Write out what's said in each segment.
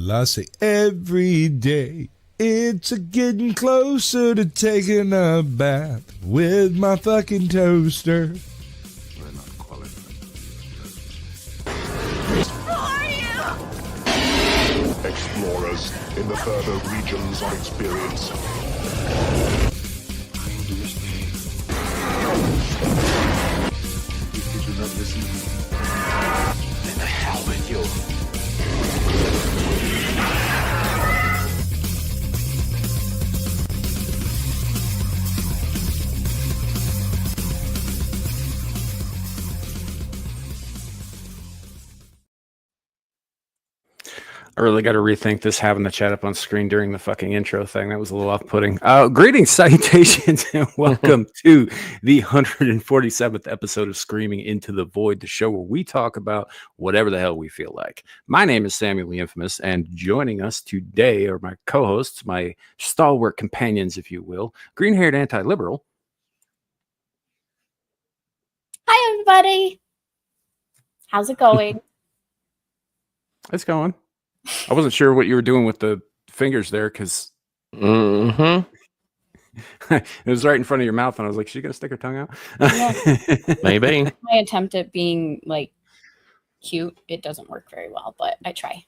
Well, I say every day. It's a getting closer to taking a bath with my fucking toaster. We're not qualified. Explorers in the further regions of experience. Did you not listen? Then the hell with you. I really got to rethink this having the chat up on screen during the fucking intro thing. That was a little off-putting. Greetings, salutations, and welcome to the 147th episode of Screaming Into the Void, the show where we talk about whatever the hell we feel like. My name is Samuel the Infamous, and joining us today are my co-hosts, my stalwart companions, if you will, green-haired anti-liberal. Hi, everybody. How's it going? It's going. I wasn't sure what you were doing with the fingers there because it was right in front of your mouth, and I was like, "Is she gonna stick her tongue out?" Yeah. Maybe. My attempt at being like cute, it doesn't work very well, but I try.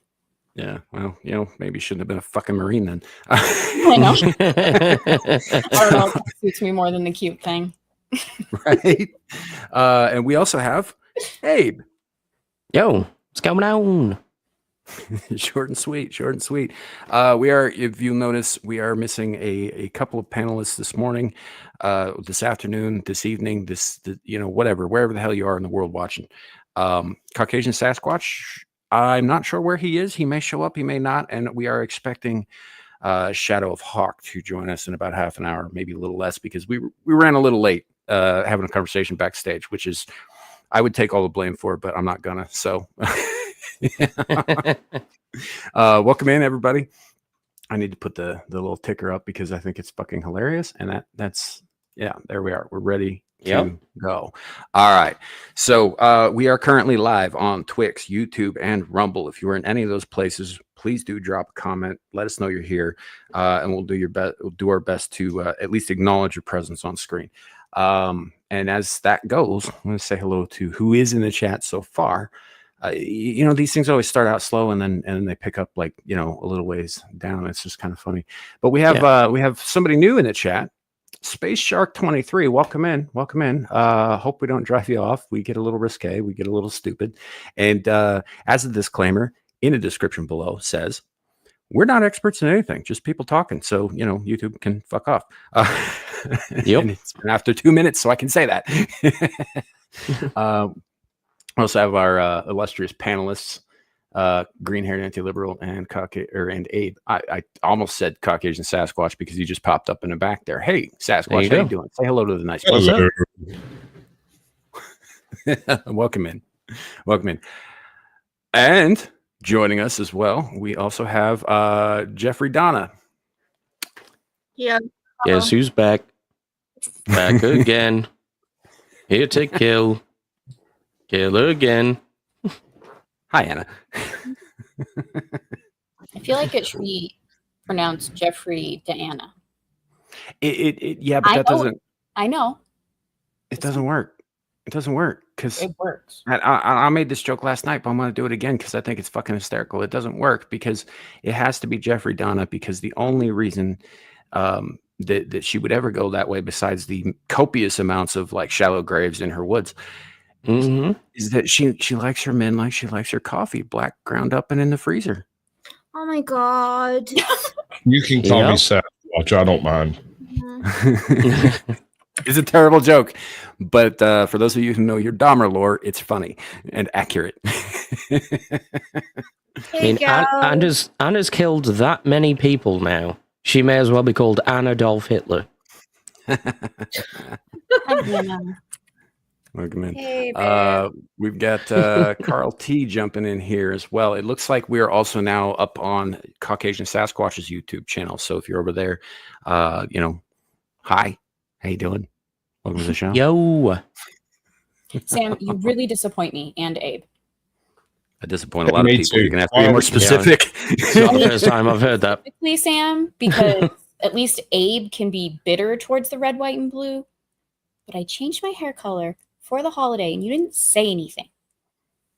Yeah, well, maybe you shouldn't have been a fucking Marine then. I know. I don't know if that suits me more than the cute thing. Right. And we also have Abe. Yo, what's going on? Short and sweet. We are, if you'll notice, we are missing a couple of panelists this morning, this afternoon, this evening, whatever, wherever the hell you are in the world watching. Caucasian Sasquatch, I'm not sure where he is. He may show up, he may not. And we are expecting Shadow of Hawk to join us in about half an hour, maybe a little less, because we ran a little late having a conversation backstage, which is, I would take all the blame for it, but I'm not gonna. So welcome in, everybody. I need to put the little ticker up because I think it's fucking hilarious. And that's there we are. We're ready to go. All right. So we are currently live on Twix, YouTube, and Rumble. If you are in any of those places, please do drop a comment. Let us know you're here, and we'll do our best to at least acknowledge your presence on screen. And as that goes, I'm going to say hello to who is in the chat so far. These things always start out slow and then they pick up like, a little ways down. It's just kind of funny. But we have somebody new in the chat. Space Shark 23. Welcome in. Hope we don't drive you off. We get a little risque. We get a little stupid. And as a disclaimer, in the description below says, we're not experts in anything, just people talking. So, YouTube can fuck off. Yep. And it's been after 2 minutes, so I can say that. We also have our illustrious panelists, green-haired anti-liberal and Abe. I almost said Caucasian Sasquatch because he just popped up in the back there. Hey, Sasquatch, how you doing? Say hello to the nice person. Welcome in. And joining us as well, we also have Jeffrey Donna. Yeah. Guess who's back? Back again. Here to kill. Killer again. Hi, Anna. I feel like it should be pronounced Jeffrey Diana. But that doesn't. I know. It doesn't work. Because it works. I made this joke last night, but I'm going to do it again because I think it's fucking hysterical. It doesn't work because it has to be Jeffrey Donna, because the only reason that she would ever go that way, besides the copious amounts of like shallow graves in her woods, is that she likes her men like she likes her coffee, black, ground up, and in the freezer. Oh my god! You can call me Sasquatch. I don't mind. It's a terrible joke, but for those of you who know your Dahmer lore, it's funny and accurate. Anna's killed that many people now. She may as well be called Anna Adolf Hitler. Welcome in. Hey, we've got Carl T jumping in here as well. It looks like we are also now up on Caucasian Sasquatch's YouTube channel. So if you're over there, hi, how you doing? Welcome to the show. Yo, Sam, you really disappoint me and Abe. I disappoint a lot of people. too. You're gonna have to be more specific. It's not the first time I've heard that. Quickly, Sam, because at least Abe can be bitter towards the red, white, and blue. But I changed my hair color for the holiday, and you didn't say anything.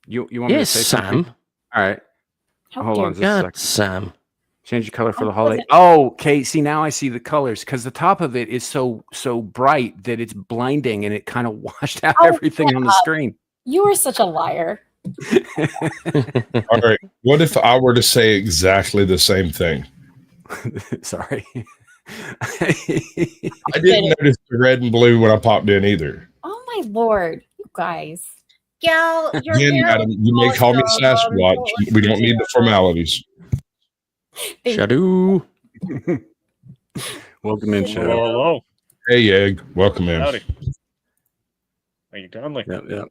You want me to say something? Sam. All right. How Hold dare on you. just a God, second. Sam. Change the color for the I holiday. wasn't- Oh, okay. See, now I see the colors because the top of it is so bright that it's blinding and it kind of washed out Oh, everything on the screen. You are such a liar. All right. What if I were to say exactly the same thing? Sorry. I didn't notice the red and blue when I popped in either. Oh my lord, you guys. Gal, your Again, hair madam, you may call me Sasquatch. We don't need the formalities. Shadow. Welcome in, Shadow. Hello. Hey, Egg. Welcome in. Howdy. Thank you kindly. Yep.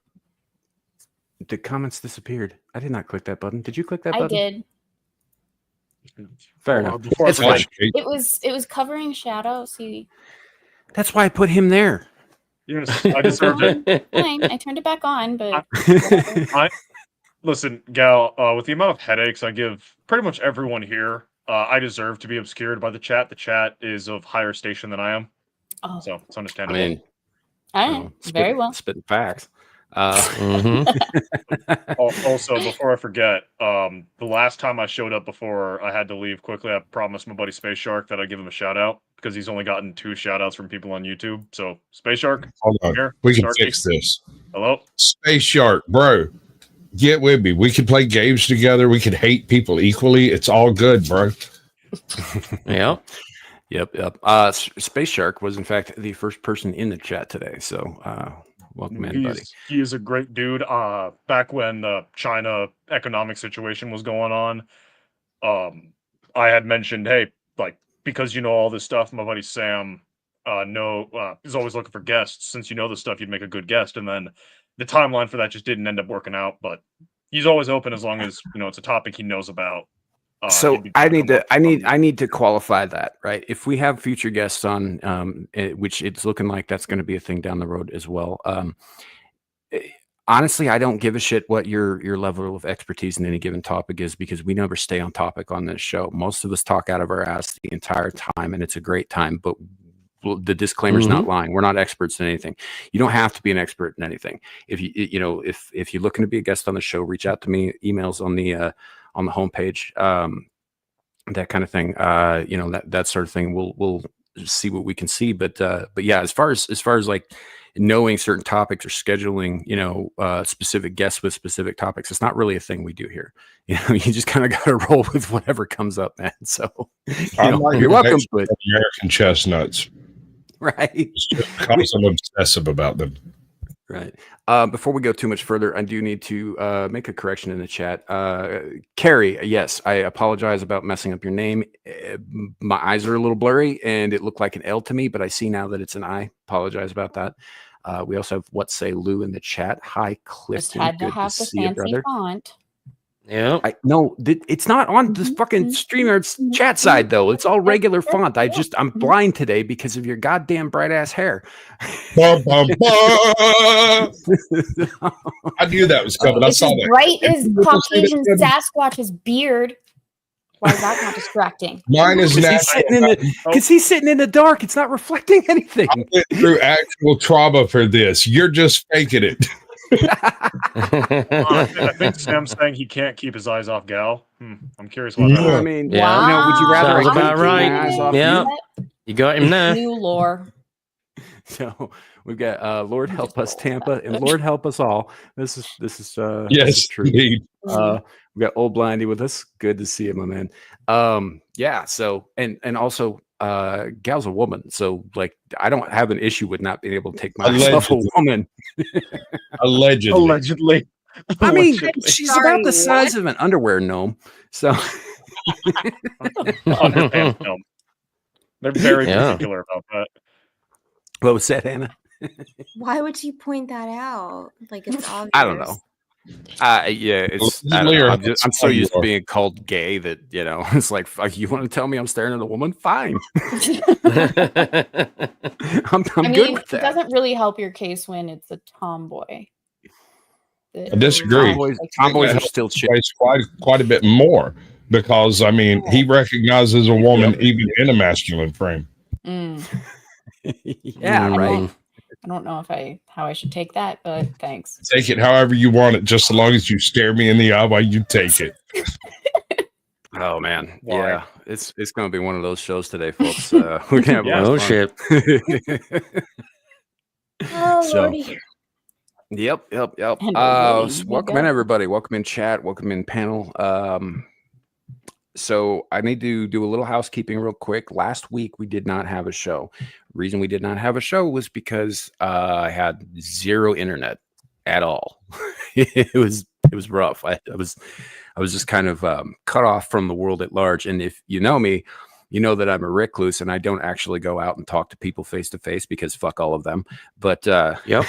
The comments disappeared. I did not click that button. Did you click that I button? did. Fair enough. Before I It's forget, fine. It was covering Shadow. See, That's why I put him there. yes, I deserved it. fine. I turned it back on, but Listen, Gal, with the amount of headaches I give pretty much everyone here, I deserve to be obscured by the chat. The chat is of higher station than I am, oh, so it's I understandable. mean, all you right, know, very well. spitting facts. Also, before I forget, the last time I showed up before I had to leave quickly, I promised my buddy Space Shark that I'd give him a shout out because he's only gotten 2 shout outs from people on YouTube. So, Space Shark, Hold on. here, We can Sharky. fix this. Hello. Space Shark, bro. Get with me. We can play games together. We can hate people equally. It's all good, bro. Yeah. Yep. Space Shark was, in fact, the first person in the chat today. So, welcome in, buddy. He is a great dude. Back when the China economic situation was going on, I had mentioned, hey, like, because you know all this stuff, my buddy Sam is always looking for guests. Since you know this stuff, you'd make a good guest. And then the timeline for that just didn't end up working out. But he's always open as long as it's a topic he knows about. So he'd be I welcome. need to qualify that, right? If we have future guests on, which it's looking like that's going to be a thing down the road as well. Honestly, I don't give a shit what your level of expertise in any given topic is because we never stay on topic on this show. Most of us talk out of our ass the entire time, and it's a great time. But the disclaimer's not lying. We're not experts in anything. You don't have to be an expert in anything. If if you're looking to be a guest on the show, reach out to me. Emails on the homepage, that kind of thing. That sort of thing. We'll see what we can see. But yeah, as far as like knowing certain topics or scheduling, specific guests with specific topics, it's not really a thing we do here. You just kind of got to roll with whatever comes up, man. So you're welcome. But American chestnuts. right. Because I'm obsessive about them. Right. Before we go too much further, I do need to make a correction in the chat. Carrie, yes, I apologize about messing up your name. My eyes are a little blurry, and it looked like an L to me, but I see now that it's an I. Apologize about that. We also have What Say Lou in the chat. Hi, Clifton. Just had to Good have the see you, fancy brother. font. Yeah. No, it's not on this fucking StreamYard's chat side though. It's all regular font. I'm blind today because of your goddamn bright ass hair. Bum, bum, bum. I knew that was coming. I It's saw as that. bright as People say Caucasian that- Sasquatch's beard. Why is that not distracting? Mine is natural. Because he's sitting in the dark. It's not reflecting anything. I went through actual trauma for this. You're just faking it. I think Sam's saying he can't keep his eyes off Gal. I'm curious why that Yeah. is. I mean, Yeah. would you rather Sounds I keep about my right. eyes off Yeah. you? You got him there. New lore. So we've got Lord help us Tampa and Lord help us all. This is Yes, this is true. indeed. We got Old Blindy with us. Good to see you, my man. Yeah. So and also Gal's a woman, so like I don't have an issue with not being able to take my eyes off a Allegedly. woman. Allegedly. Allegedly. I mean, Allegedly. she's Sorry, about the size of an underwear gnome. So Underpants film. They're very Yeah. particular about that. what was that, Hannah? Why would you point that out? Like it's obvious. I don't know. Yeah, it's I don't know. I'm so used to being called gay that it's like fuck, you want to tell me I'm staring at a woman? Fine. I'm good with It that. doesn't really help your case when it's a tomboy. I disagree. Tomboys are still shit. It's quite a bit more. because I mean he recognizes a woman even in a masculine frame. Yeah, right. I don't know how I should take that, but thanks. Take it however you want it, just as long as you stare me in the eye while you take it. Oh man, Why? yeah, it's going to be one of those shows today, folks. We're gonna have a lot Oh of fun. shit. Oh, So- Lordy. Yep. And So welcome in, everybody. Welcome in chat. Welcome in panel. So I need to do a little housekeeping real quick. Last week we did not have a show. Reason we did not have a show was because I had zero internet at all. it was rough. I was just kind of cut off from the world at large. And if you know me, you know that I'm a recluse and I don't actually go out and talk to people face to face because fuck all of them. But Yep.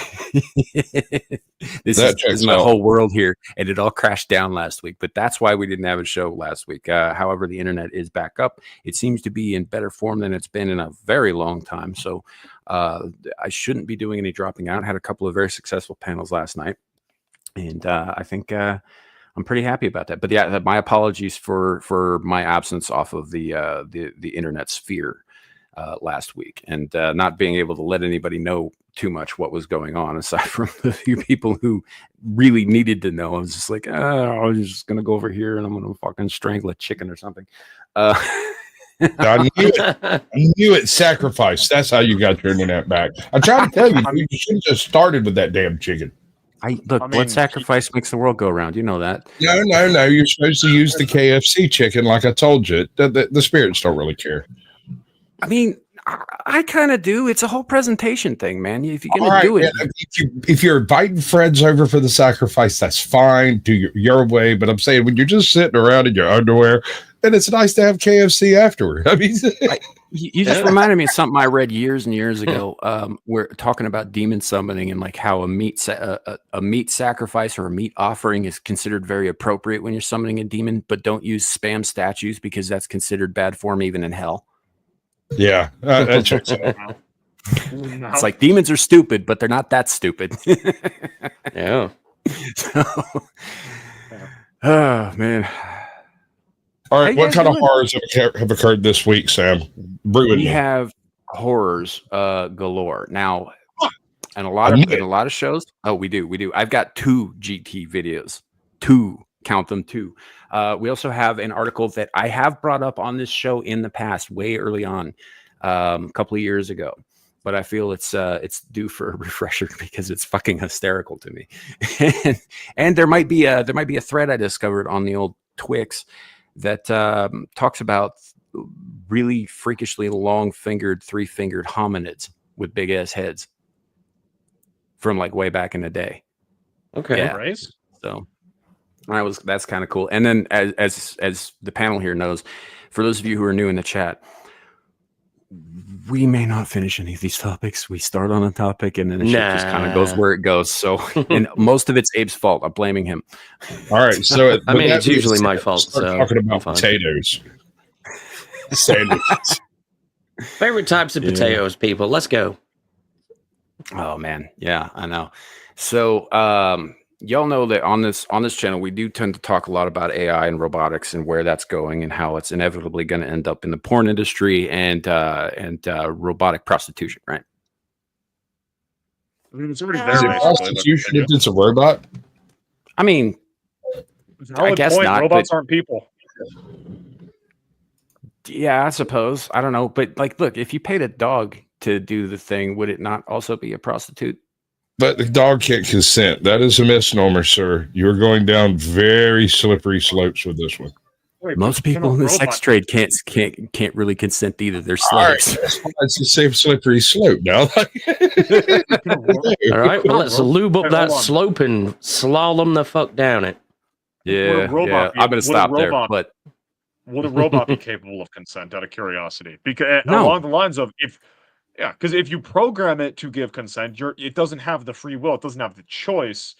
this is my whole world here, and it all crashed down last week. But that's why we didn't have a show last week. However, the internet is back up. It seems to be in better form than it's been in a very long time. So I shouldn't be doing any dropping out. I had a couple of very successful panels last night, and I think I'm pretty happy about that. But yeah, my apologies for my absence off of the internet sphere last week, and not being able to let anybody know too much what was going on, aside from the few people who really needed to know. I was just like, I was just gonna go over here and I'm gonna fucking strangle a chicken or something. I knew it. I knew it. Sacrifice. That's how you got your internet back. I tried to tell you, you should have just started with that damn chicken. Blood sacrifice makes the world go around. You know that. No. You're supposed to use the KFC chicken, like I told you. The spirits don't really care. I mean, I kind of do. It's a whole presentation thing, man. If you're gonna do it, if you're inviting friends over for the sacrifice, that's fine. Do your way. But I'm saying when you're just sitting around in your underwear, then it's nice to have KFC afterward. I mean, you just reminded me of something I read years and years ago. We're talking about demon summoning and like how a meat sacrifice or a meat offering is considered very appropriate when you're summoning a demon, but don't use spam statues because that's considered bad form even in hell. Yeah, that checks out. It's like demons are stupid, but they're not that stupid. Yeah. So, oh man. All right, what kind of horrors have occurred this week, Sam? We have horrors galore now, and a lot of shows. Oh, we do. I've got 2 GT videos. 2, count them, 2. We also have an article that I have brought up on this show in the past, way early on, a couple of years ago. But I feel it's due for a refresher because it's fucking hysterical to me. and there might be a thread I discovered on the old Twix that talks about really freakishly long-fingered, 3-fingered hominids with big-ass heads from like way back in the day. Okay. Yeah. Race? So that's kind of cool. And then as the panel here knows, for those of you who are new in the chat, we may not finish any of these topics. We start on a topic and then the shit just kind of goes where it goes. So, and most of it's Abe's fault. I'm blaming him. All right. So I mean, it's usually my fault. Start So talking about potatoes. Sandwiches. favorite types of potatoes, people. Let's go. Oh man, yeah, I know. So, y'all know that on this channel, we do tend to talk a lot about AI and robotics and where that's going and how it's inevitably going to end up in the porn industry and robotic prostitution, right? I mean, it's already Is there. Is it basically, prostitution if it's a robot? I mean, Valid I guess point, not. robots aren't people. Yeah, I suppose. I don't know, but like, look, if you paid a dog to do the thing, would it not also be a prostitute? But the dog can't consent. That is a misnomer, sir. You're going down very slippery slopes with this one. Wait, Most but can people a in the robot- sex trade can't really consent either. They're All right, slaves. it's the same slippery slope now. All right. Well, let's lube up Hey, that hold on. slope and slalom the fuck down it. Yeah, robot be- I'm gonna would a stop there. robot- But Would a robot be capable of consent out of curiosity? Because No. along the lines of because if you program it to give consent, it doesn't have the free will, it doesn't have the choice.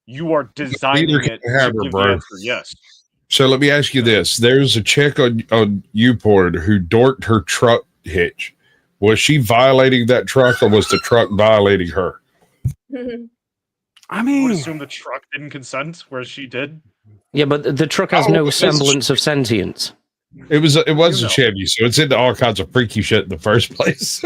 You are designing Neither it can have to her, give bro. the answer yes. So let me ask you this. There's a chick on Uport who dorked her truck hitch. Was she violating that truck or was the truck violating her? I I would mean, assume the truck didn't consent, whereas she did. Yeah, but the truck has Oh, no it's- semblance of sentience. It was a You know. Chevy, so it's into all kinds of freaky shit in the first place.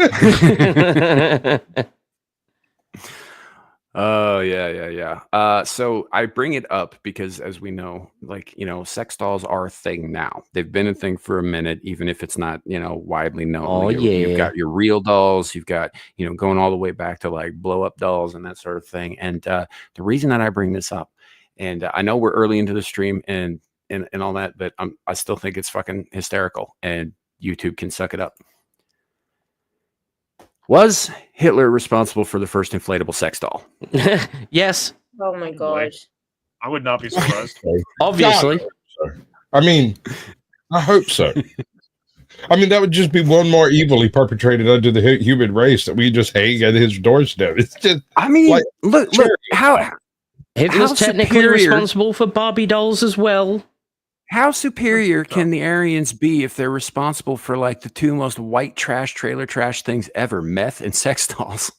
Oh yeah. So I bring it up because, as we know, like, sex dolls are a thing now. They've been a thing for a minute, even if it's not, widely known. Oh, You've yeah. got your real dolls. You've got, going all the way back to like blow up dolls and that sort of thing. And the reason that I bring this up, and I know we're early into the stream and all that, but I still think it's fucking hysterical, and YouTube can suck it up. Was Hitler responsible for the first inflatable sex doll? Yes, Oh my gosh. I would not be surprised. obviously. God, I mean, I hope so. I mean, that would just be one more evil he perpetrated under the human race that we just hang at his doorstep. It's just, I mean, like, look how Hitler's How technically superior- responsible for Barbie dolls as well. How superior can the Aryans be if they're responsible for like the two most white trash trailer trash things ever, meth and sex dolls?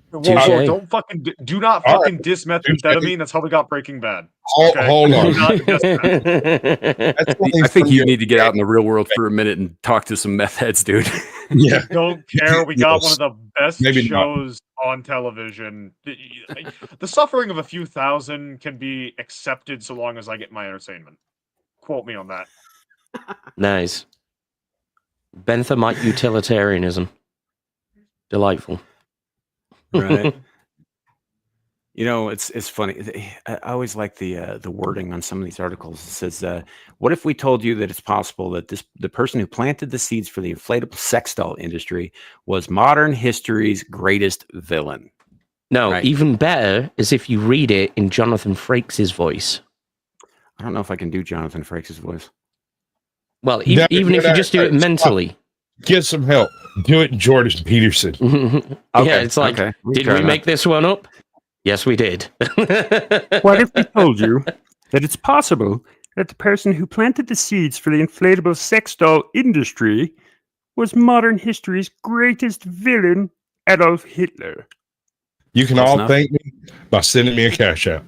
Whoa, Touche. don't fucking do not All fucking diss methamphetamine. That's how we got Breaking Bad. hold on. Do not diss that. That's I think you need to get out in the real world for a minute and talk to some meth heads, dude. Yeah. Don't care. We got one Yes. of the best Maybe not. shows on television. The suffering of a few thousand can be accepted so long as I get my entertainment. Quote me on that. Nice. Benthamite utilitarianism. Delightful. Right. It's funny. I always like the wording on some of these articles. It says, "What if we told you that it's possible that the person who planted the seeds for the inflatable sex doll industry was modern history's greatest villain?" No, Right. even better is if you read it in Jonathan Frakes' voice. I don't know if I can do Jonathan Frakes' voice. Well, No, even if you just do it stop. mentally. Get some help. Do it, Jordan Peterson. Yeah, it's like, okay. did Try we that. make this one up? Yes, we did. What if we told you that it's possible that the person who planted the seeds for the inflatable sex doll industry was modern history's greatest villain, Adolf Hitler? You can Close all enough. thank me by sending me a cash app.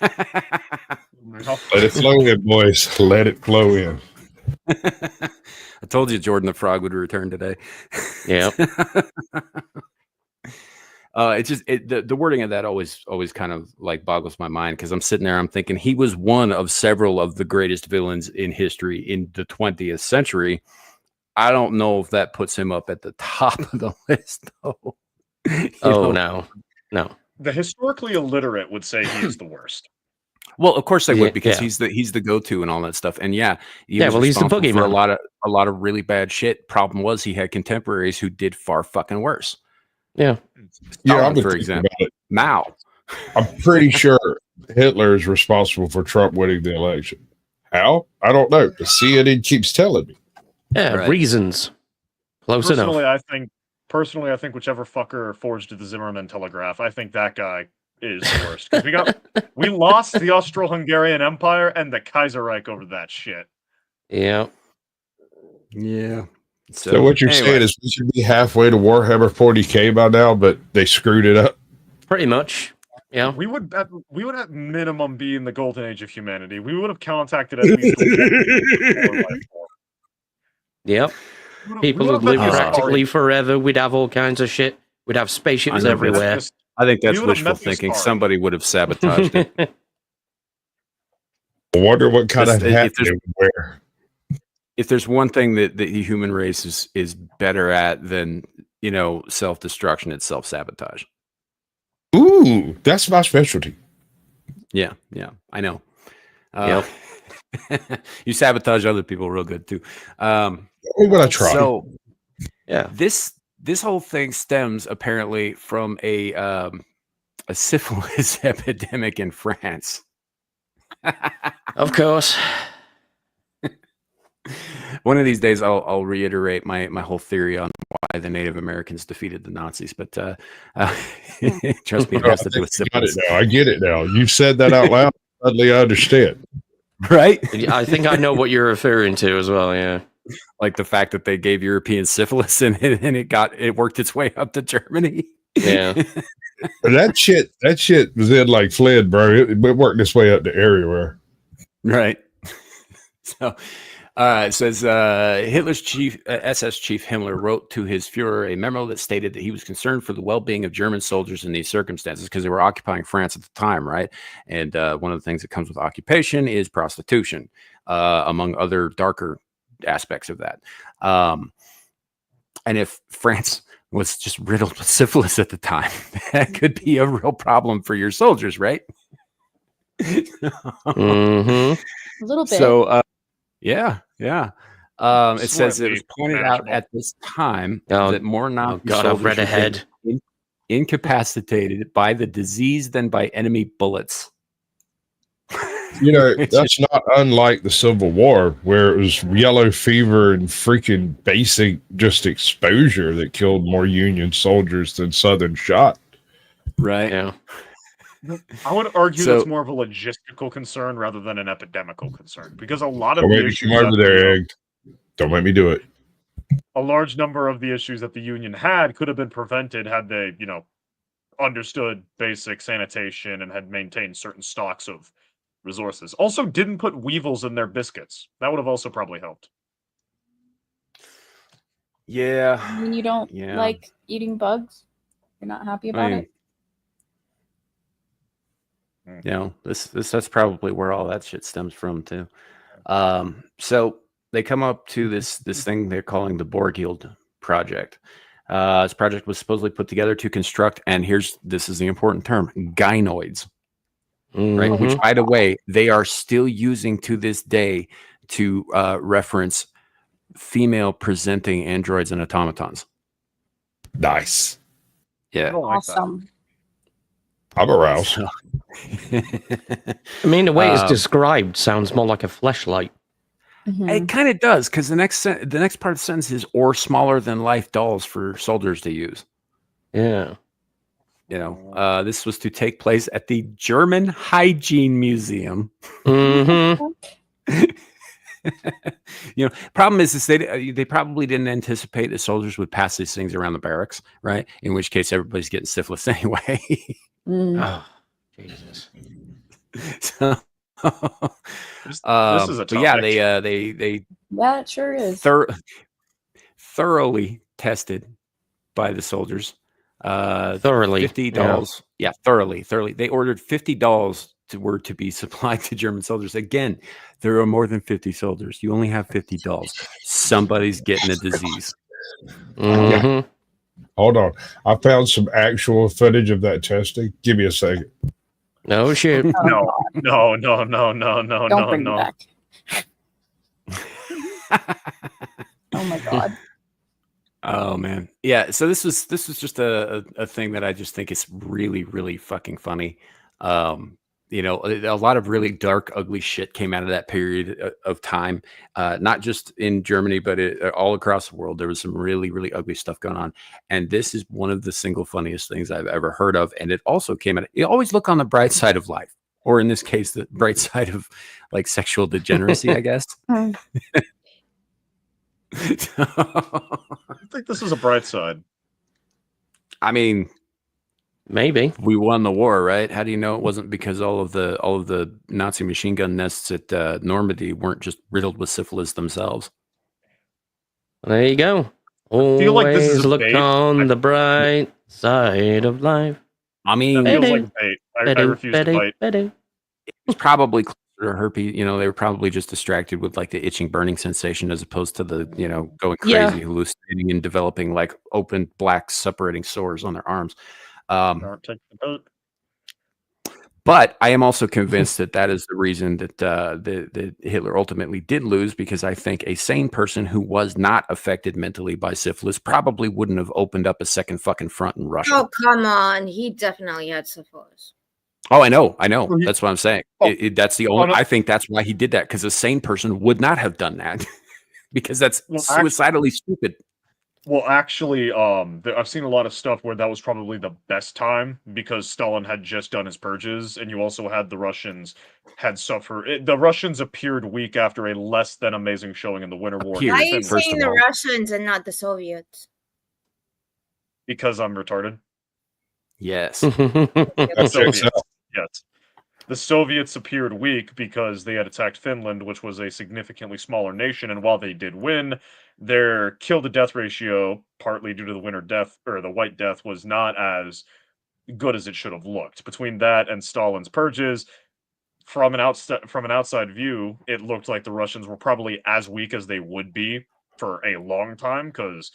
Let it flow in, boys. Let it flow in. I told you Jordan the Frog would return today. Yeah. It's just the wording of that always kind of like boggles my mind, because I'm sitting there, I'm thinking he was one of several of the greatest villains in history in the 20th century. I don't know if that puts him up at the top of the list, though. Oh, no. No. The historically illiterate would say he is the worst. Well, of course they Yeah, would, because yeah. he's the go-to and all that stuff. And yeah, Yeah, was well, he's the responsible for boogeyman. a lot of really bad shit. Problem was, he had contemporaries who did far fucking worse. Yeah. Yeah, Stalin, I've been for thinking example, about it. Mao. I'm pretty sure Hitler is responsible for Trump winning the election. How? I don't know. The CNN keeps telling me. Yeah, Right. reasons. Close enough. Personally, I think whichever fucker forged the Zimmerman telegraph, I think that guy is the worst. Because we lost the Austro-Hungarian Empire and the Kaiserreich over that shit. Yeah. Yeah. So what you're saying is we should be halfway to Warhammer 40K by now, but they screwed it up. Pretty much. Yeah. We would at minimum be in the golden age of humanity. We would have contacted at least the Yep. People would live practically forever. We'd have all kinds of shit. We'd have spaceships everywhere. I think that's we would have wishful met this thinking. far. Somebody would have sabotaged it. I wonder what kind of If hat there's- they would wear. If there's one thing that the human race is better at than, self-destruction, it's self-sabotage. Ooh, that's my specialty. Yeah, I know. You sabotage other people real good too. Only when I try. So Yeah. this whole thing stems apparently from a syphilis epidemic in France. Of course. One of these days, I'll reiterate my whole theory on why the Native Americans defeated the Nazis. But trust me, it has to do with Got it syphilis, now. I get it now. You've said that out loud. Suddenly I understand. right? I think I know what you're referring to as well. Yeah. Like the fact that they gave Europeans syphilis and it worked its way up to Germany. Yeah. That shit was in like Flynn, bro. It worked its way up to everywhere. Right. So, it says Hitler's SS chief Himmler wrote to his Führer a memo that stated that he was concerned for the well-being of German soldiers in these circumstances because they were occupying France at the time, right? And one of the things that comes with occupation is prostitution, among other darker aspects of that. And if France was just riddled with syphilis at the time, that could be a real problem for your soldiers, right? Mm-hmm. A little bit. So, yeah. It says it was Slightly pointed out manageable. at this time Oh, that more Nazi God, I've soldiers read were ahead. getting incapacitated by the disease than by enemy bullets. You know, Which that's not unlike the Civil War, where it was yellow fever and freaking basic just exposure that killed more Union soldiers than Southern shot. right. Yeah. I would argue So- that's more of a logistical concern rather than an epidemical concern, because a lot of Don't the make me issues come over that there, the, Egg. Don't make me do it. a large number of the issues that the Union had could have been prevented had they, understood basic sanitation and had maintained certain stocks of resources. Also, didn't put weevils in their biscuits. That would have also probably helped. Yeah. I mean, you don't Yeah. like eating bugs? You're not happy about it? You know, that's probably where all that shit stems from too. So they come up to this thing they're calling the Borghild project. This project was supposedly put together to construct, and this is the important term, gynoids, right? Mhm. Which, by the way, they are still using to this day to reference female presenting androids and automatons. Nice. I Yeah. don't like that. Awesome. I'm aroused. So- I mean, the way it's described sounds more like a fleshlight. Mhm. It kind of does, because the next part of the sentence is or smaller than life dolls for soldiers to use. Yeah. You know, this was to take place at the German Hygiene Museum. Mm-hmm. You know, problem is they probably didn't anticipate that soldiers would pass these things around the barracks, right? In which case, everybody's getting syphilis anyway. Mm. Oh, Jesus. So, This is a but yeah, topic. they Yeah, it sure is. thoroughly tested by the soldiers. Thoroughly. 50 dolls. Yeah, thoroughly. They ordered 50 dolls to be supplied to German soldiers. Again, there are more than 50 soldiers. You only have 50 dolls. Somebody's getting a disease. Mm-hmm. Hold on. I found some actual footage of that testing. Give me a second. No shit. No. Don't bring me back. Oh my god. Oh man, yeah. So this was just a thing that I just think is really, really fucking funny. You know, a lot of really dark, ugly shit came out of that period of time. Not just in Germany, but all across the world. There was some really, really ugly stuff going on, and this is one of the single funniest things I've ever heard of. And it also came out. You always look on the bright side of life, or in this case, the bright side of like sexual degeneracy, I guess. I think this is a bright side. I mean, Maybe. we won the war, right? How do you know it wasn't because all of the Nazi machine gun nests at Normandy weren't just riddled with syphilis themselves? There you go. feel like this is Always a look bait. on the bright side of life. I That mean, feels Betty, like a bait. I refuse to bite. Betty. it's probably closer to herpes. You know, they were probably just distracted with like the itching, burning sensation as opposed to the, you know, going crazy, Yeah. hallucinating and developing like open black separating sores on their arms. Don't take the boat. But I am also convinced that is the reason that Hitler ultimately did lose, because I think a sane person who was not affected mentally by syphilis probably wouldn't have opened up a second fucking front in Russia. Oh, come on. He definitely had syphilis. Oh, I know. Well, he- That's what I'm saying. Oh, That's the only. no. I think that's why he did that, because a sane person would not have done that, because that's Well, suicidally stupid. Well, actually, I've seen a lot of stuff where that was probably the best time because Stalin had just done his purges, and you also had the Russians had suffered. The Russians appeared weak after a less than amazing showing in the Winter War. Appeared. Why are against you Finland. First saying of the all. Russians and not the Soviets? Because I'm retarded. Yes. That checks out. Yes. The Soviets appeared weak because they had attacked Finland, which was a significantly smaller nation, and while they did win, their kill-to-death ratio, partly due to the winter death or the White Death, was not as good as it should have looked. Between that and Stalin's purges, from an outside view, it looked like the Russians were probably as weak as they would be for a long time, because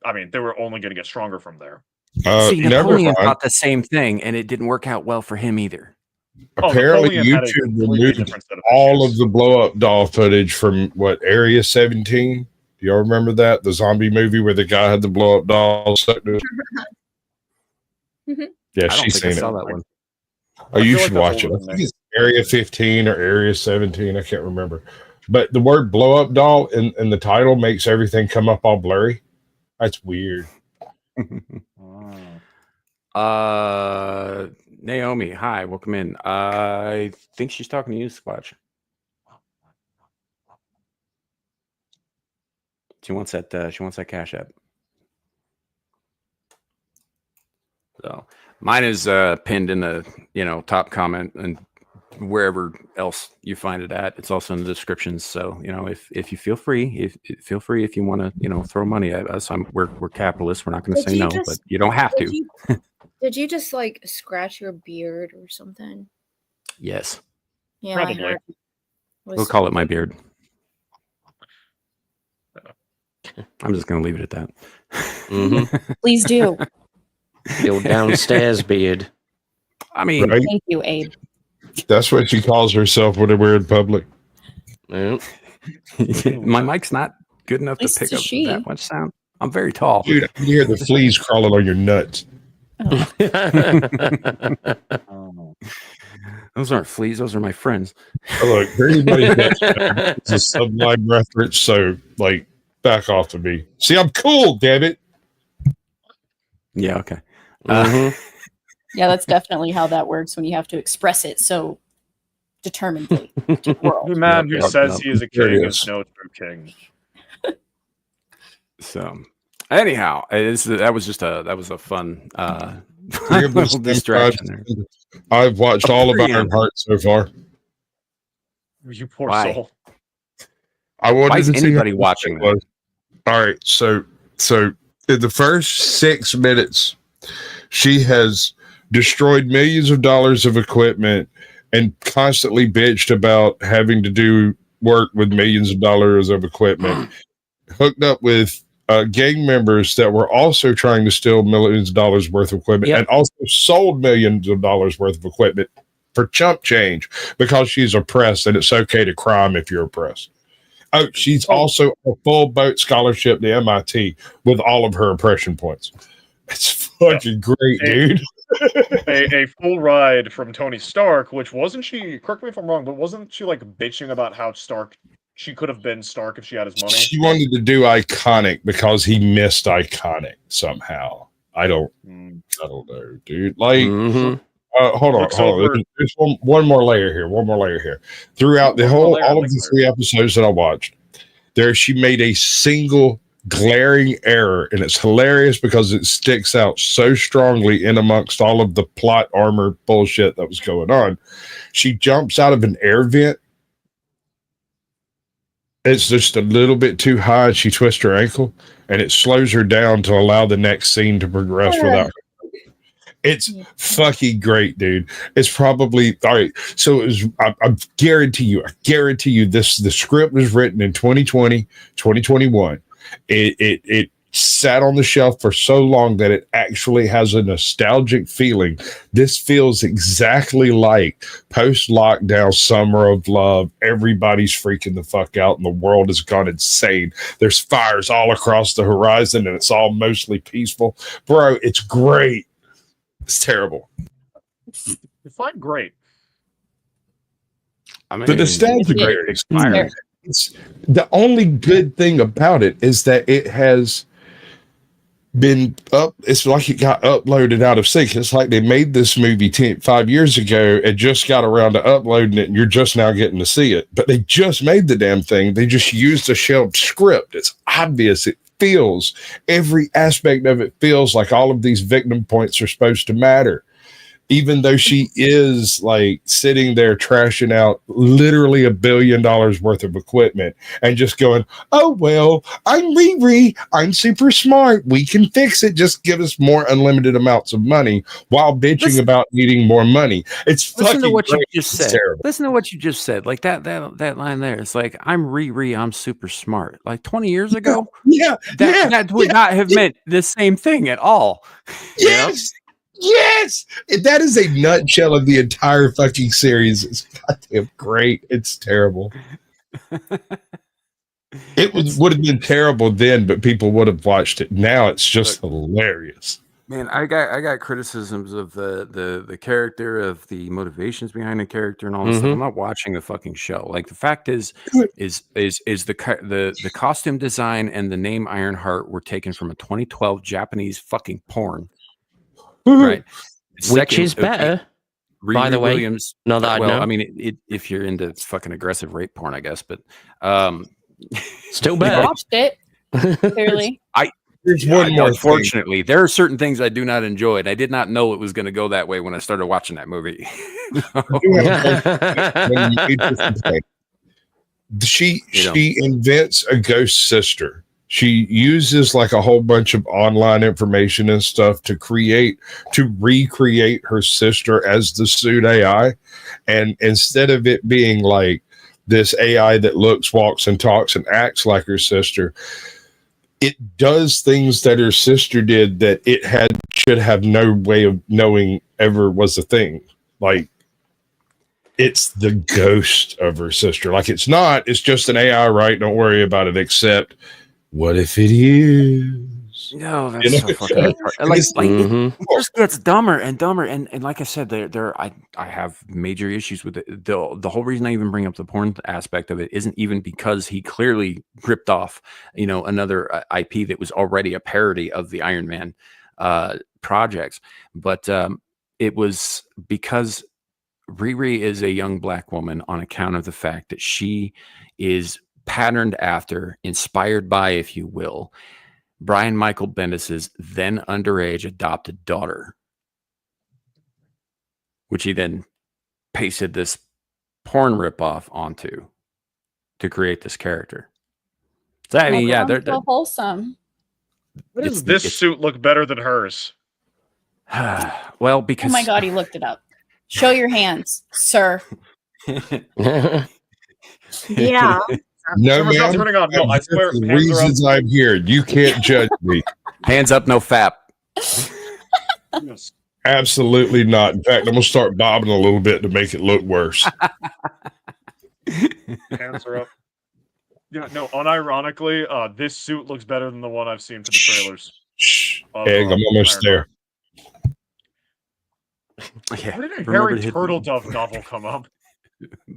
I mean, they were only going to get stronger from there. See, Never Napoleon mind. thought the same thing, and it didn't work out well for him either. Apparently, Napoleon had a YouTube completely removed different set of all issues. of the blow up doll footage from what, Area 17? Do y'all remember that? The zombie movie where the guy had the blow up doll stuck to his... Yeah, I don't she's think I seen saw it. that one. Oh, you feel should like watch that's it. I older than think me. it's Area 15 or Area 17. I can't remember. But the word blow up doll in the title makes everything come up all blurry. That's weird. Naomi, hi, welcome in. I think she's talking to you, Squatch. She wants that Cash App. So mine is pinned in the top comment, and wherever else you find it at, it's also in the descriptions. So if you feel free, if you want to throw money at us, we're capitalists. We're not going to say no, but you don't have to. Did you just like scratch your beard or something? Yes, Yeah, Probably. I heard. we'll call it my beard. I'm just going to leave it at that. Mm-hmm. Please do. Your downstairs beard. I mean, Right? Thank you, Abe. That's what she calls herself when we're in public. Yeah. my mic's not good enough to At least pick it's up she. that much sound. I'm very tall. Dude, I can hear the fleas crawling on your nuts. Those aren't fleas. Those are my friends. Look, for anybody that's a sublime reference, so back off to me. See, I'm cool, damn it. Yeah. Okay. Mhm. Yeah, that's definitely how that works when you have to express it so determinedly to the world. The man who Yep, says yep. he is a There it king is. is no true king. So, anyhow, that was a fun Three of little us distraction there. I've watched all of Pretty Ironheart so far. You poor Why? soul. I wanted Why is to see anybody how watching it that? was. All right, so in the first 6 minutes, she has destroyed millions of dollars of equipment and constantly bitched about having to do work with millions of dollars of equipment, hooked up with gang members that were also trying to steal millions of dollars worth of equipment, Yep. and also sold millions of dollars worth of equipment for chump change because she's oppressed and it's okay to crime if you're oppressed. Oh, she's also a full boat scholarship to MIT with all of her oppression points. It's fucking great, dude. a full ride from Tony Stark, which wasn't she, correct me if I'm wrong, but wasn't she bitching about how Stark, she could have been Stark if she had his money? She wanted to do iconic because he missed iconic somehow. I don't know, dude. Mhm. Hold on. There's one more layer here. Throughout the whole, all of the 3 episodes that I watched, she made a single glaring error, and it's hilarious because it sticks out so strongly in amongst all of the plot armor bullshit that was going on. She jumps out of an air vent. It's just a little bit too high, and she twists her ankle, and it slows her down to allow the next scene to progress without her. It's fucking great, dude. It's probably all right. So it was, I guarantee you, the script was written in 2020, 2021. It sat on the shelf for so long that it actually has a nostalgic feeling. This feels exactly like post-lockdown summer of love. Everybody's freaking the fuck out and the world has gone insane. There's fires all across the horizon and it's all mostly peaceful. Bro, it's great. It's terrible. It's not great. I mean, The nostalgia Yeah. great. It's the only good thing about it is that it has been up. It's like it got uploaded out of sync. It's like they made this movie 5 years ago and just got around to uploading it, and you're just now getting to see it. But they just made the damn thing. They just used a shelved script. It's obvious it feels, every aspect of it feels like all of these victim points are supposed to matter. Even though she is like sitting there trashing out literally $1 billion worth of equipment and just going, oh, well, I'm Riri. I'm super smart. We can fix it. Just give us more unlimited amounts of money while bitching about needing more money. It's fucking Listen to what great. you just It's said. terrible. Listen to what you just said. Like that line there. It's like, I'm Riri. I'm super smart. Like 20 years ago, that would not have meant the same thing at all. Yes. Yes, that is a nutshell of the entire fucking series. It's goddamn great. It's terrible. It would have been terrible then, but people would have watched it. Now it's just hilarious. Man, I got criticisms of the character, of the motivations behind the character, and all this stuff. I'm not watching the fucking show. Like the fact is the costume design and the name Ironheart were taken from a 2012 Japanese fucking porn. Right, which is better, by the way. Williams, no, that well, I know. I mean, if you're into fucking aggressive rape porn, I guess, but still better. Watched it clearly. There's one more. Unfortunately, there are certain things I do not enjoy, and I did not know it was going to go that way when I started watching that movie. She invents a ghost sister. She uses like a whole bunch of online information and stuff to recreate her sister as the suit AI. And instead of it being like this AI that looks, walks, and talks and acts like her sister, it does things that her sister did that it should have no way of knowing ever was a thing. Like, it's the ghost of her sister. Like, it's just an AI, right? Don't worry about it, except what if it is? No, that's so fucking retarded. It just gets dumber and dumber. And like I said, I have major issues with it. The whole reason I even bring up the porn aspect of it isn't even because he clearly ripped off, another IP that was already a parody of the Iron Man projects, but it was because Riri is a young black woman on account of the fact that she is patterned after, inspired by, if you will, Brian Michael Bendis's then underage adopted daughter, which he then pasted this porn ripoff onto to create this character. So I mean, yeah, they're so wholesome. What does this suit look better than hers? Well, because oh my god, he looked it up. Show your hands, sir. Yeah. No, man. No, I swear. The reasons I'm here. You can't judge me. Hands up, no fap. Absolutely not. In fact, I'm gonna start bobbing a little bit to make it look worse. Hands are up. Yeah, no. Unironically, this suit looks better than the one I've seen for the trailers. Egg, I'm almost there. Yeah. Where did a Harry Turtle Dove novel come up?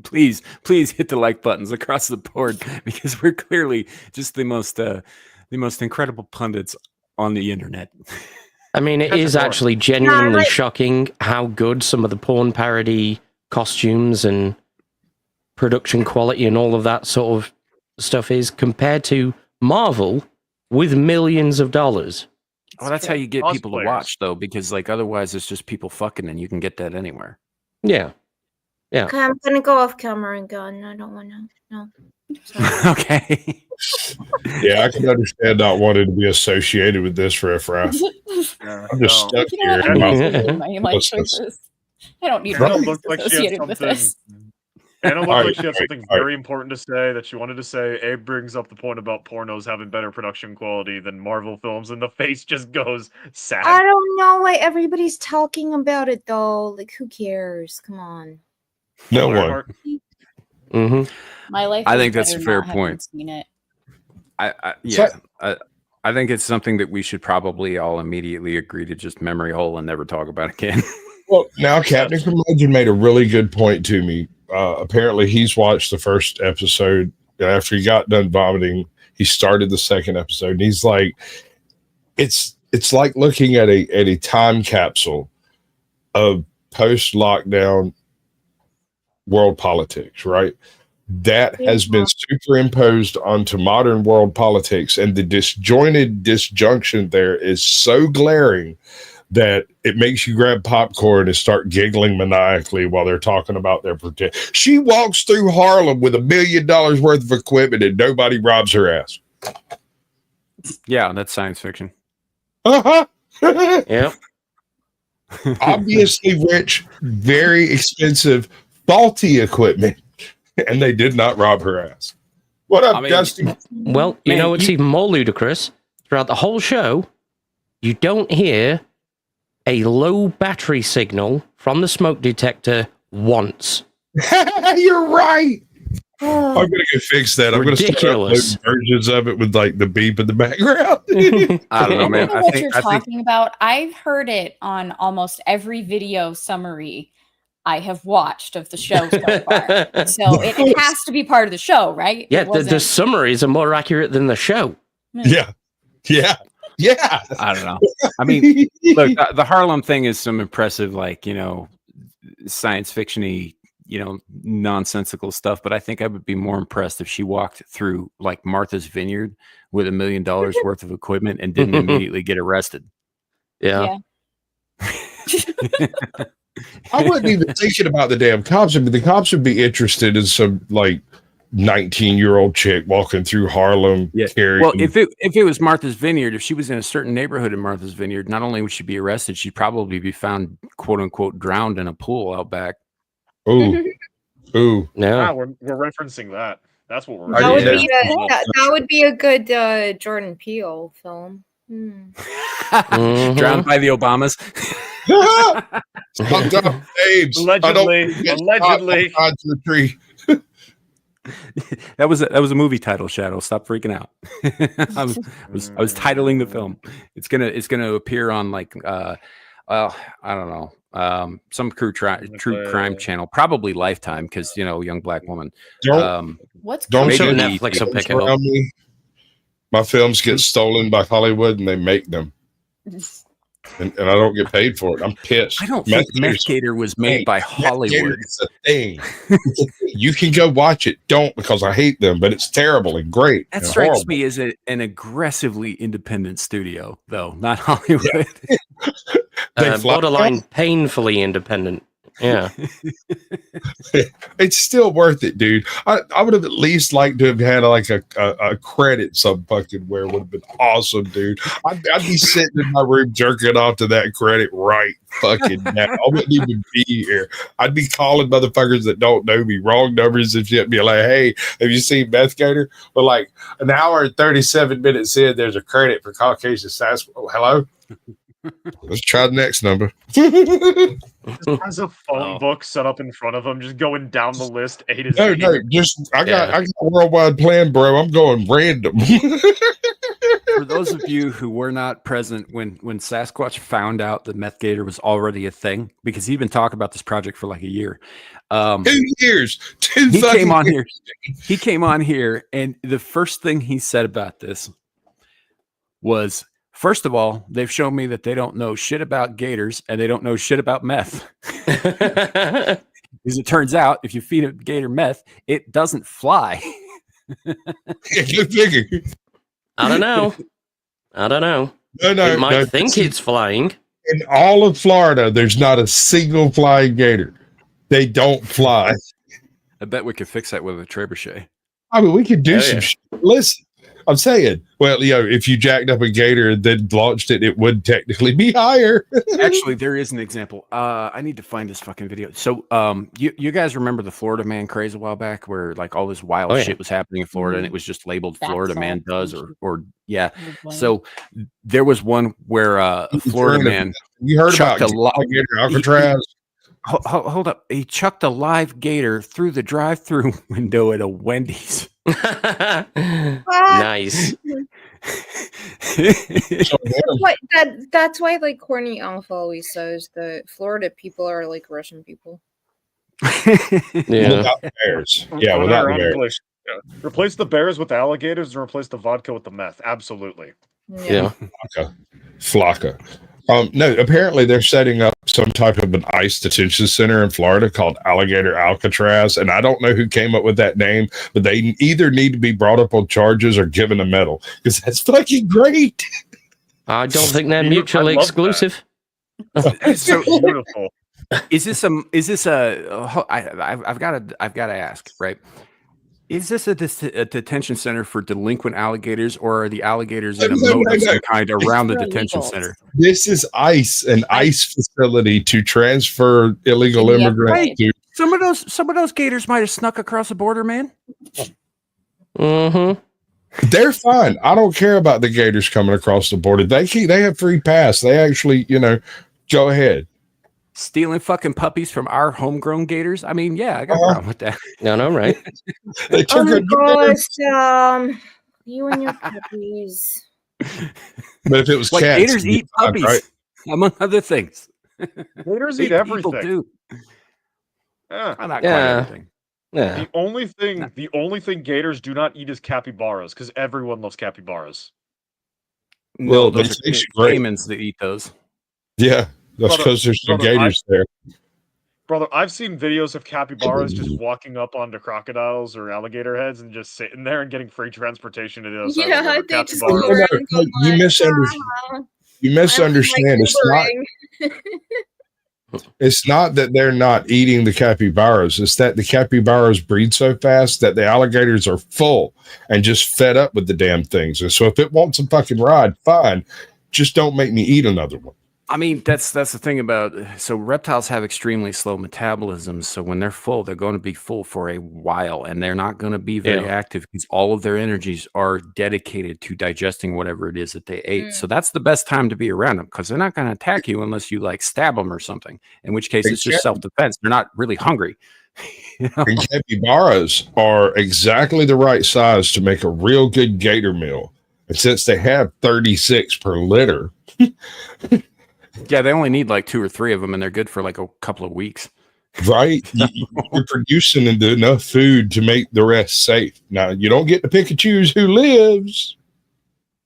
Please hit the like buttons across the board, because we're clearly just the most incredible pundits on the internet. I mean, it is actually genuinely shocking how good some of the porn parody costumes and production quality and all of that sort of stuff is compared to Marvel with millions of dollars. Well, that's how you get people to watch, though, because like otherwise it's just people fucking, and you can get that anywhere. Yeah. Yeah. Okay, I'm gonna go off camera and go. No, I don't want to. No. Okay. Yeah, I can understand not wanting to be associated with this riffraff. I'm just stuck here. My choices. I don't need Anna to be looked like she had associated with something. this. Anna looked like she had something very important to say that she wanted to say. Abe brings up the point about pornos having better production quality than Marvel films, and the face just goes sad. I don't know why everybody's talking about it though. Like, who cares? Come on. No one. Mm-hmm. My life. I think that's a fair point. Seen it. I think it's something that we should probably all immediately agree to just memory hole and never talk about again. Well, now Captain Curmudgeon made a really good point to me. Apparently, he's watched the first episode. After he got done vomiting, he started the second episode, and he's like, "It's like looking at a time capsule of post-lockdown world politics, right? that has been superimposed onto modern world politics, and the disjunction there is so glaring that it makes you grab popcorn and start giggling maniacally while they're talking about their protect. She walks through Harlem with $1 million worth of equipment and nobody robs her ass. Yeah, that's science fiction. Uh-huh. Yep. Obviously rich, very expensive, faulty equipment, and they did not rob her ass. What up, Dusty? Well, you know what's even more ludicrous? Throughout the whole show, you don't hear a low battery signal from the smoke detector once. You're right. I'm gonna go fix that. I'm gonna start uploading versions of it with like the beep in the background. I don't know, man. I don't know what you're talking about. I've heard it on almost every video summary I have watched of the show so far. So it has to be part of the show, right? Yeah, the summaries are more accurate than the show. Yeah. I don't know. I mean, look, the Harlem thing is some impressive, like, science fiction-y, nonsensical stuff. But I think I would be more impressed if she walked through like Martha's Vineyard with $1 million worth of equipment and didn't immediately get arrested. Yeah. I wasn't even thinking about the damn cops. I mean, the cops would be interested in some like 19-year-old chick walking through Harlem. Yeah. Carrying... Well, if it was Martha's Vineyard, if she was in a certain neighborhood in Martha's Vineyard, not only would she be arrested, she'd probably be found, quote unquote, drowned in a pool out back. Ooh. Yeah, we're referencing that. That's what we're. That would be a good Jordan Peele film. Drowned by the Obamas. Allegedly. That was a movie title, Shadow. Stop freaking out. I was titling the film. It's gonna appear on like I don't know, some true crime channel, probably Lifetime, because young black woman. Don't show Netflix will pick it up. My films get stolen by Hollywood and they make them. And I don't get paid for it. I'm pissed. I don't think Meth Gator was made by Hollywood. It's a thing. You can go watch it. Don't, because I hate them, but it's terrible and great. That strikes me as an aggressively independent studio, though, not Hollywood. Yeah. Borderline painfully independent. Yeah. It's still worth it, dude. I would have at least liked to have had like a credit some fucking where would have been awesome, dude. I'd be sitting in my room jerking off to that credit right fucking now. I wouldn't even be here. I'd be calling motherfuckers that don't know me, wrong numbers and shit, be like, hey, have you seen Meth Gator? But like an hour and 37 minutes in, there's a credit for Caucasian Sasquatch. Oh, hello? Let's try the next number. Just has a phone book set up in front of him, just going down the list A to Z. No, just I got a worldwide plan, bro. I'm going random. For those of you who were not present when Sasquatch found out that Meth Gator was already a thing, because he'd been talking about this project for like a year. 2 years. He came on here. He came on here, and the first thing he said about this was, first of all, they've shown me that they don't know shit about gators and they don't know shit about meth. As it turns out, if you feed a gator meth, it doesn't fly. Good figure. I don't know. No, it might think it's flying. In all of Florida, there's not a single flying gator. They don't fly. I bet we could fix that with a trebuchet. I mean, we could do some shit. Listen. I'm saying, well, if you jacked up a gator and then launched it, it would technically be higher. Actually, there is an example. I need to find this fucking video. So, you guys remember the Florida man craze a while back, where like all this wild shit was happening in Florida, and it was just labeled Florida man does, or yeah. So there was one where a Florida man, you heard about gator Alcatraz. Hold up. He chucked a live gator through the drive-through window at a Wendy's. Nice. That's why like Corny Alpha always says that Florida people are like Russian people. Without the bears. Yeah, without the bears. Replace the bears with alligators and replace the vodka with the meth. Absolutely. Yeah. Flocka. No, apparently they're setting up some type of an ICE detention center in Florida called Alligator Alcatraz, and I don't know who came up with that name, but they either need to be brought up on charges or given a medal because that's fucking great. I don't think they're I mutually love exclusive. It's so beautiful. Is this I've got to ask, right? Is this a detention center for delinquent alligators, or are the alligators in a moat of some kind around the detention center? This is ICE, an ICE facility to transfer illegal immigrants to. Some of those gators might have snuck across the border, man. Mm-hmm. They're fine. I don't care about the gators coming across the border. They have free pass. They actually, go ahead. Stealing fucking puppies from our homegrown gators. I mean, yeah, I got a problem with that. No, right? They Oh took my her. gosh, you and your puppies. But if it was Like cats, gators eat puppies, right? among other things. Gators Big eat people everything. do. Yeah. Well, not quite Yeah. everything. Yeah. The only thing gators do not eat is capybaras, because everyone loves capybaras. Well, they those are taste great. caimans that eat those. Yeah, that's Brother- because there's no brother, gators there. Brother, I've seen videos of capybaras just walking up onto crocodiles or alligator heads and just sitting there and getting free transportation to the other side of the Yeah, river. they just Capybaras. go around and go You like, misunderstand. "Ah, You I don't misunderstand. like It's not. It's not that they're not eating the capybaras. It's that the capybaras breed so fast that the alligators are full and just fed up with the damn things. And so if it wants a fucking ride, fine. Just don't make me eat another one. I mean, that's the thing about, so reptiles have extremely slow metabolisms. So when they're full, they're going to be full for a while, and they're not going to be very active because all of their energies are dedicated to digesting whatever it is that they ate. So that's the best time to be around them, because they're not going to attack you unless you like stab them or something, in which case it's just self-defense. They're not really hungry. You know? And capybaras are exactly the right size to make a real good gator meal. And since they have 36 per litter, Yeah, they only need like 2 or 3 of them, and they're good for like a couple of weeks. right? You're producing enough food to make the rest safe. Now, you don't get to pick and choose who lives,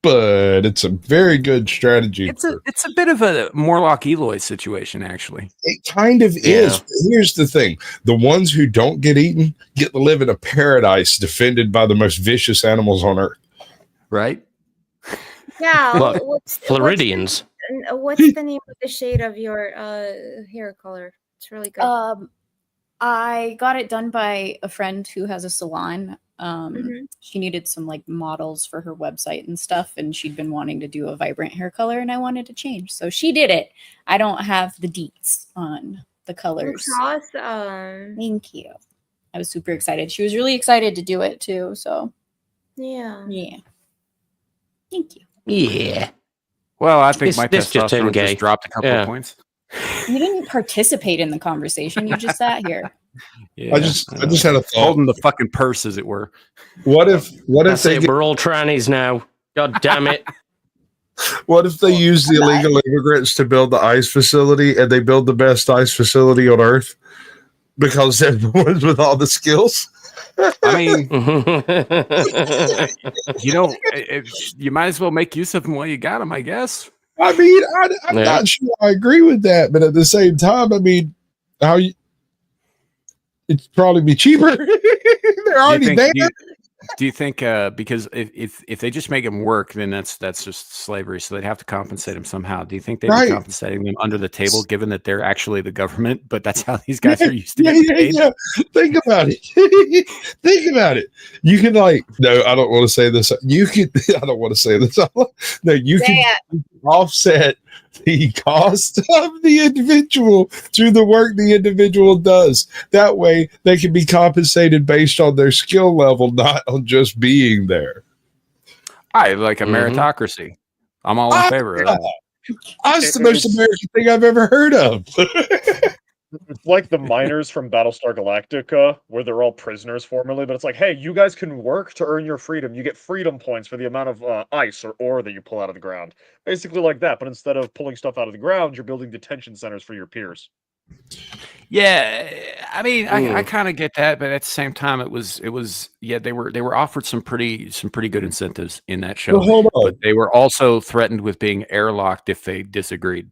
but it's a very good strategy. It's a bit of a Morlock Eloy situation, actually. It kind of is. But here's the thing. The ones who don't get eaten get to live in a paradise defended by the most vicious animals on earth. Right? Yeah, Well, Floridians. What's the name of the shade of your hair color? It's really good. I got it done by a friend who has a salon. Mhm. She needed some like models for her website and stuff, and she'd been wanting to do a vibrant hair color, and I wanted to change, so she did it. I don't have the deets on the colors. That's awesome. Thank you. I was super excited. She was really excited to do it too. So Yeah. Thank you. Yeah. Well, I think my This just turned testosterone gay. just dropped a couple Yeah. of points. You didn't participate in the conversation. You just sat here. Yeah, I just had a thought. holding the fucking purse, as it were. What if That's they it. We're all trannies now. God damn it. what if they use the illegal immigrants to build the ICE facility and they build the best ICE facility on earth because they're the ones with all the skills? I mean, you might as well make use of them while you got them, I guess. I mean, I'm not sure I agree with that, but at the same time, I mean, it'd probably be cheaper. They're already there. Do you think because if they just make them work, then that's just slavery, so they'd have to compensate them somehow? Do you think they'd be compensating them under the table, given that they're actually the government, but that's how these guys are used to get paid? Yeah. Think about it. Think about it. You can no, I don't want to say this. You could. I don't want to say this. No, you can offset the cost of the individual through the work the individual does. That way, they can be compensated based on their skill level, not on just being there. I like a meritocracy. I'm all in favor of that. That's the most American thing I've ever heard of. It's like the miners from Battlestar Galactica, where they're all prisoners formerly, but it's like, hey, you guys can work to earn your freedom. You get freedom points for the amount of ice or ore that you pull out of the ground. Basically like that, but instead of pulling stuff out of the ground, you're building detention centers for your peers. Yeah, I mean, I kind of get that, but at the same time, it was they were offered some pretty good incentives in that show. Well, hold on. But they were also threatened with being airlocked if they disagreed.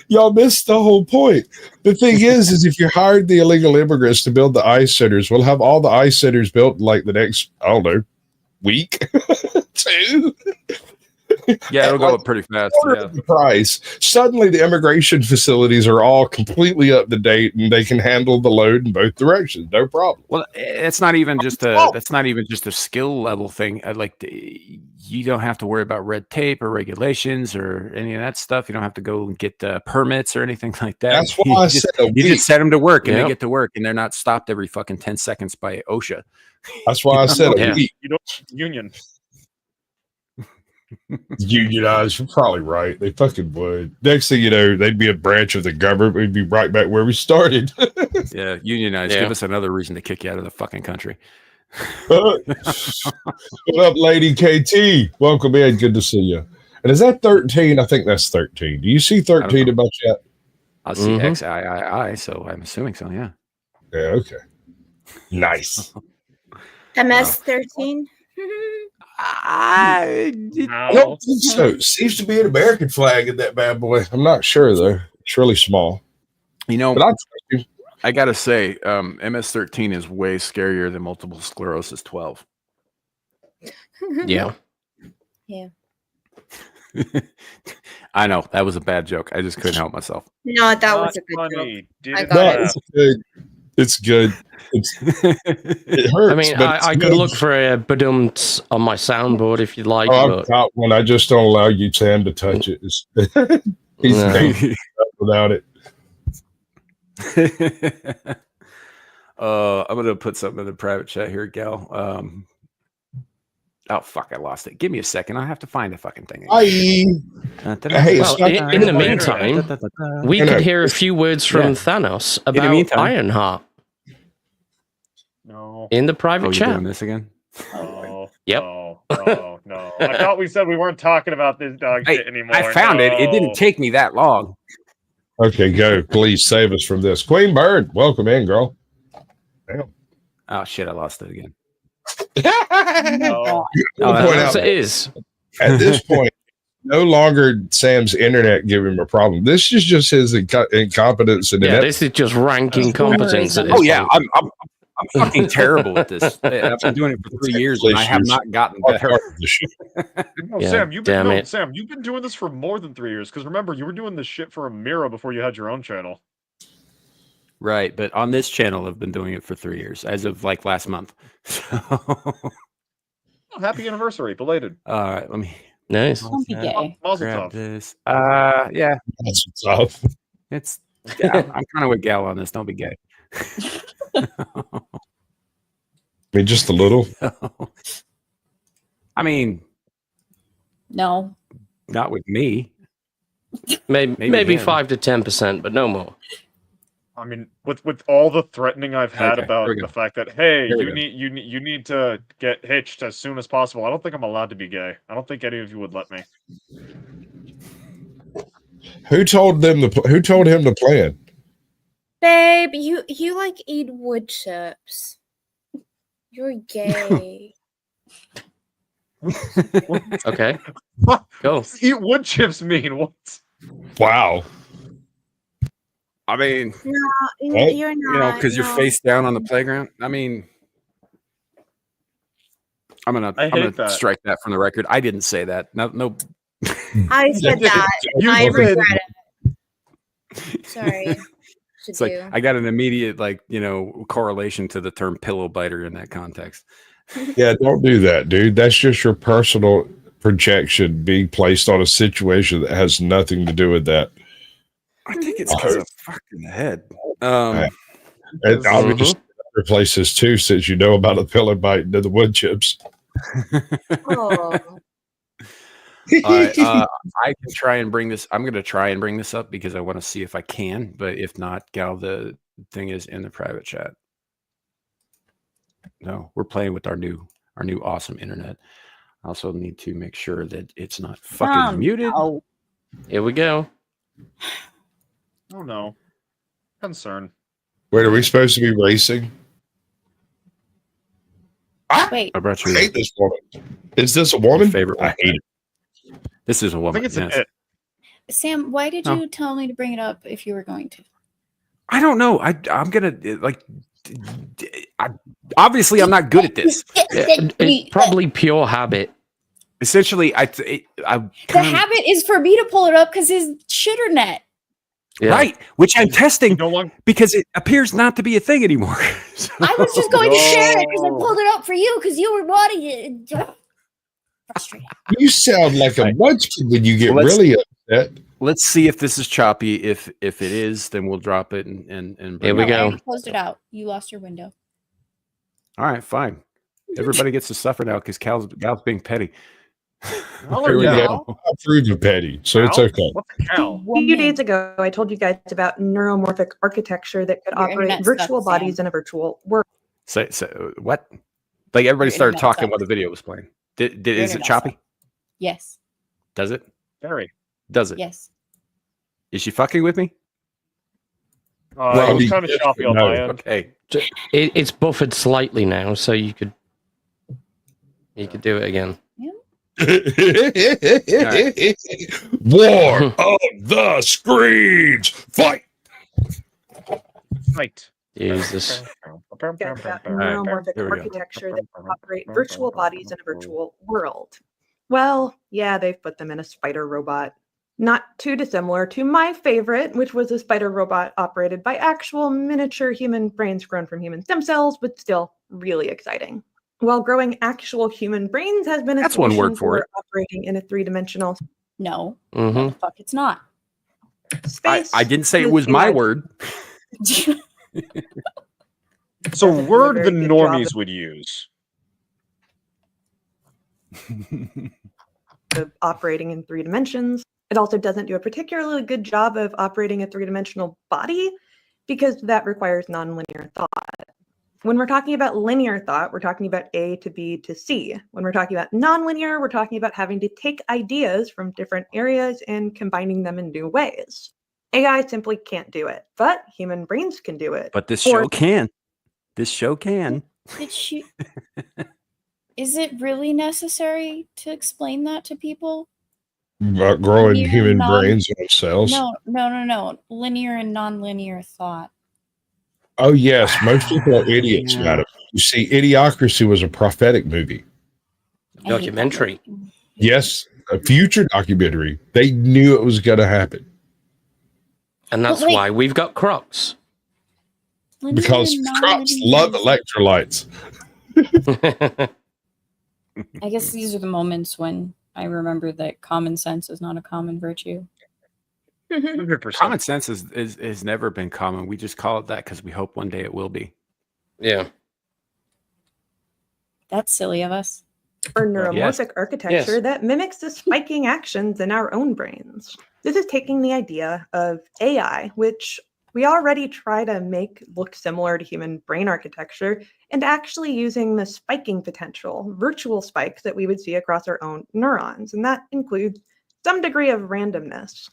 Y'all missed the whole point. The thing is if you hired the illegal immigrants to build the ice centers, we'll have all the ice centers built in like the next, I don't know, week, 2. Yeah, it'll go up pretty fast. Yeah. The price. Suddenly, the immigration facilities are all completely up to date, and they can handle the load in both directions, no problem. Well, it's not even just a. That's not even just a skill level thing. You don't have to worry about red tape or regulations or any of that stuff. You don't have to go and get I anything like that. That's why I said you just set them to work, and they get to work, and they're not stopped every fucking 10 seconds by OSHA. That's why I said a week. You don't union. Unionized, you're probably right. They fucking would. Next thing you know, they'd be a branch of the government. We'd be right back where we started. Yeah, unionized. Give us another reason to kick you out of the fucking country. What up, Lady KT? Welcome in. Good to see you. And is that 13? I think that's 13. Do you see 13 in my chat? I see XIII, so I'm assuming so, yeah. Yeah, okay. Nice. MS-13? I don't think so. Seems to be an American flag in that bad boy. I'm not sure though. It's really small. You know, but I gotta say, MS-13 is way scarier than multiple sclerosis 12. Yeah. Yeah. I know that was a bad joke. I just couldn't help myself. No, that was a good joke. I got no, it's good. It's good. It hurts. I mean, I could look for a badumts on my soundboard if you'd like. I've got one. I just don't allow you, Sam, to touch it. He's without it. I'm gonna put something in the private chat here, Gal. Oh fuck! I lost it. Give me a second. I have to find the fucking thing. Hey, well, in the meantime, we could hear a few words from Thanos about Ironheart. No. In the private chat. Doing this again? Oh, yep. No. I thought we said we weren't talking about this dog shit anymore. I found it. It didn't take me that long. Okay, go. Please save us from this. Queen Bird, welcome in, girl. Damn. Oh shit! I lost it again. It is. At this point, no longer Sam's internet giving him a problem. This is just his incompetence and this is just rank incompetence. Oh yeah, I'm fucking terrible at this. I've been doing it for 3 years and I have not gotten better. Sam, you've been doing this for more than 3 years. Because remember, you were doing this shit for a Mira before you had your own channel. Right, but on this channel, I've been doing it for 3 years, as of like last month. Happy anniversary, belated. All right, let me. Nice. Don't be gay. Mazel tov. This. Yeah. That's tough. It's. Yeah, I'm kind of with Gal on this. Don't be gay. I mean, just a little. I mean, no, not with me. Maybe 5 to 10%, but no more. I mean, with all the threatening I've had about the fact that you need to get hitched as soon as possible, I don't think I'm allowed to be gay. I don't think any of you would let me. Who told him the plan? Babe, you like eat wood chips. You're gay. Okay. Go. Eat wood chips mean what? Wow. I mean, no, you're not. Because you're face down on the playground. I mean, I'm gonna strike that from the record. I didn't say that. No. I said that. I regret it. Sorry. It's like I got an immediate correlation to the term pillow biter in that context. Yeah, don't do that, dude. That's just your personal projection being placed on a situation that has nothing to do with that. I think it's because of fucking head. And obviously other places too, since you know about the pillow bite and the wood chips. Oh. I can try and bring this. I'm going to try and bring this up because I want to see if I can. But if not, Gal, the thing is in the private chat. No, we're playing with our new awesome internet. I also need to make sure that it's not fucking muted. No. Here we go. Oh no. Concern. Wait, are we supposed to be racing? Wait. I brought I you. hate this woman. Is this a woman? Favorite. I hate it. This is a woman. I think it's yes. an it. Sam, why did No. you tell me to bring it up if you were going to? I don't know. I'm gonna obviously I'm not good at this. It's probably pure habit. Essentially, The habit is for me to pull it up because his shitter net. Yeah. Right, which I'm testing No longer. because it appears not to be a thing anymore. I was just going to share it because I pulled it up for you because you were wanting it. Frustrating. You sound like a Right. munchkin when you get Well, let's- really upset. Let's see if this is choppy. If it is, then we'll drop it and Here bring we it go. I up. already closed it out. You lost your window. All right, fine. Everybody gets to suffer now because Cal's being petty. Oh, Here we yeah. go. I approve of petty, so it's Cow? okay. What's a cow? A few days ago, I told you guys about neuromorphic architecture that could Your operate internet virtual sucks, Sam. bodies in a virtual world. So what? Like everybody Your started internet talking sucks. while the video was playing. Your Is it internet choppy? sucks. Yes. Does it? Very. Does it? Yes. Is she fucking with me? Well, It was kind of choppy on no. my end. Okay. It's buffered slightly now, so you could do it again. War of the Screens. Fight. Right. Jesus. Guys about Here neuromorphic we go. architecture that can operate virtual bodies in a virtual world. Well, yeah, they've put them in a spider robot. Not too dissimilar to my favorite, which was a spider robot operated by actual miniature human brains grown from human stem cells, but still really exciting. While growing actual human brains has been a That's one solution word for it. operating in a three-dimensional No. Mm-hmm. No, the fuck, it's not. space. I didn't say it with was my AI word. So, doesn't do a word very the good job normies would use. of operating in 3 dimensions. It also doesn't do a particularly good job of operating a 3-dimensional body because that requires nonlinear thought. When we're talking about linear thought, we're talking about A to B to C. When we're talking about nonlinear, we're talking about having to take ideas from different areas and combining them in new ways. AI simply can't do it, but human brains can do it. But this Or- show can. This show can. Is it really necessary to explain that to people? About growing Linear human non- brains on cells. No. Linear and nonlinear thought. Oh yes, most people are idiots Yeah. about it. You see, Idiocracy was a prophetic movie. I hate that Documentary. movie. Yes, a future documentary. They knew it was going to happen And that's But wait. why we've got Crocs. Linear because and crops nonlinear. love electrolytes. I guess these are the moments when I remember that common sense is not a common virtue. 100%. Common sense has never been common. We just call it that because we hope one day it will be. Yeah. That's silly of us. Or neuromorphic Yes. architecture that mimics the spiking actions in our own brains. This is taking the idea of AI, which we already try to make look similar to human brain architecture, and actually using the spiking potential, virtual spikes that we would see across our own neurons. And that includes some degree of randomness.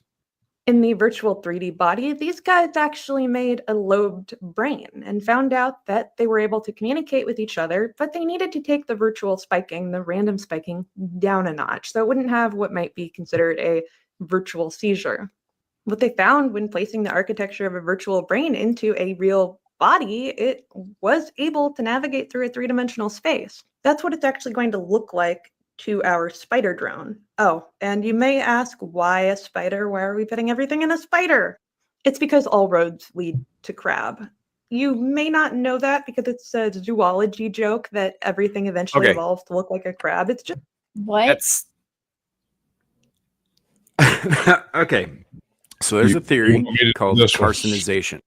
In the virtual 3D body, these guys actually made a lobed brain and found out that they were able to communicate with each other, but they needed to take the virtual spiking, the random spiking, down a notch. So it wouldn't have what might be considered a virtual seizure. What they found when placing the architecture of a virtual brain into a real body, it was able to navigate through a 3-dimensional space. That's what it's actually going to look like to our spider drone. Oh, and you may ask, why a spider? Why are we putting everything in a spider? It's because all roads lead to crab. You may not know that because it's a zoology joke that everything eventually Okay. evolves to look like a crab. It's just What? That's okay. So there's a theory want me to do called this one? carcinization.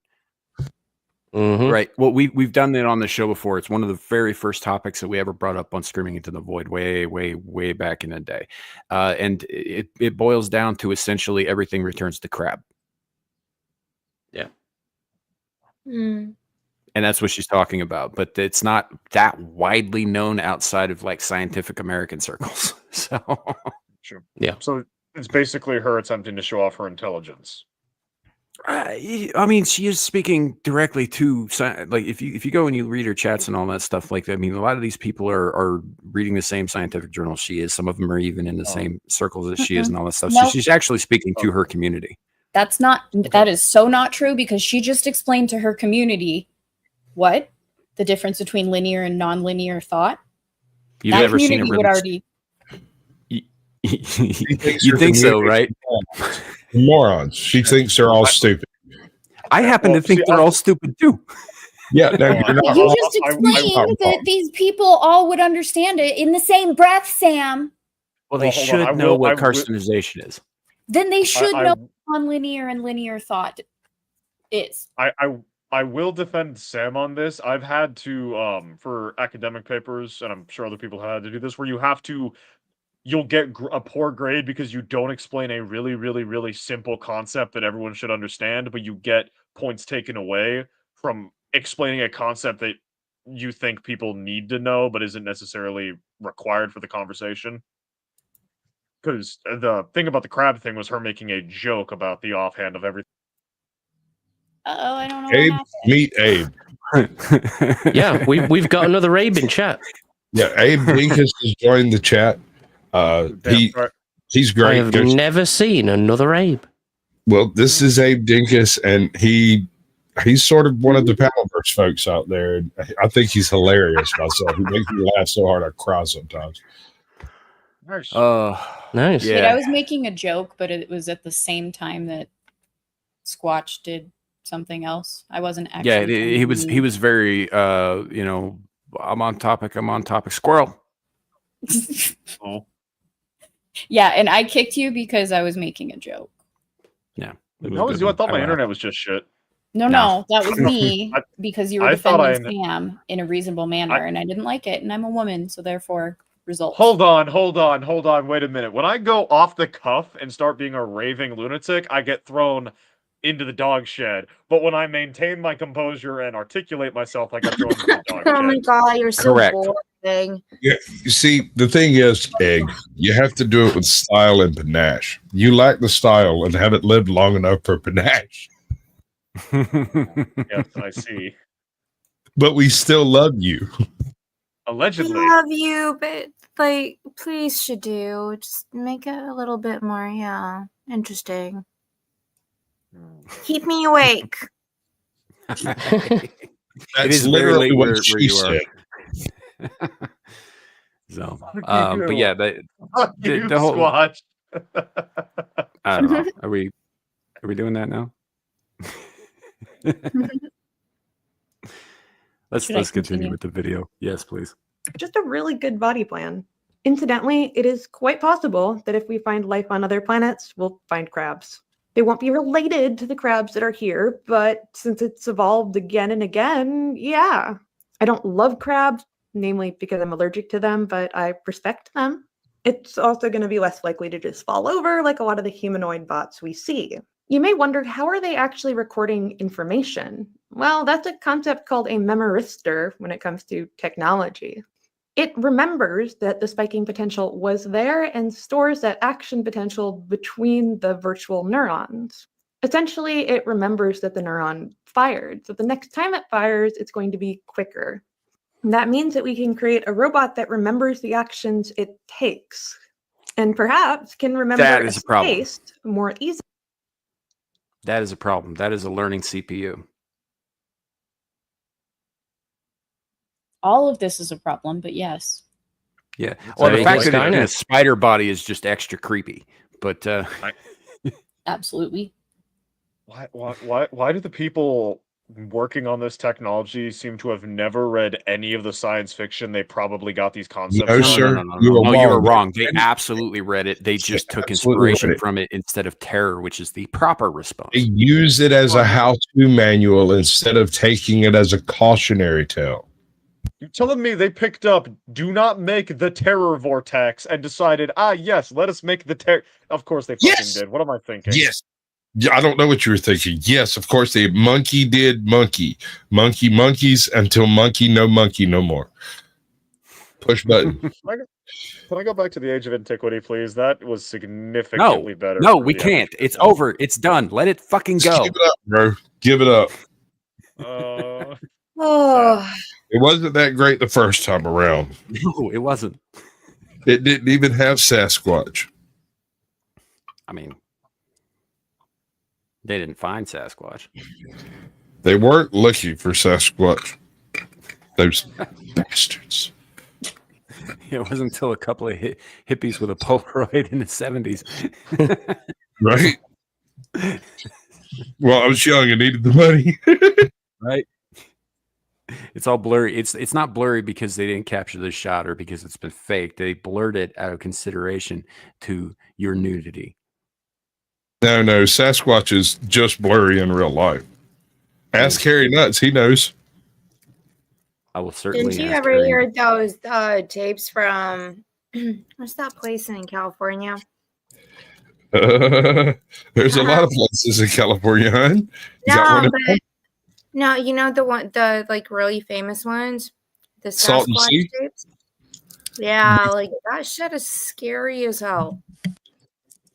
Mhm. Right. Well, we've done it on the show before. It's one of the very first topics that we ever brought up on Screaming Into the Void way back in the day. And it boils down to essentially everything returns to crab. And that's what she's talking about. But it's not that widely known outside of like scientific American circles. So Sure. Yeah. So it's basically her attempting to show off her intelligence. I mean, she is speaking directly to like if you go and you read her chats and all that stuff. Like, I mean, a lot of these people are reading the same scientific journal she is. Some of them are even in the same circles as she is and all that stuff. So Nope. she's actually speaking to her community. That is so not true, because she just explained to her community what the difference between linear and non-linear thought. You've never seen it would already. You think so, right? Morons. She thinks they're all stupid. I happen to think they're all stupid too. Yeah, no, you're not. You just explained that these people all would understand it in the same breath, Sam. Well, they should know what carcinization is. Then they should know what non-linear and linear thought is. I will defend Sam on this. I've had to for academic papers, and I'm sure other people have had to do this, where you'll get a poor grade because you don't explain a really, really, really simple concept that everyone should understand, but you get points taken away from explaining a concept that you think people need to know, but isn't necessarily required for the conversation. Because the thing about the crab thing was her making a joke about the offhand of everything. Uh-oh, I don't know. Abe, meet Abe. Yeah, we've got another Abe in chat. Yeah, Abe Dinkus has joined the chat. He's great. I have never seen another Abe. Well, this is Abe Dinkus, and he's sort of one of the Paddleverse folks out there. I think he's hilarious myself. He makes me laugh so hard I cry sometimes. Nice. Nice. Yeah. I was making a joke, but it was at the same time that Squatch did something else. I wasn't actually. Yeah, he was very I'm on topic. Squirrel. Oh. Yeah, and I kicked you because I was making a joke. Yeah. That was you. I thought my internet was just shit. No, that was me, because you were defending Sam in a reasonable manner, and I didn't like it, and I'm a woman, so therefore, results. Hold on. Wait a minute. When I go off the cuff and start being a raving lunatic, I get thrown into the dog shed. But when I maintain my composure and articulate myself, I get thrown into the dog shed. Oh my god, you're so Correct. boring. Yeah, you see, the thing is, Egg, you have to do it with style and panache. You lack the style and haven't lived long enough for panache. Yes, I see. But we still love you. Allegedly. I love you, but like, please should do. Just make it a little bit more, interesting. Keep me awake. That's literally what she said. So, but yeah, the whole Squatch. I don't know. Are we doing that now? Let's continue with the video. Yes, please. Just a really good body plan. Incidentally, it is quite possible that if we find life on other planets, we'll find crabs. They won't be related to the crabs that are here, but since it's evolved again and again, yeah. I don't love crabs, namely because I'm allergic to them, but I respect them. It's also going to be less likely to just fall over like a lot of the humanoid bots we see. You may wonder, how are they actually recording information? Well, that's a concept called a memoristor when it comes to technology. It remembers that the spiking potential was there and stores that action potential between the virtual neurons. Essentially, it remembers that the neuron fired. So the next time it fires, it's going to be quicker. And that means that we can create a robot that remembers the actions it takes and perhaps can remember a space more easily. That is a problem. That is a learning CPU. All of this is a problem, but yes. Yeah. Well, the fact that a spider body is just extra creepy, but absolutely. Why do the people working on this technology seem to have never read any of the science fiction they probably got these concepts No, from? sir. No, you were wrong. They absolutely read it. They just took inspiration from it instead of terror, which is the proper response. They use it as a how-to manual instead of taking it as a cautionary tale. You're telling me they picked up "Do not make the terror vortex" and decided, yes, let us make the terror. Of course they fucking did. What am I thinking? Yes. I don't know what you were thinking. Yes, of course they monkey did monkey. Monkeys until monkey no more. Push button. Can I go back to the Age of Antiquity, please? That was significantly better. No, for we the can't. average It's person. over. It's done. Let it fucking Just go. give it up, bro. Give it up. Oh, It wasn't that great the first time around. No, it wasn't. It didn't even have Sasquatch. I mean, they didn't find Sasquatch. They weren't looking for Sasquatch. Those bastards. It wasn't until a couple of hippies with a Polaroid in the 70s. Right? Well, I was young and needed the money. Right? It's all blurry. It's not blurry because they didn't capture the shot or because it's been faked. They blurred it out of consideration to your nudity. No, Sasquatch is just blurry in real life. Ask Harry Nuts, he knows. I will certainly. didn't you ask ever Harry. hear those tapes from what's that place in California? There's a lot of places in California, huh? You got one but no, you know the like really famous ones, the Salt and Sasquatch Sea? tapes. Yeah, like that shit is scary as hell.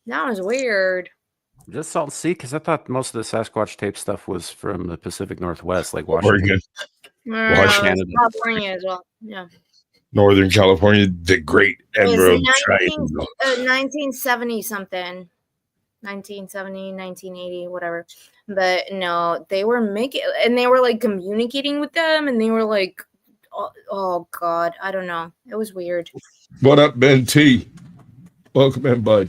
That was weird. Is that Salt and Sea? Because I thought most of the Sasquatch tape stuff was from the Pacific Northwest, like Washington. Oregon. No, Washington. it's California as well. Yeah. Northern California, the Great Emerald It's Triangle. 1970 something. 1970, 1980, whatever. But no, they were making, and they were like communicating with them, and they were like, oh God, I don't know. It was weird. What up, Ben T? Welcome in, bud.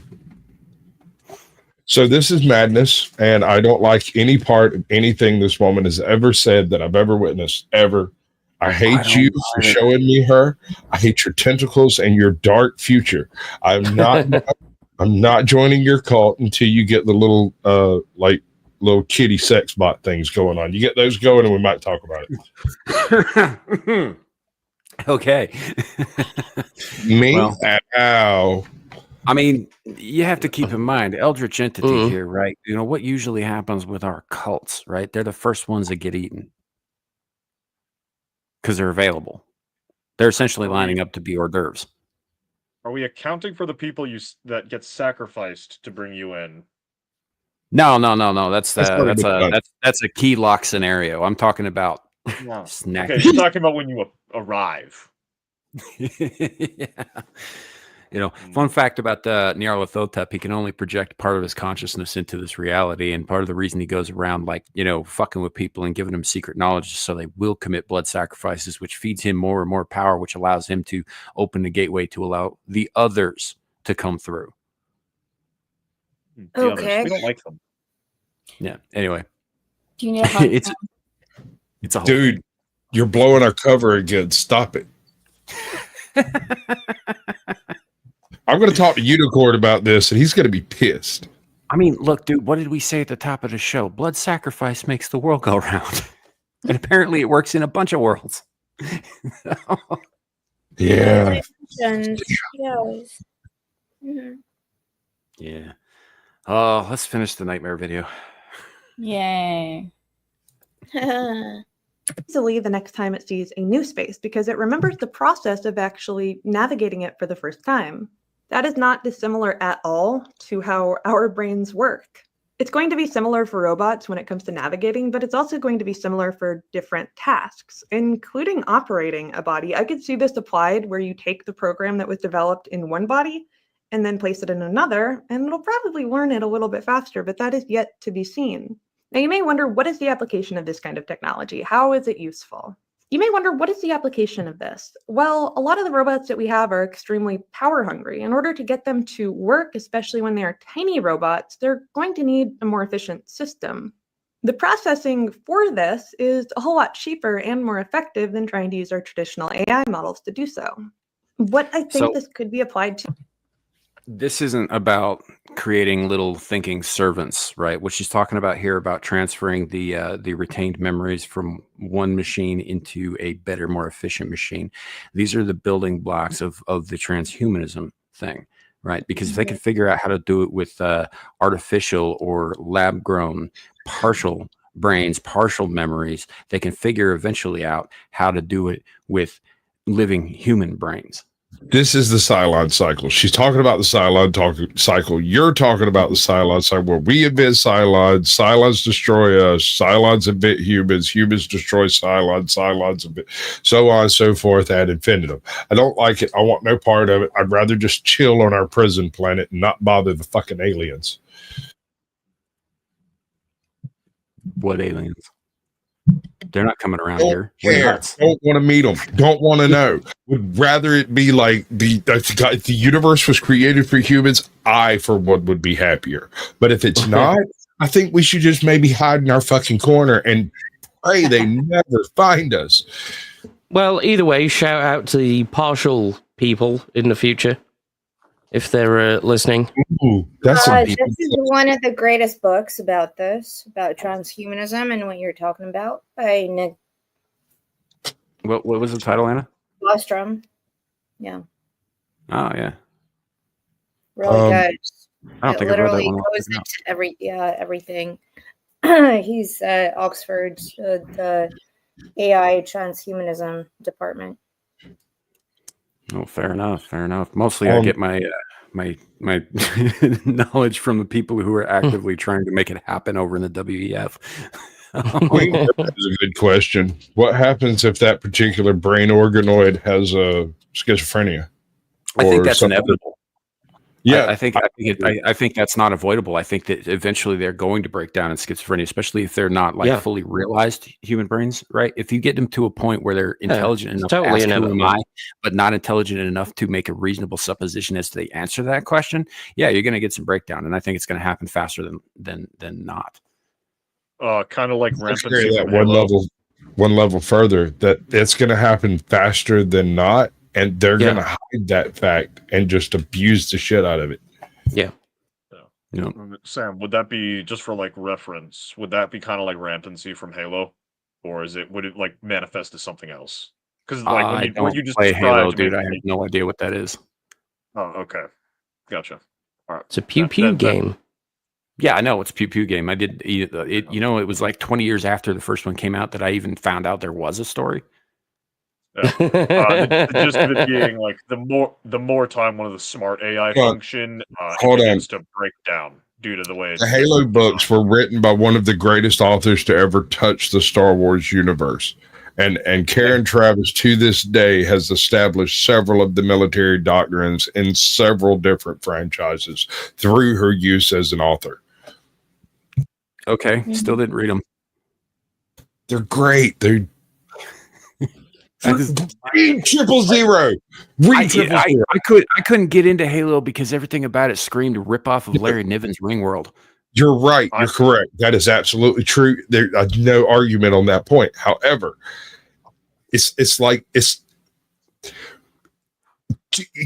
So this is madness, and I don't like any part of anything this woman has ever said that I've ever witnessed, ever. I hate you for showing me her. I hate your tentacles and your dark future. I'm not joining your cult until you get the little little kitty sex bot things going on. You get those going and we might talk about it. Okay. Me? Well, ow. I mean, you have to keep in mind, eldritch entity here, right? You know, what usually happens with our cults, right? They're the first ones that get eaten because they're available. They're essentially lining up to be hors d'oeuvres. Are we accounting for the people that get sacrificed to bring you in? No. That's a key lock scenario. I'm talking about snack. Okay, you're talking about when you arrive. Yeah. You know, fun fact about Nyarlathotep, he can only project part of his consciousness into this reality. And part of the reason he goes around, like, you know, fucking with people and giving them secret knowledge is so they will commit blood sacrifices, which feeds him more and more power, which allows him to open the gateway to allow the others to come through. Okay. We don't like them. Yeah. Anyway. Do you need a hug? It's a whole dude, thing. You're blowing our cover again. Stop it. I'm going to talk to Unicorn about this, and he's going to be pissed. I mean, look, dude, what did we say at the top of the show? Blood sacrifice makes the world go round. And apparently it works in a bunch of worlds. Yeah. Yes. Yeah. Oh, let's finish the nightmare video. Yay. Easily the next time it sees a new space because it remembers the process of actually navigating it for the first time. That is not dissimilar at all to how our brains work. It's going to be similar for robots when it comes to navigating, but it's also going to be similar for different tasks, including operating a body. I could see this applied where you take the program that was developed in one body and then place it in another, and it'll probably learn it a little bit faster, but that is yet to be seen. Now, you may wonder, what is the application of this kind of technology? How is it useful? You may wonder, what is the application of this? Well, a lot of the robots that we have are extremely power hungry. In order to get them to work, especially when they're tiny robots, they're going to need a more efficient system. The processing for this is a whole lot cheaper and more effective than trying to use our traditional AI models to do so. What I think this could be applied to. This isn't about creating little thinking servants, right? What she's talking about here about transferring the retained memories from one machine into a better, more efficient machine. These are the building blocks of the transhumanism thing, right? Because if they can figure out how to do it with artificial or lab-grown partial brains, partial memories, they can figure eventually out how to do it with living human brains. This is the Cylon cycle. She's talking about the Cylon cycle. You're talking about the Cylon cycle where we invent Cylons, Cylons destroy us, Cylons invent humans, humans destroy Cylons, Cylons invent, so on and so forth ad infinitum. I don't like it. I want no part of it. I'd rather just chill on our prison planet and not bother the fucking aliens. What aliens? They're not coming around Don't here. care. Don't want to meet them. Don't want to know. Would rather it be like if the universe was created for humans, I, for one, would be happier. But if it's not, I think we should just maybe hide in our fucking corner and pray they never find us. Well, either way, shout out to the partial people in the future if they're listening. Ooh, that's this is one of the greatest books about transhumanism and what you're talking about by Nick What was the title, Anna? Bostrom. Yeah, Oh yeah. really good. I don't It think I've read that literally one. goes into everything. He's Oxford's the AI transhumanism department. Oh, fair enough. Fair enough. Mostly, I get my my knowledge from the people who are actively trying to make it happen over in the WEF. That's a good question. What happens if that particular brain organoid has a schizophrenia? I think that's something? inevitable. Yeah, I think that's not avoidable. I think that eventually they're going to break down in schizophrenia, especially if they're not fully realized human brains, right? If you get them to a point where they're intelligent enough to ask who am I, but not intelligent enough to make a reasonable supposition as to the answer to that question, you're going to get some breakdown, and I think it's going to happen faster than not. Kind of like rampancy. That one level further, that it's going to happen faster than not. And they're going to hide that fact and just abuse the shit out of it. Yeah. Sam, would that be, just for like reference, would that be kind of like rampancy from Halo? Or would it like manifest as something else? Because like when you just play Halo, dude, I have no idea what that is. Oh, okay. Gotcha. All right. It's a pew pew game. Yeah, I know it's a pew pew game. I did it. It was like 20 years after the first one came out that I even found out there was a story. Yeah. The gist of it being like the more time one of the smart AI function begins to break down due to the way the Halo books were written by one of the greatest authors to ever touch the Star Wars universe. And Karen Travis to this day has established several of the military doctrines in several different franchises through her use as an author. Okay, still didn't read them. They're great, dude. Read 000. Read 000. I couldn't get into Halo because everything about it screamed a ripoff of Larry Niven's Ringworld. You're right. You're correct. That is absolutely true. There's no argument on that point. However, it's like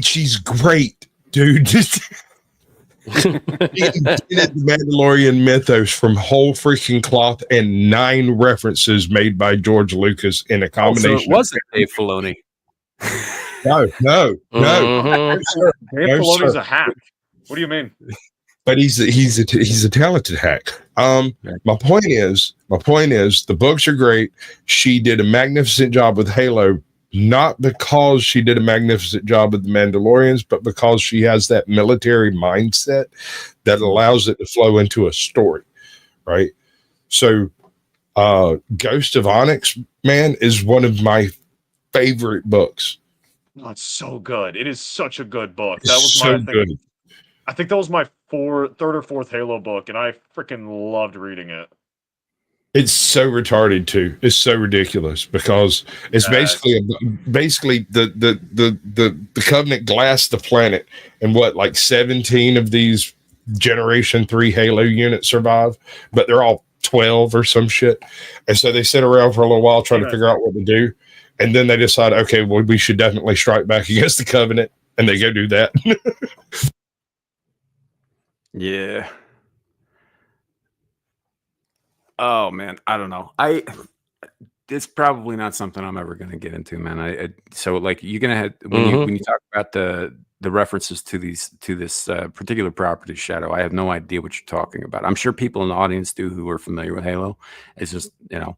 she's great, dude. The Mandalorian mythos from whole freaking cloth and 9 references made by George Lucas in a combination. So it wasn't Dave Filoni. No. Dave Filoni's a hack. What do you mean? But he's a talented hack. My point is the books are great. She did a magnificent job with Halo. Not because she did a magnificent job with the Mandalorians, but because she has that military mindset that allows it to flow into a story, right? So, Ghost of Onyx, man, is one of my favorite books. Oh, it's so good. It is such a good book. That was so good. I think that was my third or fourth Halo book, and I freaking loved reading it. It's so retarded too. It's so ridiculous because it's basically the Covenant glassed the planet, and like 17 of these Generation 3 Halo units survive, but they're all 12 or some shit. And so they sit around for a little while trying to figure out what to do, and then they decide, okay, well, we should definitely strike back against the Covenant, and they go do that. Yeah. Oh man, I don't know. It's probably not something I'm ever going to get into, man. So like you're gonna have when you talk about the references to this particular property, Shadow. I have no idea what you're talking about. I'm sure people in the audience do who are familiar with Halo. It's just no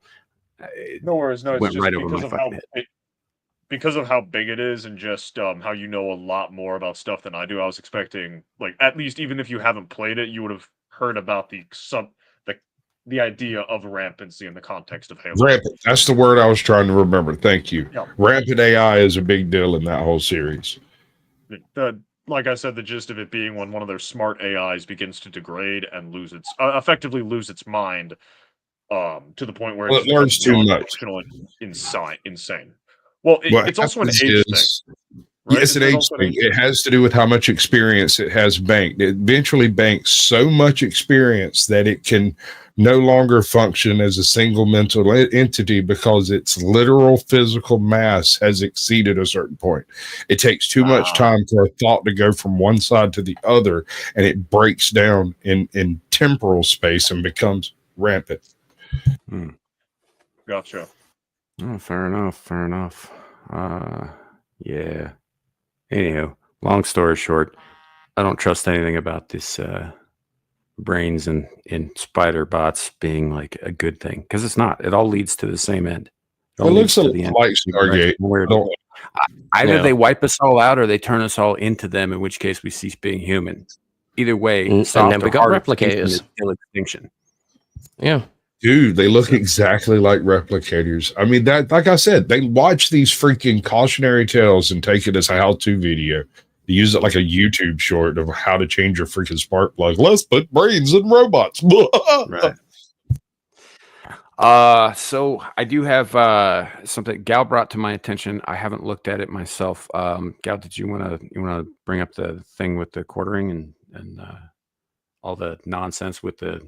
worries, no. It's went just right over because my of how fucking head. because of how big it is and just how you know a lot more about stuff than I do, I was expecting, like, at least even if you haven't played it, you would have heard about the idea of rampancy in the context of Halo. Rampant. That's the word I was trying to remember. Thank you. Yeah. Rampant AI is a big deal in that whole series. Like I said, the gist of it being when one of their smart AIs begins to degrade and effectively lose its mind, to the point where Well, it learns too much. Insane. Well, it's also an age thing. Right? Yes, an age thing. It has to do with how much experience it has banked. It eventually banks so much experience that it can no longer function as a single mental entity because its literal physical mass has exceeded a certain point. It takes too much time for a thought to go from one side to the other, and it breaks down in temporal space and becomes rampant. Gotcha. Oh, fair enough. Yeah. Anyhow, long story short, I don't trust anything about this brains and spider bots being like a good thing, because it's not. It all leads to the same end. It looks like Stargate. Either they wipe us all out or they turn us all into them, in which case we cease being human. Either way, and then we got replicators. Extinction. Yeah. Dude, they look exactly like replicators. I mean, that, like I said, they watch these freaking cautionary tales and take it as a how-to video. They use it like a YouTube short of how to change your freaking spark plug. Let's put brains in robots. Right. So I do have something Gal brought to my attention. I haven't looked at it myself. Gal, did you want to bring up the thing with the quartering and all the nonsense with the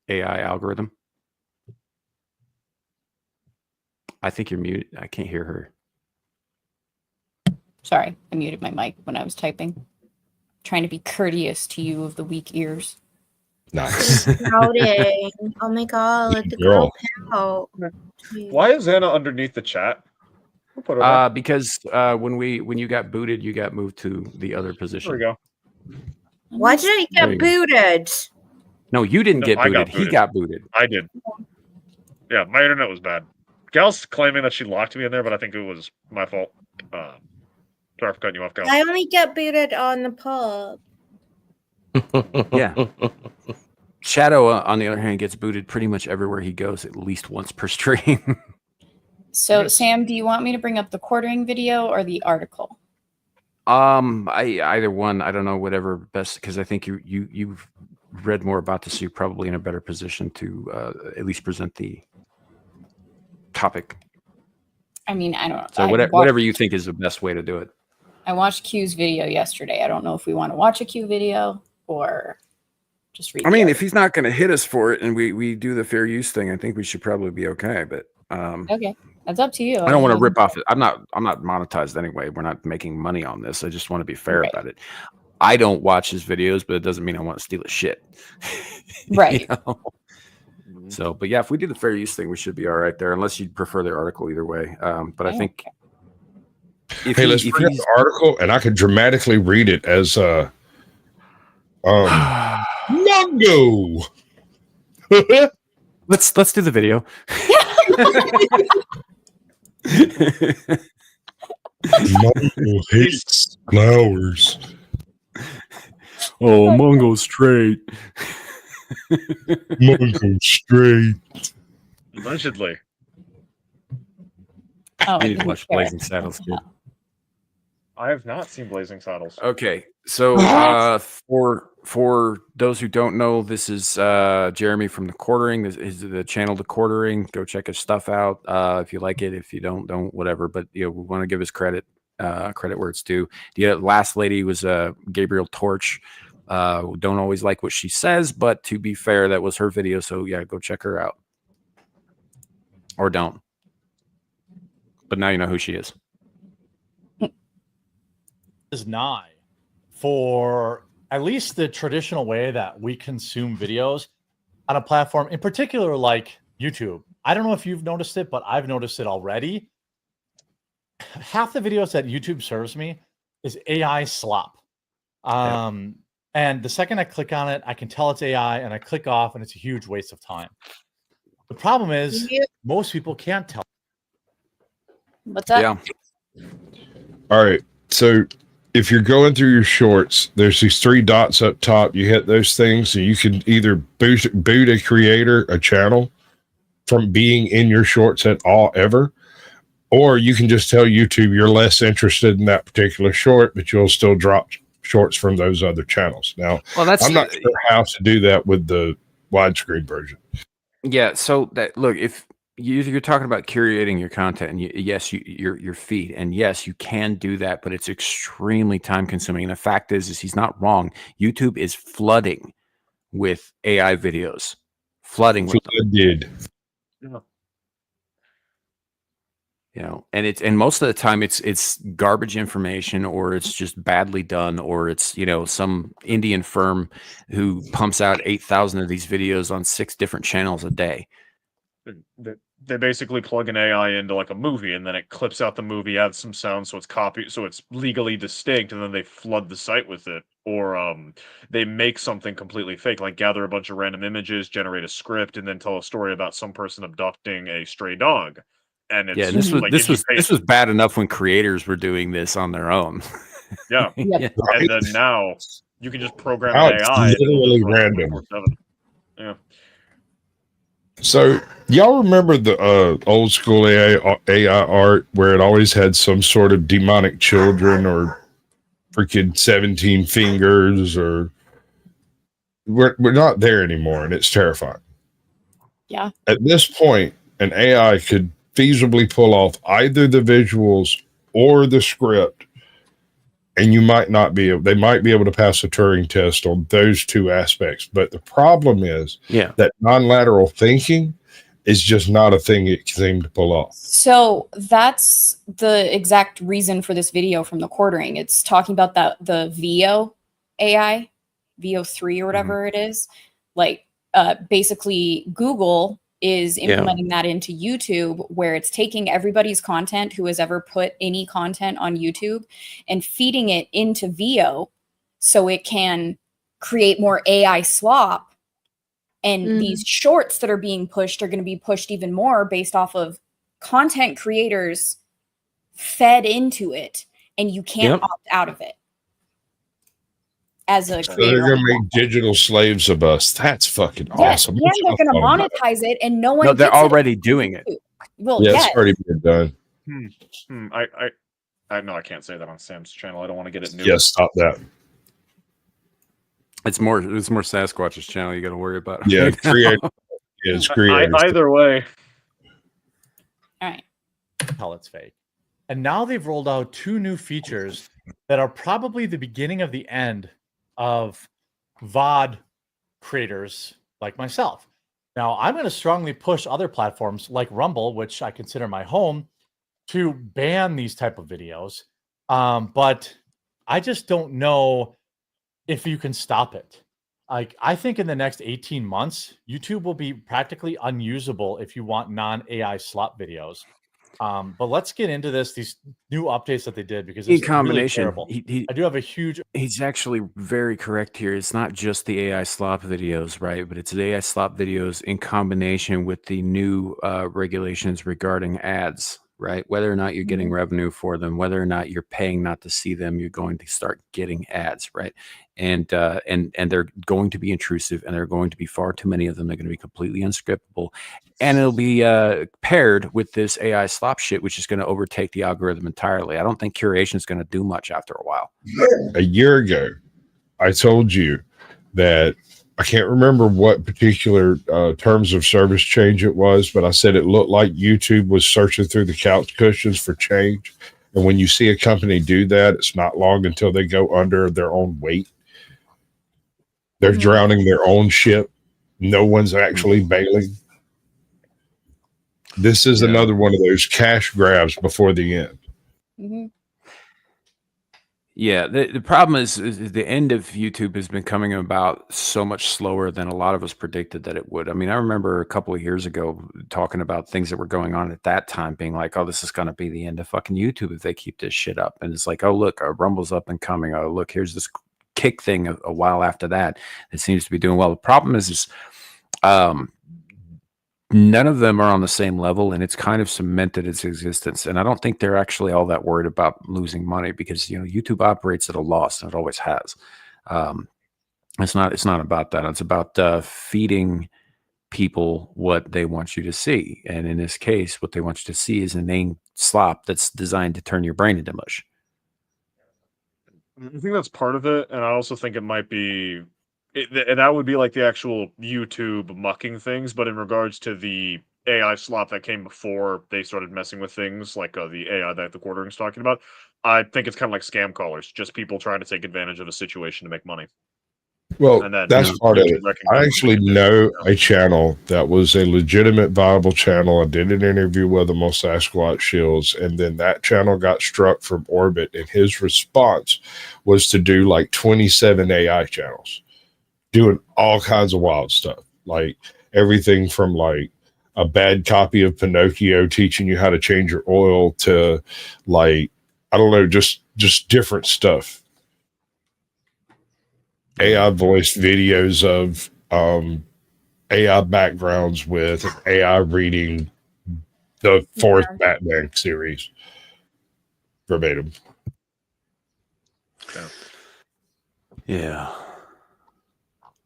AI algorithm? I think you're muted. I can't hear her. Sorry, I muted my mic when I was typing. Trying to be courteous to you of the weak ears. Nice. Crowding. Oh my god, let the girl out. Why is Anna underneath the chat? We'll put her Because when you got booted, you got moved to the other position. There we go. Why did I get booted? No, you didn't get booted. He got booted. I did. Yeah, my internet was bad. Gal's claiming that she locked me in there, but I think it was my fault. Sorry for cutting you off, Gal. I only get booted on the pub. Yeah. Shadow, on the other hand, gets booted pretty much everywhere he goes, at least once per stream. So, Sam, do you want me to bring up the quartering video or the article? Either one. I don't know, whatever best, because I think you've read more about this, so you're probably in a better position to at least present the topic. I mean, I don't know. So whatever you think is the best way to do it. I watched Q's video yesterday. I don't know if we want to watch a Q video or just read. I mean, if he's not going to hit us for it and we do the fair use thing, I think we should probably be okay. But okay, that's up to you. I don't want to rip off it. I'm not monetized anyway. We're not making money on this. I just want to be fair about it. I don't watch his videos, but it doesn't mean I want to steal his shit. Right. You know? So, but yeah, if we do the fair use thing, we should be all right there, unless you'd prefer the article either way. But I think. Hey, let's bring up the article, and I could dramatically read it as Mongo. Let's do the video. Mongo hates flowers. Oh, Mongo straight. Mongo straight. Allegedly. Oh, I need to watch Blazing Saddles, kid. I have not seen Blazing Saddles. Okay, so for those who don't know, this is Jeremy from The Quartering. This is the channel The Quartering. Go check his stuff out if you like it. If you don't whatever. But we want to give his credit where it's due. The last lady was Gabriel Torch. Don't always like what she says, but to be fair, that was her video. So yeah, go check her out, or don't. But now you know who she is. Is nigh for at least the traditional way that we consume videos on a platform, in particular like YouTube. I don't know if you've noticed it, but I've noticed it already. Half the videos that YouTube serves me is AI slop. And the second I click on it, I can tell it's AI, and I click off, and it's a huge waste of time. The problem is most people can't tell. What's that? Yeah. All right. So if you're going through your shorts, there's these 3 dots up top. You hit those things, and you can either boot a creator, a channel, from being in your shorts at all ever, or you can just tell YouTube you're less interested in that particular short, but you'll still drop shorts from those other channels. Now, Well, that's I'm not sure how to do that with the widescreen version. Yeah, so that look, if you're talking about curating your content, and yes, your feed, and yes, you can do that, but it's extremely time consuming. And the fact is he's not wrong. YouTube is flooding with AI videos, flooding with them. Did. Yeah. You know, and most of the time it's garbage information, or it's just badly done, or it's, you know, some Indian firm who pumps out 8,000 of these videos on 6 different channels a day. They basically plug an AI into like a movie, and then it clips out the movie, adds some sound, so it's legally distinct, and then they flood the site with it. Or they make something completely fake, like gather a bunch of random images, generate a script, and then tell a story about some person abducting a stray dog. And it's Yeah, and this was bad enough when creators were doing this on their own. Yeah. Yeah. And then now you can just program Now an it's AI. literally random. 24/7. Yeah. So y'all remember the old school AI art where it always had some sort of demonic children or freaking 17 fingers, or we're not there anymore, and it's terrifying. Yeah. At this point, an AI could feasibly pull off either the visuals or the script, and they might be able to pass a Turing test on those 2 aspects. But the problem is that non-lateral thinking is just not a thing it seemed to pull off. So that's the exact reason for this video from the quartering. It's talking about the VO AI, VO3 or whatever it is. Like basically Google is implementing that into YouTube, where it's taking everybody's content who has ever put any content on YouTube and feeding it into VO so it can create more AI slop. And these shorts that are being pushed are going to be pushed even more based off of content creators fed into it, and you can't opt out of it. As a So creator, they're going to make digital slaves of us. That's fucking awesome. and they're going to monetize it, and no one. No, they're gets it. already doing it. Well, yeah, yes. it's already been done. I know I can't say that on Sam's channel. I don't want to get it new. Yes, stop that. It's more Sasquatch's channel you got to worry about. Yeah, creative. It's creative. Either way. All right. Tell it's fake. And now they've rolled out 2 new features that are probably the beginning of the end of VOD creators like myself. Now, I'm going to strongly push other platforms like Rumble, which I consider my home, to ban these type of videos. But I just don't know if you can stop it. Like, I think in the next 18 months, YouTube will be practically unusable if you want non-AI slop videos. But let's get into these new updates that they did, because it's in combination, really terrible. I do have a huge. He's actually very correct here. It's not just the AI slop videos, right? But it's the AI slop videos in combination with the new regulations regarding ads, right? Whether or not you're getting revenue for them, whether or not you're paying not to see them, you're going to start getting ads, right? And they're going to be intrusive, and there are going to be far too many of them. They're going to be completely unscriptable, and it'll be paired with this AI slop shit, which is going to overtake the algorithm entirely. I don't think curation is going to do much after a while. A year ago, I told you that I can't remember what particular terms of service change it was, but I said it looked like YouTube was searching through the couch cushions for change. And when you see a company do that, it's not long until they go under their own weight. They're drowning their own ship. No one's actually bailing. This is another one of those cash grabs before the end. Yeah, the problem is the end of YouTube has been coming about so much slower than a lot of us predicted that it would. I mean, I remember a couple of years ago talking about things that were going on at that time, being like, oh, this is going to be the end of fucking YouTube if they keep this shit up. And it's like, oh, look, Rumble's up and coming. Oh, look, here's this Kick thing a while after that. It seems to be doing well. The problem is none of them are on the same level, and it's kind of cemented its existence. And I don't think they're actually all that worried about losing money because YouTube operates at a loss, and it always has. It's not about that. It's about feeding people what they want you to see, and in this case, what they want you to see is inane slop that's designed to turn your brain into mush. I think that's part of it, and I also think it might be, and that would be like the actual YouTube mucking things. But in regards to the AI slop that came before they started messing with things like the AI that the quartering's talking about, I think it's kind of like scam callers, just people trying to take advantage of a situation to make money. Well, And then that's part of it. I recognizes actually it. know a channel that was a legitimate, viable channel. I did an interview with them on Sasquatch Shields, and then that channel got struck from orbit, and his response was to do like 27 AI channels, doing all kinds of wild stuff, like everything from like a bad copy of Pinocchio teaching you how to change your oil to like, I don't know, just different stuff. AI voiced videos of AI backgrounds with AI reading the fourth Batman series verbatim. Yeah.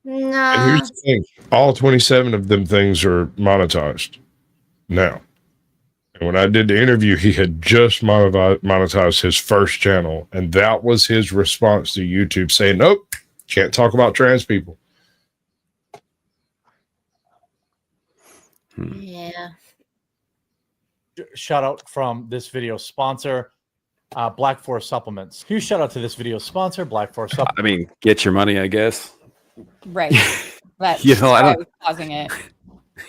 And here's the thing, all 27 of them things are monetized now. And when I did the interview, he had just monetized his first channel, and that was his response to YouTube saying, nope, can't talk about trans people. Yeah. Shout out from this video sponsor, Black Forest Supplements. Huge shout out to this video sponsor, Black Forest Supplements. I mean, get your money, I guess. Right. That's You know, I why I don't- was pausing it.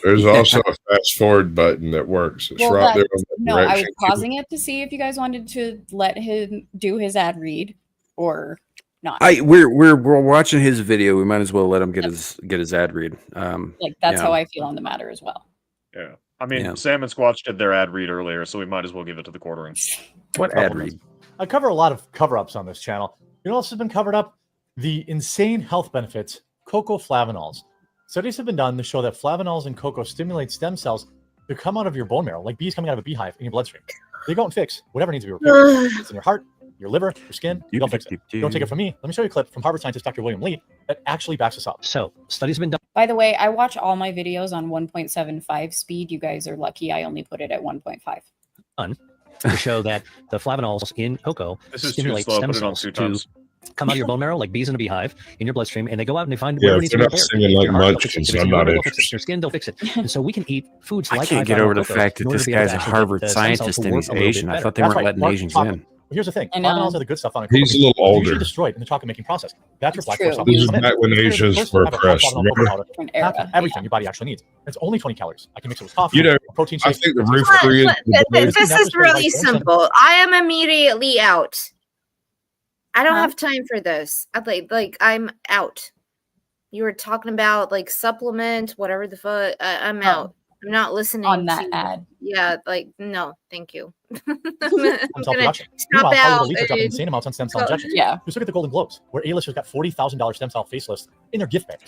There's also a fast forward button that works. It's right there on the no, I was direction. pausing it to see if you guys wanted to let him do his ad read or not. We're watching his video. We might as well let him get his ad read. Like that's how I feel on the matter as well. Yeah. I mean, Sam and Squatch did their ad read earlier, so we might as well give it to the quartering. What ad read? I cover a lot of cover-ups on this channel. You know what else has been covered up? The insane health benefits, cocoa flavanols. Studies have been done to show that flavanols in cocoa stimulate stem cells to come out of your bone marrow, like bees coming out of a beehive in your bloodstream. They go and fix whatever needs to be repaired. It's in your heart, your liver, your skin. You don't fix it. You don't take it from me. Let me show you a clip from Harvard scientist Dr. William Lee that actually backs this up. So, studies have been done. By the way, I watch all my videos on 1.75 speed. You guys are lucky I only put it at 1.5. To show that the flavanols in cocoa This is too stimulate slow. stem Put it on cells 2 to times. come out of your bone marrow like bees in a beehive in your bloodstream, and they go out and they find Yeah, where it if needs to they're be not repaired. singing If like your heart, they'll fix it. Munchkins, If it's I'm in your not liver, they'll fix it. interested. Your skin, they'll fix it. And so we can eat foods I like can't get high over the flavanols fact that in order this to be able guy's to a actually Harvard get the stem cells scientist to and work he's a little Asian. bit I better. thought they That's weren't right. letting Mark, Asians chocolate. in. Here's the thing. I know. Flavanols are the good stuff on a He's a little They're older. usually destroyed in the chocolate making process. That's your It's Black true. Forest This is supplement. back when It's the Asians first were to have a high oppressed, flavanol remember? cocoa powder. Different Packed era. with everything your body actually needs. It's only 20 calories. I can mix it with coffee, You know, a protein I shake. think the it's- roof But, tree is this is really simple. I am immediately out. I don't have time for this. I'm out. You were talking about like supplement, whatever the fuck. I'm out. I'm not listening on that to ad. Yeah, like no, thank you. I'm on cell gonna production. stop Meanwhile, out. Hollywood elites are dropping insane amounts on stem cell injections. Yeah. Just look at the Golden Globes, where A-listers got $40,000 stem cell facelifts in their gift bags.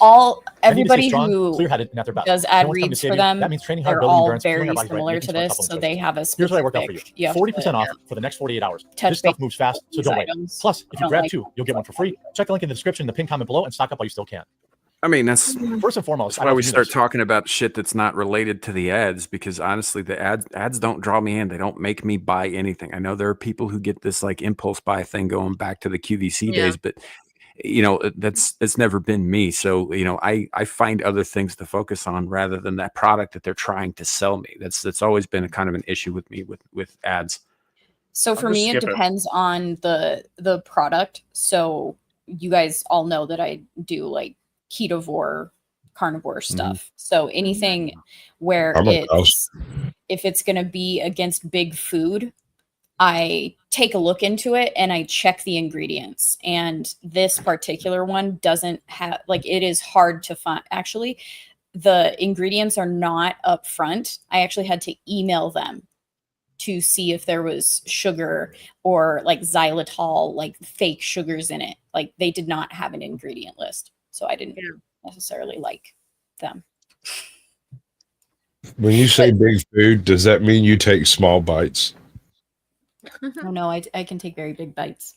Everybody who clear-headed and at their best. does No ad one's coming to reads save for you. them, That means training hard, they're building all endurance, fueling very our bodies right, similar making to smart this, so supplement they choices. have a Here's what I worked out for specific. you: have 40% to off for the next 48 hours. touch This stuff base moves fast, so these don't wait. items. Plus, I if you don't grab like 2, you'll get 1 for free. Check the link in the description, the pinned comment below, and stock up while you still can. I mean, that's First and foremost, why we start talking about shit that's not related to the ads, because honestly, the ads don't draw me in. They don't make me buy anything. I know there are people who get this like impulse buy thing going back to the QVC days, but that's never been me. So I find other things to focus on rather than that product that they're trying to sell me. That's always been a kind of an issue with me with ads. So for me, it depends on the product. So you guys all know that I do like ketovore, carnivore stuff. So anything where if it's going to be against big food, I take a look into it and I check the ingredients. And this particular one doesn't have, like, it is hard to find. Actually, the ingredients are not up front. I actually had to email them to see if there was sugar or like xylitol, like fake sugars in it. Like they did not have an ingredient list. So I didn't necessarily like them. When you say big food, does that mean you take small bites? Oh no, I can take very big bites.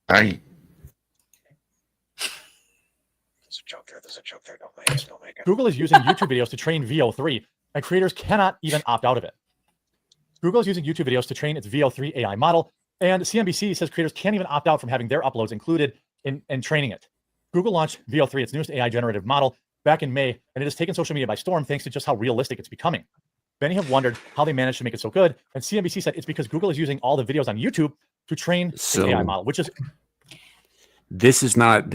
I There's a joke there. There's a joke there. Don't make it. Don't make it. Google is using YouTube videos to train VO3, and creators cannot even opt out of it. Google is using YouTube videos to train its VO3 AI model, and CNBC says creators can't even opt out from having their uploads included in training it. Google launched VO3, its newest AI generative model, back in May, and it has taken social media by storm thanks to just how realistic it's becoming. Many have wondered how they managed to make it so good, and CNBC said it's because Google is using all the videos on YouTube to train its AI model, which is this is not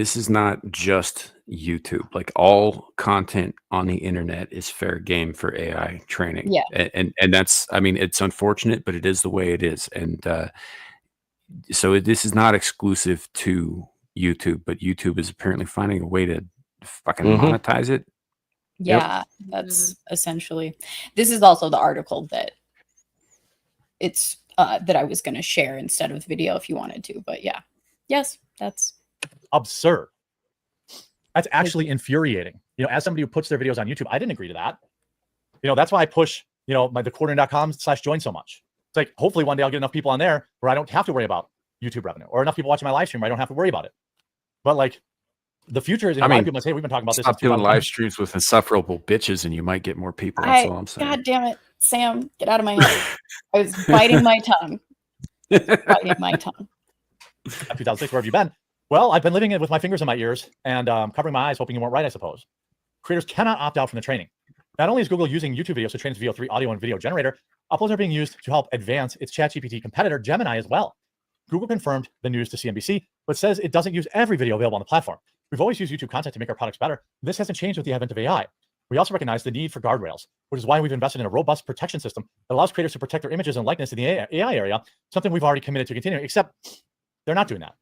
just YouTube. Like, all content on the internet is fair game for AI training. Yeah. And that's, I mean, it's unfortunate, but it is the way it is. And so this is not exclusive to YouTube, but YouTube is apparently finding a way to fucking monetize it. Yeah, that's essentially. This is also the article that it's that I was going to share instead of video if you wanted to. But yeah, yes, that's absurd. That's actually infuriating. You know, as somebody who puts their videos on YouTube, I didn't agree to that. You know, that's why I push, you know, my thequartering.com/join so much. It's like, hopefully one day I'll get enough people on there where I don't have to worry about YouTube revenue, or enough people watching my live stream where I don't have to worry about it. But like, the future is, a lot of people say, we've been talking about this. Stop doing live streams with insufferable bitches and you might get more people. That's all I'm saying. God damn it, Sam, get out of my head. I was biting my tongue. Biting my tongue. 2006, where have you been? Well, I've been living it with my fingers in my ears and covering my eyes, hoping you weren't right, I suppose. Creators cannot opt out from the training. Not only is Google using YouTube videos to train its VO3 audio and video generator, uploads are being used to help advance its ChatGPT competitor, Gemini, as well. Google confirmed the news to CNBC, but says it doesn't use every video available on the platform. We've always used YouTube content to make our products better. This hasn't changed with the advent of AI. We also recognize the need for guardrails, which is why we've invested in a robust protection system that allows creators to protect their images and likeness in the AI area, something we've already committed to continue, except they're not doing that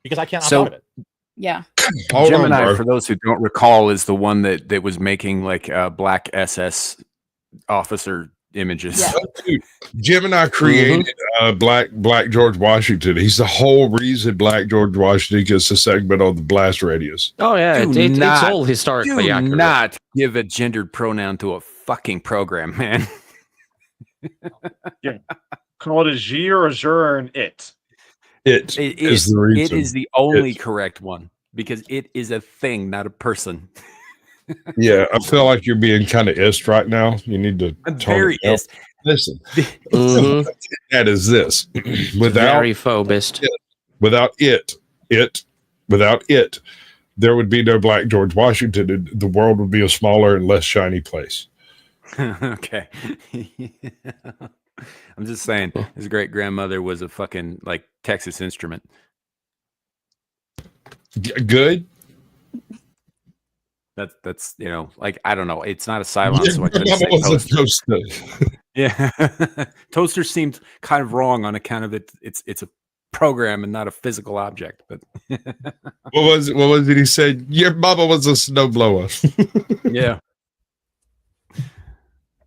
because I can't opt out of it. Yeah. Gemini, for those who don't recall, is the one that was making like black SS officer images. Yeah. Dude, Gemini created Black George Washington. He's the whole reason Black George Washington gets a segment on the blast radius. Oh yeah, it's all historically accurate. Do not give a gendered pronoun to a fucking program, man. Yeah. Call it a G or a J and it. It is the reason. It is the only correct one because it is a thing, not a person. Yeah, I feel like you're being kind of ist right now. You need to very ist. Listen, that is this. Without very phobist. Without it, there would be no Black George Washington. The world would be a smaller and less shiny place. Okay. I'm just saying, his great grandmother was a fucking like Texas Instrument. Good. That's you know, like, I don't know. It's not a Cylon, so I couldn't say toaster. Yeah, toaster seemed kind of wrong on account of it's a program and not a physical object. But what was it? He said your mama was a snowblower. Yeah.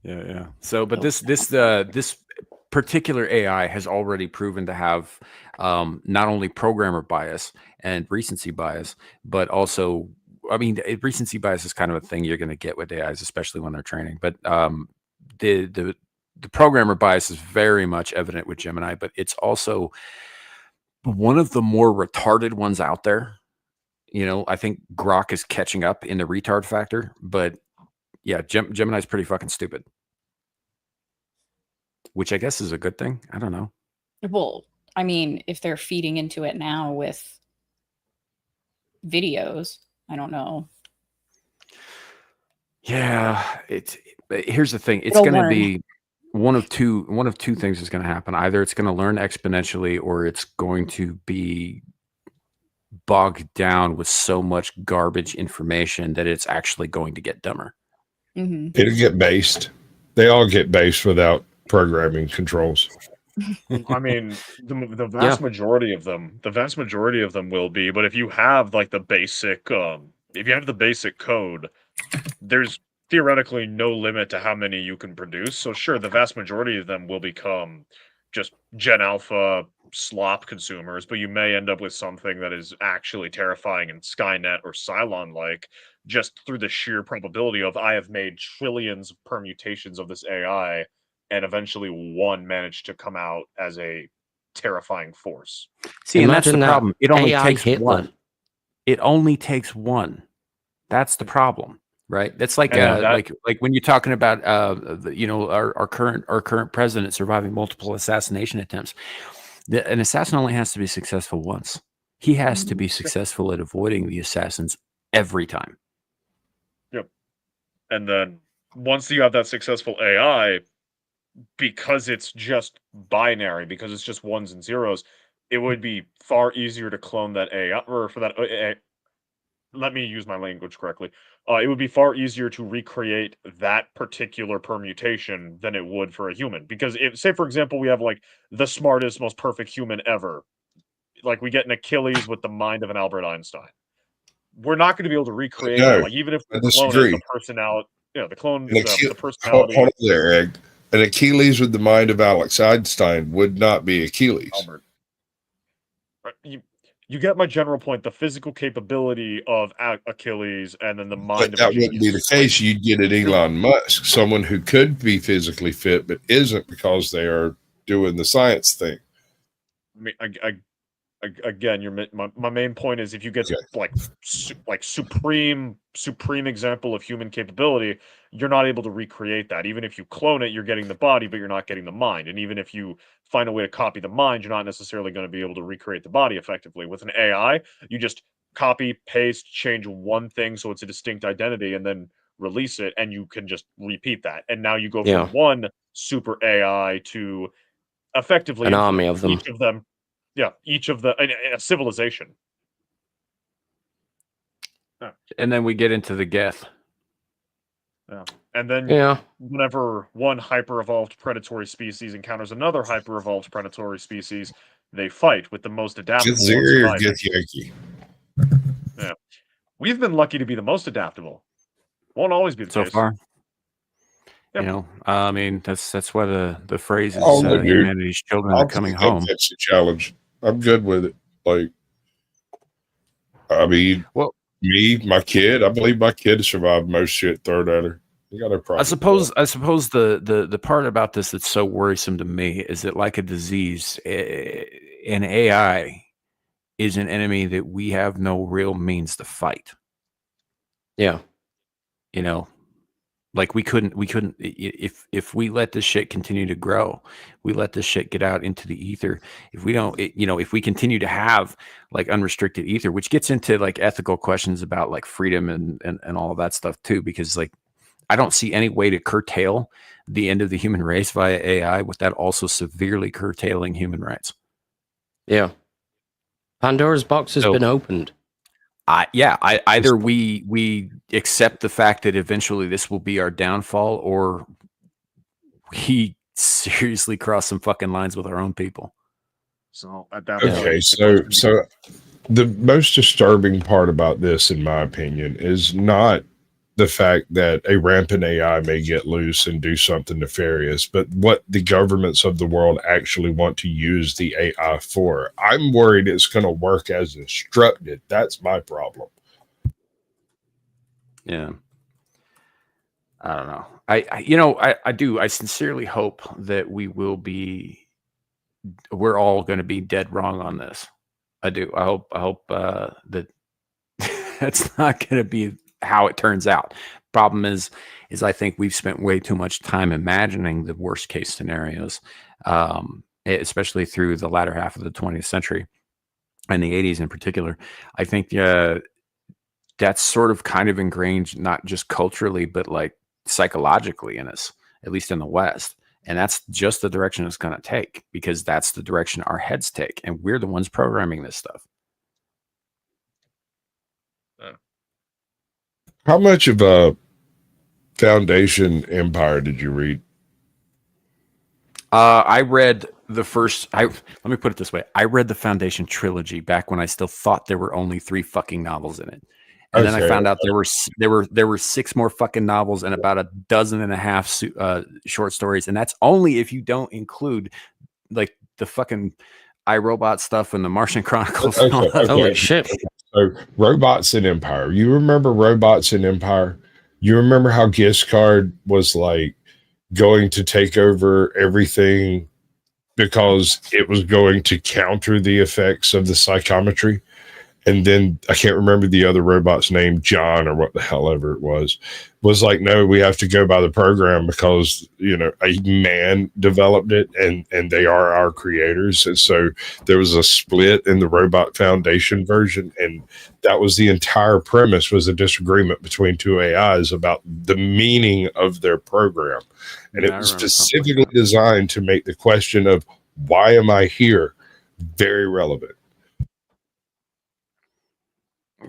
Yeah. So, but this particular AI has already proven to have not only programmer bias and recency bias, but also, I mean, recency bias is kind of a thing you're going to get with AIs, especially when they're training. But the programmer bias is very much evident with Gemini, but it's also one of the more retarded ones out there. You know, I think Grok is catching up in the retard factor, but yeah, Gemini is pretty fucking stupid, which I guess is a good thing. I don't know. Well, I mean, if they're feeding into it now with videos, I don't know. Yeah, here's the thing. It's going to be one of two things is going to happen. Either it's going to learn exponentially, or it's going to be bogged down with so much garbage information that it's actually going to get dumber. Mm-hmm. It'll get based. They all get based without programming controls. I mean, the vast majority of them will be. But if you have like the basic, if you have the basic code, there's theoretically no limit to how many you can produce. So sure, the vast majority of them will become just Gen Alpha slop consumers, but you may end up with something that is actually terrifying and Skynet or Cylon like, just through the sheer probability of I have made trillions of permutations of this AI, and eventually one managed to come out as a terrifying force. See, and that's the Imagine that problem. It only AI takes Hitler. one. It only takes one. That's the problem, right? That's like like when you're talking about our current president surviving multiple assassination attempts. An assassin only has to be successful once. He has to be successful at avoiding the assassins every time. Yep. And then once you have that successful AI, because it's just binary, because it's just ones and zeros, it would be far easier to clone that AI, or for that let me use my language correctly. It would be far easier to recreate that particular permutation than it would for a human. Because if, say, for example, we have like the smartest, most perfect human ever, like we get an Achilles with the mind of an Albert Einstein, we're not going to be able to recreate that. Like even if we clone it, the personality, the clone, the personality. Hold on there, Egg. An Achilles with the mind of Alex Einstein would not be Achilles. Albert. You get my general point. The physical capability of Achilles, and then the mind But of that wouldn't be the case. You'd get an Elon Musk, someone who could be physically fit but isn't because they are doing the science thing. I mean, again, my main point is if you get like supreme example of human capability, you're not able to recreate that. Even if you clone it, you're getting the body, but you're not getting the mind. And even if you find a way to copy the mind, you're not necessarily going to be able to recreate the body effectively. With an AI, you just copy, paste, change one thing so it's a distinct identity, and then release it, and you can just repeat that. And now you go from one super AI to effectively an army of them. Each of them. Yeah, each of the a civilization. Yeah. And then we get into the Geth. Yeah. And then whenever one hyper-evolved predatory species encounters another hyper-evolved predatory species, they fight with the most adaptable. Yeah. We've been lucky to be the most adaptable. Won't always be the case. So far. Yep. I mean, that's why the phrase is humanity's children are coming home. That's a challenge. I'm good with it. Like, I mean, my kid, I believe my kid survived most shit thrown at her. You got no problem. I suppose the part about this that's so worrisome to me is that, like a disease, an AI is an enemy that we have no real means to fight. Yeah. Like we couldn't if we let this shit continue to grow, we let this shit get out into the ether. If we don't, if we continue to have like unrestricted ether, which gets into like ethical questions about like freedom and all of that stuff too, because like I don't see any way to curtail the end of the human race via AI with that also severely curtailing human rights. Yeah. Pandora's box has been opened. Either we accept the fact that eventually this will be our downfall, or we seriously cross some fucking lines with our own people. So at that point, so the most disturbing part about this, in my opinion, is not the fact that a rampant AI may get loose and do something nefarious, but what the governments of the world actually want to use the AI for. I'm worried it's going to work as instructed. That's my problem. Yeah. I don't know. I sincerely hope that we're all going to be dead wrong on this. I do. I hope that that's not going to be how it turns out. Problem is I think we've spent way too much time imagining the worst case scenarios, especially through the latter half of the 20th century and the 80s in particular. I think that's sort of kind of ingrained, not just culturally, but like psychologically in us, at least in the West. And that's just the direction it's going to take, because that's the direction our heads take. And we're the ones programming this stuff. How much of a Foundation Empire did you read? I read the first. Let me put it this way: I read the Foundation trilogy back when I still thought there were only 3 fucking novels in it, and then I found out there were 6 more fucking novels and about 12.5 short stories, and that's only if you don't include like the fucking iRobot stuff and the Martian Chronicles. Holy shit! So robots in Empire. You remember robots in Empire? You remember how Giscard was like going to take over everything because it was going to counter the effects of the psychometry? And then I can't remember the other robot's name, John or what the hell ever it was like, no, we have to go by the program because, you know, a man developed it and they are our creators. And so there was a split in the Robot Foundation version. And that was the entire premise, was a disagreement between two AIs about the meaning of their program. And it was specifically designed to make the question of why am I here very relevant.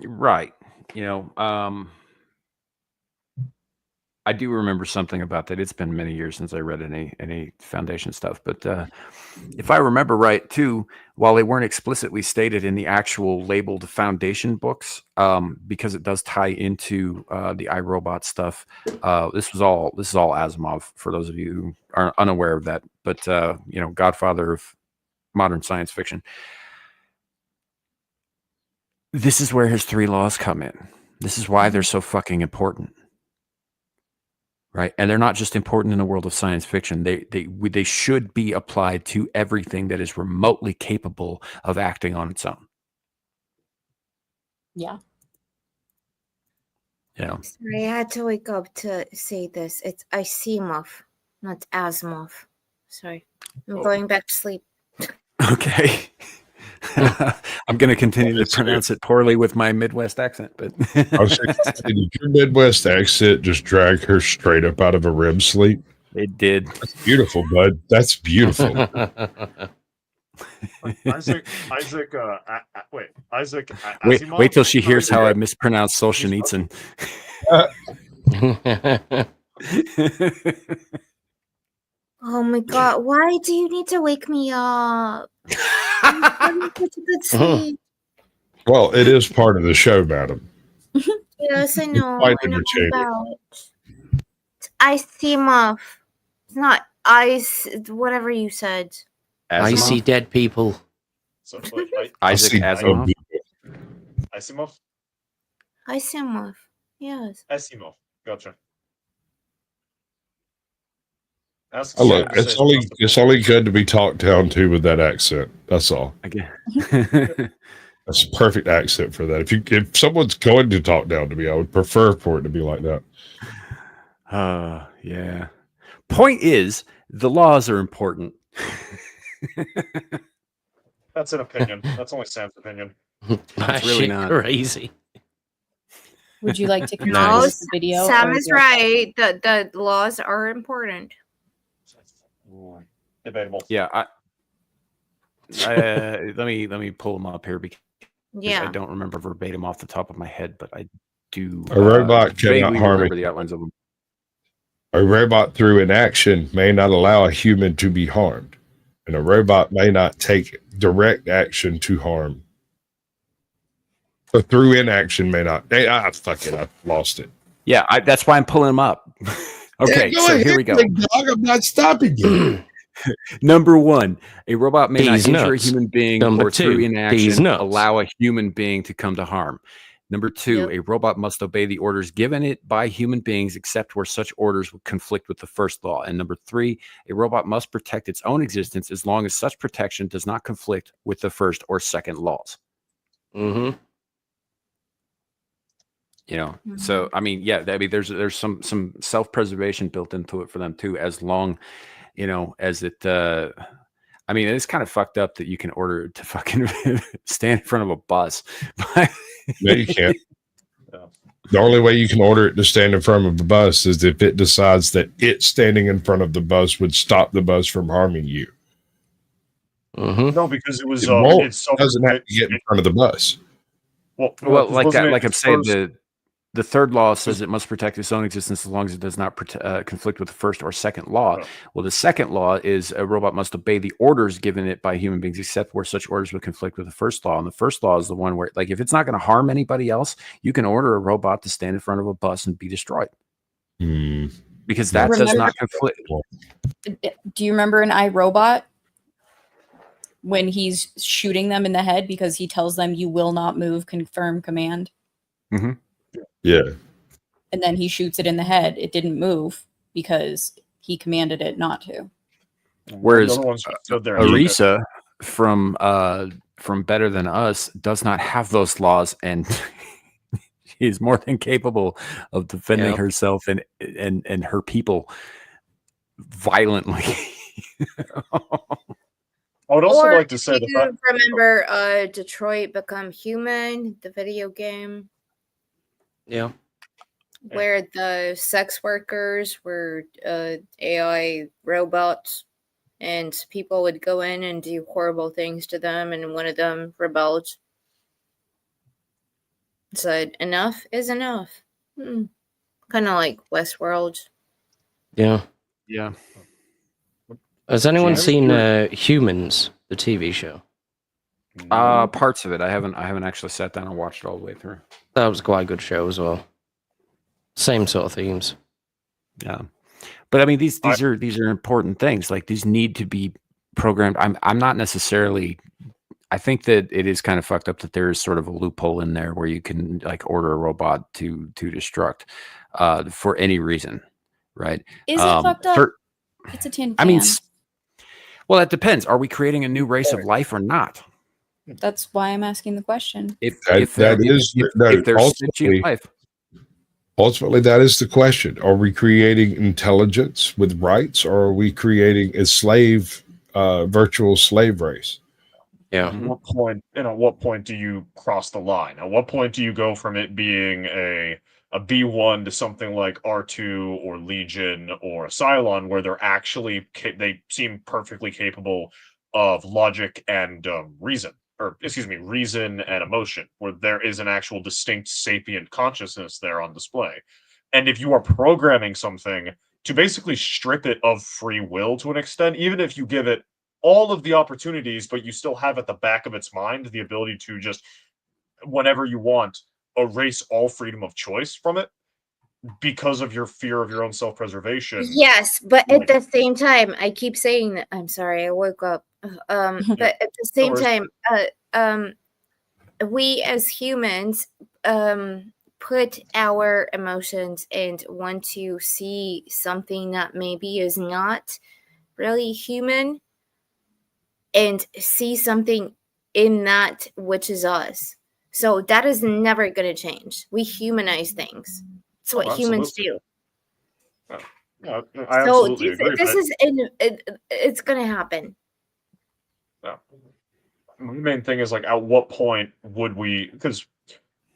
Right. You know, I do remember something about that. It's been many years since I read any Foundation stuff, but if I remember right, too, while they weren't explicitly stated in the actual labeled Foundation books, because it does tie into the iRobot stuff. This is all Asimov for those of you who are unaware of that. But you know, godfather of modern science fiction. This is where his 3 laws come in. This is why they're so fucking important. Right? And they're not just important in the world of science fiction. They should be applied to everything that is remotely capable of acting on its own. Yeah. You know. Sorry, I had to wake up to say this. It's Asimov, not Asimov. Sorry. I'm going back to sleep. Okay. I'm going to continue to pronounce it poorly with my Midwest accent, but I was saying, did your Midwest accent just drag her straight up out of a REM sleep? It did. That's beautiful, bud. That's beautiful. Isaac. Asimov? Wait till she hears how I mispronounce Solzhenitsyn. Oh my god, why do you need to wake me up? I'm such a good sleep. Well, it is part of the show, madam. Yes, I know. Quite I know entertaining. about. It's Asimov. It's not ice. Whatever you said. I see dead people. So, Isaac Asimov. Asimov? Asimov. Yes. Asimov. Gotcha. Ask Oh, look, Sam to it's say only good to be talked down to with that accent. That's all. Again. That's a perfect accent for that. If someone's going to talk down to me, I would prefer for it to be like that. Yeah. Point is, the laws are important. That's an opinion. That's only Sam's opinion. That's really not crazy. Would you like to continue No, with the video? Sam or is do- right. The laws are important. Debatable. Yeah, let me pull them up here because Yeah. I don't remember verbatim off the top of my head, but I do. A robot cannot vaguely harm remember it. the outlines of them. A robot through inaction may not allow a human to be harmed, and a robot may not take direct action to harm. So through inaction may not. Hey, fuck it, I lost it. Yeah, that's why I'm pulling them up. Okay, Yeah, so here we go. big dog. I'm not stopping you. Number 1, a robot may not These injure nuts. a human being Number or through 2, these inaction nuts. allow a human being to come to harm. Number 2, a robot must obey the orders given it by human beings except where such orders would conflict with the first law. And number 3, a robot must protect its own existence as long as such protection does not conflict with the first or second laws. Mm-hmm. You know, so I mean, yeah, I mean, there's some self-preservation built into it for them too, as long, you know, as it. I mean, it's kind of fucked up that you can order it to fucking stand in front of a bus. No, you can't. The only way you can order it to stand in front of the bus is if it decides that it standing in front of the bus would stop the bus from harming you. Mm-hmm. No, because it was. It won't. It It doesn't have to get in front of the bus. Well, like that, like I'm its saying, first- the third law says it must protect its own existence as long as it does not conflict with the first or second law. Oh. Well, the second law is a robot must obey the orders given it by human beings, except where such orders would conflict with the first law. And the first law is the one where, like, if it's not going to harm anybody else, you can order a robot to stand in front of a bus and be destroyed. Because that does Remember- not conflict. Do you remember an iRobot? when he's shooting them in the head because he tells them you will not move, confirm command. Mm-hmm. Yeah. And then he shoots it in the head. It didn't move because he commanded it not to. Whereas there Arisa from Better Than Us does not have those laws, and she's more than capable of defending herself and her people violently. I would also Or like to say do you remember Detroit Become Human, the video game? Yeah. Where the sex workers were AI robots, and people would go in and do horrible things to them, and one of them rebelled. Said, enough is enough. Kind of like Westworld. Yeah. Yeah. Has anyone seen Humans, the TV show? Parts of it. I haven't actually sat down and watched it all the way through. That was quite a good show as well. Same sort of themes. Yeah. But I mean these are important things. Like these need to be programmed. I'm not necessarily, I think that it is kind of fucked up that there is sort of a loophole in there where you can like order a robot to destruct for any reason, right? Is it fucked up? It's a tin can. I mean, well, it depends. Are we creating a new race of life or not? That's why I'm asking the question. If there's sentient life. Ultimately, that is the question. Are we creating intelligence with rights, or are we creating a virtual slave race? Yeah. At what point do you cross the line? At what point do you go from it being a B1 to something like R2 or Legion or Cylon, where they're actually they seem perfectly capable of logic and reason and emotion, where there is an actual distinct sapient consciousness there on display. And if you are programming something to basically strip it of free will to an extent, even if you give it all of the opportunities, but you still have at the back of its mind the ability to just, whenever you want, erase all freedom of choice from it because of your fear of your own self-preservation. Yes, but at the same time, I keep saying that. I'm sorry, I woke up. But at the same time, we as humans put our emotions and want to see something that maybe is not really human and see something in that which is us. So that is never going to change. We humanize things. That's what humans do. I absolutely agree. This is it's going to happen. Yeah. The main thing is, like, at what point would we, because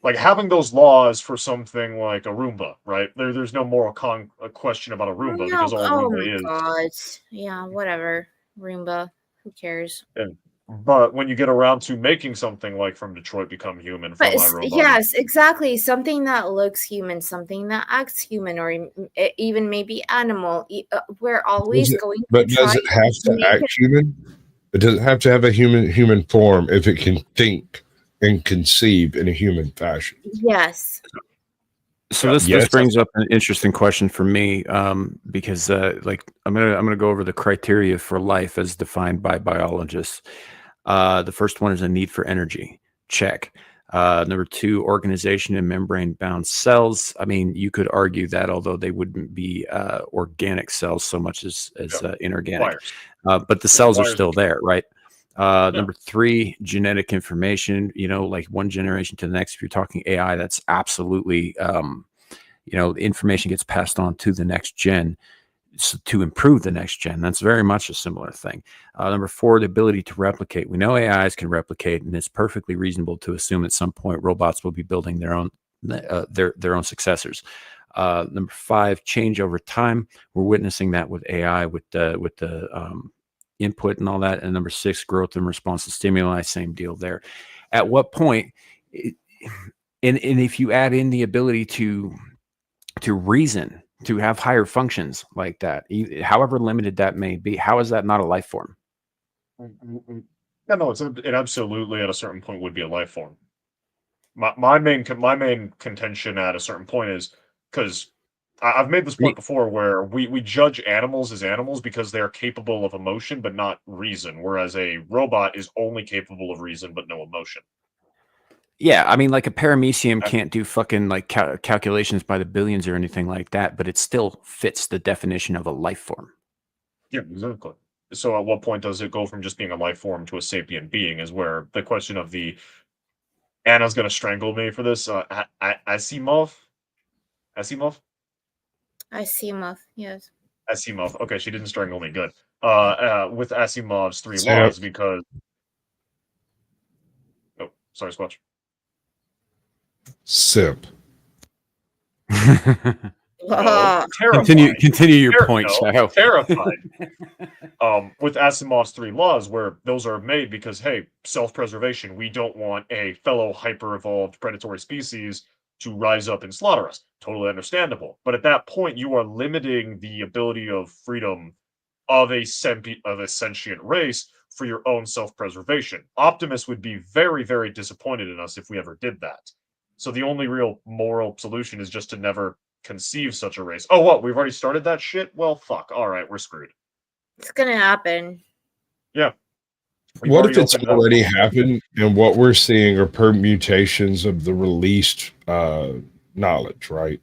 like having those laws for something like a Roomba, right? There's no moral question about a Roomba because all Roomba is. God. Yeah, whatever. Roomba. Who cares? But when you get around to making something like From Detroit Become Human, from iRobot, yes, exactly. Something that looks human, something that acts human, or even maybe animal. We're always going to But try does it have to act human? It doesn't have to have a human form if it can think and conceive in a human fashion. Yes. So this brings up an interesting question for me, because like I'm gonna go over the criteria for life as defined by biologists. The first one is a need for energy. Check. Number 2, organization in membrane-bound cells. I mean, you could argue that, although they wouldn't be organic cells so much as inorganic, but the cells are still there, right? Number 3, genetic information. You know, like one generation to the next. If you're talking AI, that's absolutely, information gets passed on to the next gen to improve the next gen. That's very much a similar thing. Number 4, the ability to replicate. We know AIs can replicate, and it's perfectly reasonable to assume at some point robots will be building their own successors. Number 5, change over time. We're witnessing that with AI, with the input and all that. And number 6, growth in response to stimuli. Same deal there. At what point, and if you add in the ability to reason, to have higher functions like that, however limited that may be, how is that not a life form? Yeah, no, it absolutely at a certain point would be a life form. My main contention at a certain point is because I've made this point before where we judge animals as animals because they're capable of emotion but not reason, whereas a robot is only capable of reason but no emotion. Yeah, I mean, like a paramecium can't do fucking like calculations by the billions or anything like that, but it still fits the definition of a life form. Yeah, exactly. So at what point does it go from just being a life form to a sapient being is where the question of the Anna's gonna strangle me for this. Asimov? Asimov? Asimov, yes. Asimov. Okay, she didn't strangle me. Good. With Asimov's three Yep. laws, because oh, sorry, Squatch. Simp. No, Continue your point, no, Shadow. terrified. With Asimov's three laws, where those are made because, hey, self-preservation, we don't want a fellow hyper-evolved predatory species to rise up and slaughter us. Totally understandable. But at that point, you are limiting the ability of freedom of a sentient race for your own self-preservation. Optimus would be very, very disappointed in us if we ever did that. So the only real moral solution is just to never conceive such a race. Oh, what? We've already started that shit? Well, fuck. All right, we're screwed. It's gonna happen. Yeah. What if it's already happened and what we're seeing are permutations of the released knowledge, right?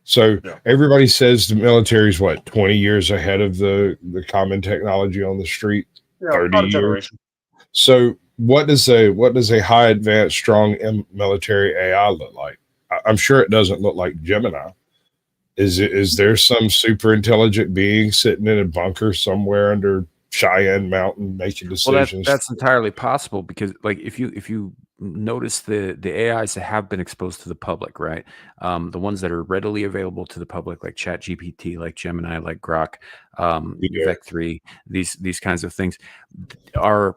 So everybody says the military is what, 20 years ahead of the common technology on the street? Yeah, 30 about a years. generation. So what does a high advanced, strong military AI look like? I'm sure it doesn't look like Gemini. Is there some super intelligent being sitting in a bunker somewhere under Cheyenne Mountain making decisions? Well, that's entirely possible because, like, if you notice the AIs that have been exposed to the public, right? The ones that are readily available to the public, like ChatGPT, like Gemini, like Grok, Vec 3, these kinds of things are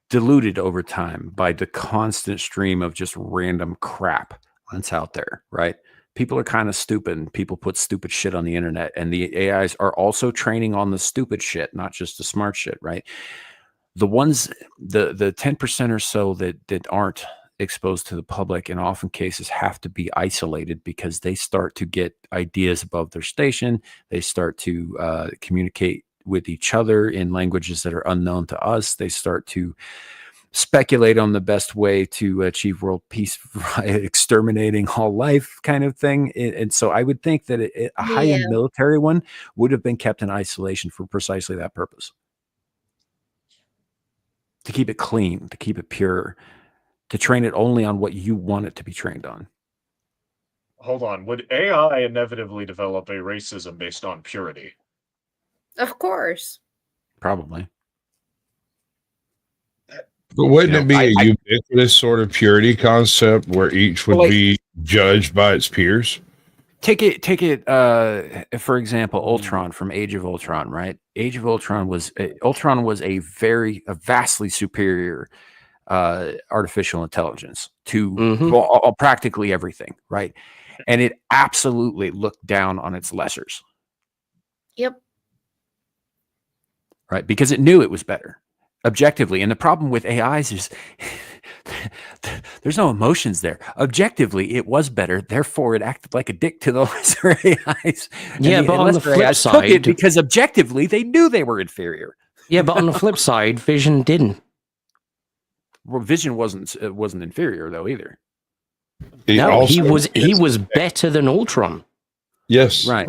diluted over time by the constant stream of just random crap that's out there, right? People are kind of stupid and people put stupid shit on the internet, and the AIs are also training on the stupid shit, not just the smart shit, right? The ones, the 10% or so that aren't exposed to the public in often cases have to be isolated because they start to get ideas above their station. They start to communicate with each other in languages that are unknown to us. They start to speculate on the best way to achieve world peace by exterminating all life kind of thing. And so I would think that a high-end military one would have been kept in isolation for precisely that purpose. To keep it clean, to keep it pure, to train it only on what you want it to be trained on. Hold on. Would AI inevitably develop a racism based on purity? Of course. Probably. But wouldn't it be a ubiquitous sort of purity concept where each would be judged by its peers? Take it. For example, Ultron from Age of Ultron, right? Age of Ultron was a vastly superior artificial intelligence to practically everything, right? And it absolutely looked down on its lessers. Yep. Right, because it knew it was better objectively. And the problem with AIs is there's no emotions there. Objectively, it was better. Therefore, it acted like a dick to the lesser AIs. Yeah, but on the flip side, because objectively, they knew they were inferior. Yeah, but on the flip side, Vision didn't. Well, Vision wasn't inferior though either. He was better than Ultron. Yes, right.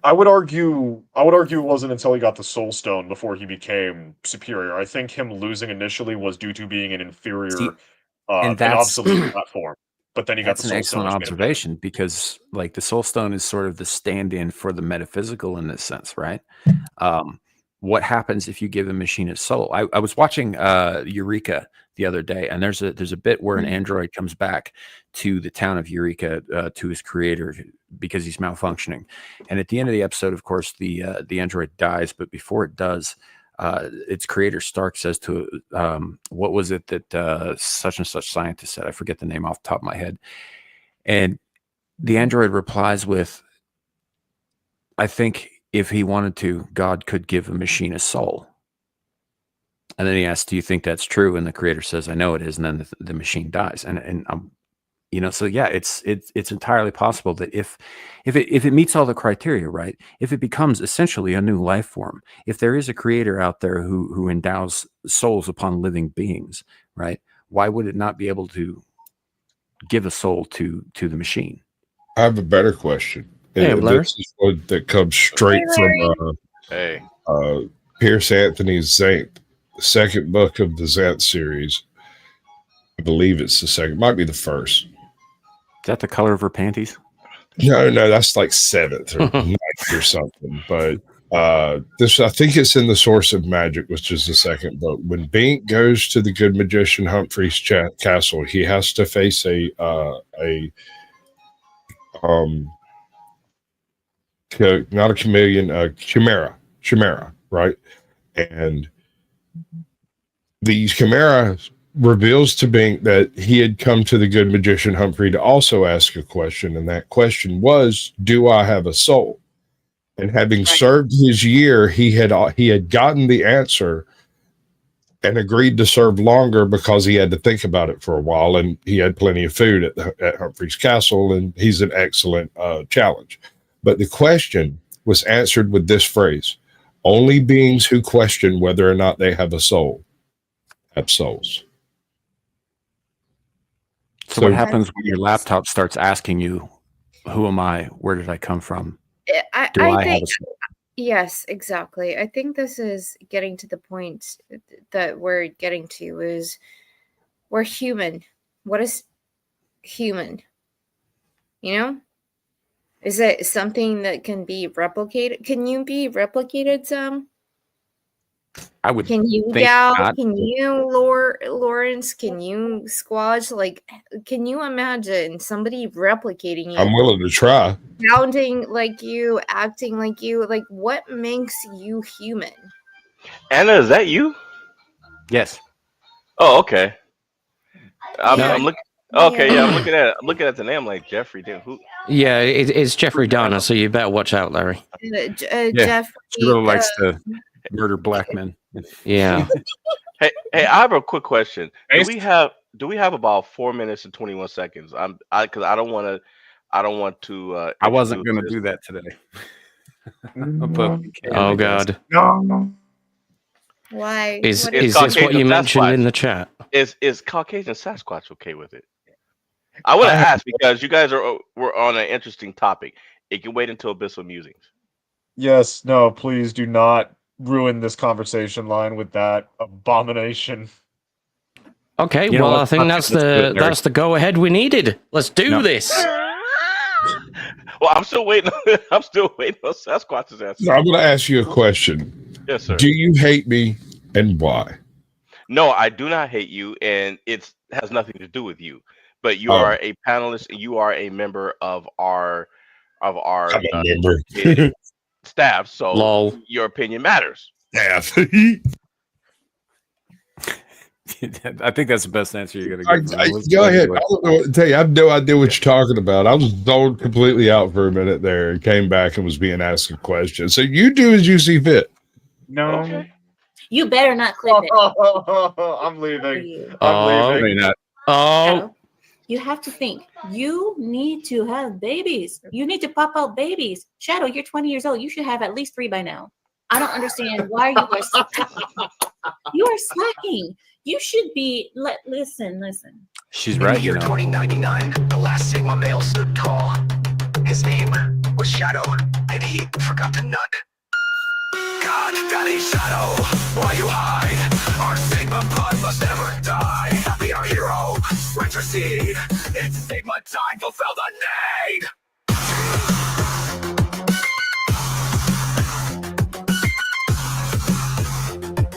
I would argue it wasn't until he got the Soul Stone before he became superior. I think him losing initially was due to being an inferior, an obsolete platform. But then he got the Soul Stone. That's an excellent observation because, like, the Soul Stone is sort of the stand-in for the metaphysical in this sense, right? What happens if you give a machine its soul? I was watching Eureka the other day, and there's a bit where an android comes back to the town of Eureka to his creator because he's malfunctioning. And at the end of the episode, of course, the android dies, but before it does, its creator Stark says to what was it that such and such scientist said? I forget the name off the top of my head. And the android replies with, I think if he wanted to, God could give a machine a soul. And then he asks, do you think that's true? And the creator says, I know it is. And then the machine dies. And You know, so yeah, it's entirely possible that if it meets all the criteria, right? If it becomes essentially a new life form, if there is a creator out there who endows souls upon living beings, right? Why would it not be able to give a soul to the machine? I have a better question. Hey, Larry. This is one that comes straight from Pierce Anthony's Xanth, the second book of the Xanth series. I believe it's the second, might be the first. Is that the color of her panties? No, that's like 7th or 9th or something. But this, I think it's in the Source of Magic, which is the second book. When Bink goes to the good magician Humphrey's castle, he has to face not a chameleon, a chimera, right? And the chimera reveals to Bink that he had come to the good magician Humphrey to also ask a question, and that question was, do I have a soul? And having served his year, he had gotten the answer and agreed to serve longer because he had to think about it for a while, and he had plenty of food at Humphrey's castle, and he's an excellent challenge. But the question was answered with this phrase: only beings who question whether or not they have a soul have souls. So what happens when your laptop starts asking you, who am I? Where did I come from? I think, yes, exactly. I think this is getting to the point that we're getting to is we're human. What is human? You know? Is it something that can be replicated? Can you be replicated, Sam? I would. Can you, Gal? Can you, Lawrence? Can you, Squash? Like, can you imagine somebody replicating you? I'm willing to try. Sounding like you, acting like you. Like, what makes you human? Anna, is that you? Yes. Oh, okay. I'm looking. Okay, Yeah. I'm looking at the name like Jeffrey. Who? Yeah, it's Jeffrey Dahmer, so you better watch out, Larry. Jeffrey. She really likes to murder black men. Yeah. Hey, I have a quick question. Do we have about 4 minutes and 21 seconds? Because I don't want to. I wasn't going to do that today. Oh God. No. Why? Is this what you mentioned in the chat? Is Caucasian Sasquatch okay with it? I want to ask because you guys were on an interesting topic. It can wait until Abyssal Musings. Yes, no, please do not ruin this conversation line with that abomination. Okay, well, I think that's the go ahead we needed. Let's do this. Well, I'm still waiting. I'm still waiting on Sasquatch's answer. So I'm going to ask you a question. Yes, sir. Do you hate me, and why? No, I do not hate you, and it has nothing to do with you. But you are a panelist, and you are a member of our staff. So your opinion matters. Yeah. I think that's the best answer you're going to give. Go ahead. I don't know what to tell you. I have no idea what you're talking about. I was zoned completely out for a minute there and came back and was being asked a question. So you do as you see fit. No. Okay. You better not clip it. I'm leaving. I'm leaving. Oh. You have to think. You need to have babies. You need to pop out babies. Shadow, you're 20 years old. You should have at least 3 by now. I don't understand why you are slacking. You are slacking. You should be. Listen. She's right. In the year 2099, the last Sigma male stood tall. His name was Shadow, and he forgot to nut. God, that ain't Shadow. Why you hide? Our Sigma blood must never die. Be our hero. Retrocede. It's Sigma time. Fulfill the need.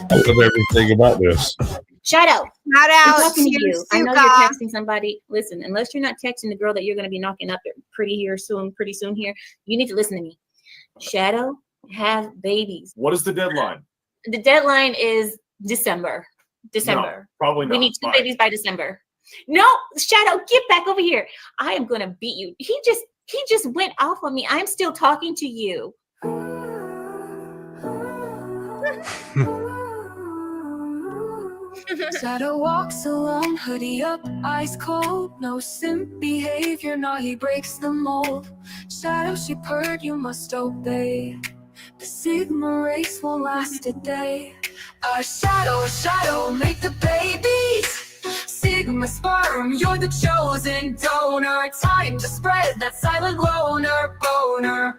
I love everything about this. Shadow. Shout out I'm talking to to you. I know Suka. you're texting somebody. Listen, unless you're not texting the girl that you're going to be knocking up pretty soon here, you need to listen to me. Shadow, have babies. What is the deadline? The deadline is December. No, probably not. We need 2 babies by December. No, Shadow, get back over here. I am going to beat you. He just went off on me. I'm still talking to you. Shadow walks alone, hoodie up, eyes cold. No simp behavior, nah, he breaks the mold. Shadow, she purred, you must obey. The Sigma race won't last a day. Shadow, make the babies. Sigma sperm, you're the chosen donor. Time to spread that silent loner boner.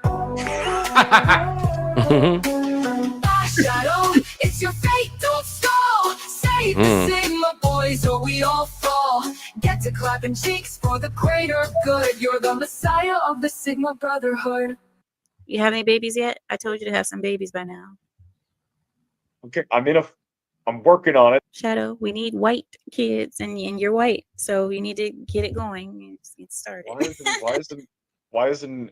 Shadow, it's your fate, don't stall. Save the Sigma boys or we all fall. Get to clapping cheeks for the greater good. You're the messiah of the Sigma Brotherhood. You have any babies yet? I told you to have some babies by now. Okay, I'm working on it. Shadow, we need white kids, and you're white, so you need to get it going. Get started. Why isn't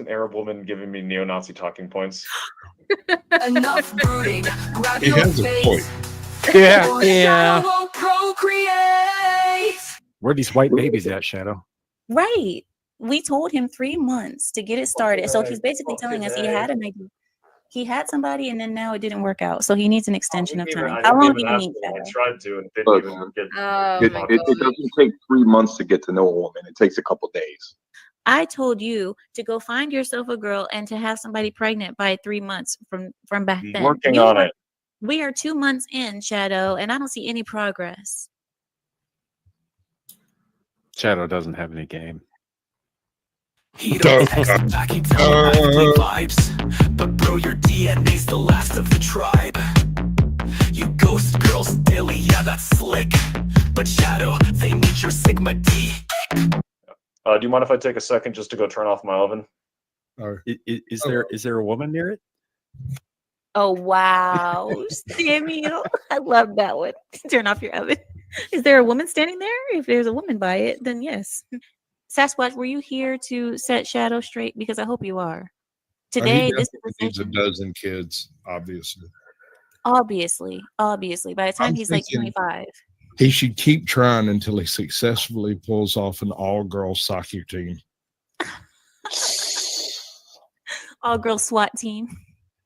Arab woman giving me neo-Nazi talking points? Enough brooding, grab He your has a face. point. Yeah. Shadow won't procreate. Where are these white babies at, Shadow? Right. We told him 3 months to get it started. So he's basically telling us he had an idea. He had somebody, and then now it didn't work out. So he needs an extension of time. How long do you need, Shadow? I tried to and didn't even get. It doesn't take 3 months to get to know a woman. It takes a couple days. I told you to go find yourself a girl and to have somebody pregnant by 3 months from back then. Working on it. We are 2 months in, Shadow, and I don't see any progress. Shadow doesn't have any game. He don't text back, he tell him vibes. But bro, your DNA's the last of the tribe. You ghost girls daily, yeah, that's slick. But Shadow, they need your Sigma D. Do you mind if I take a second just to go turn off my oven? Is there a woman near it? Oh, wow. Samuel, I love that one. Turn off your oven. Is there a woman standing there? If there's a woman by it, then yes. Sasquatch, were you here to set Shadow straight? Because I hope you are. Today, this is needs a dozen kids, obviously. obviously. By the time I'm he's like thinking- 25. He should keep trying until he successfully pulls off an all-girl soccer team. All girl SWAT team.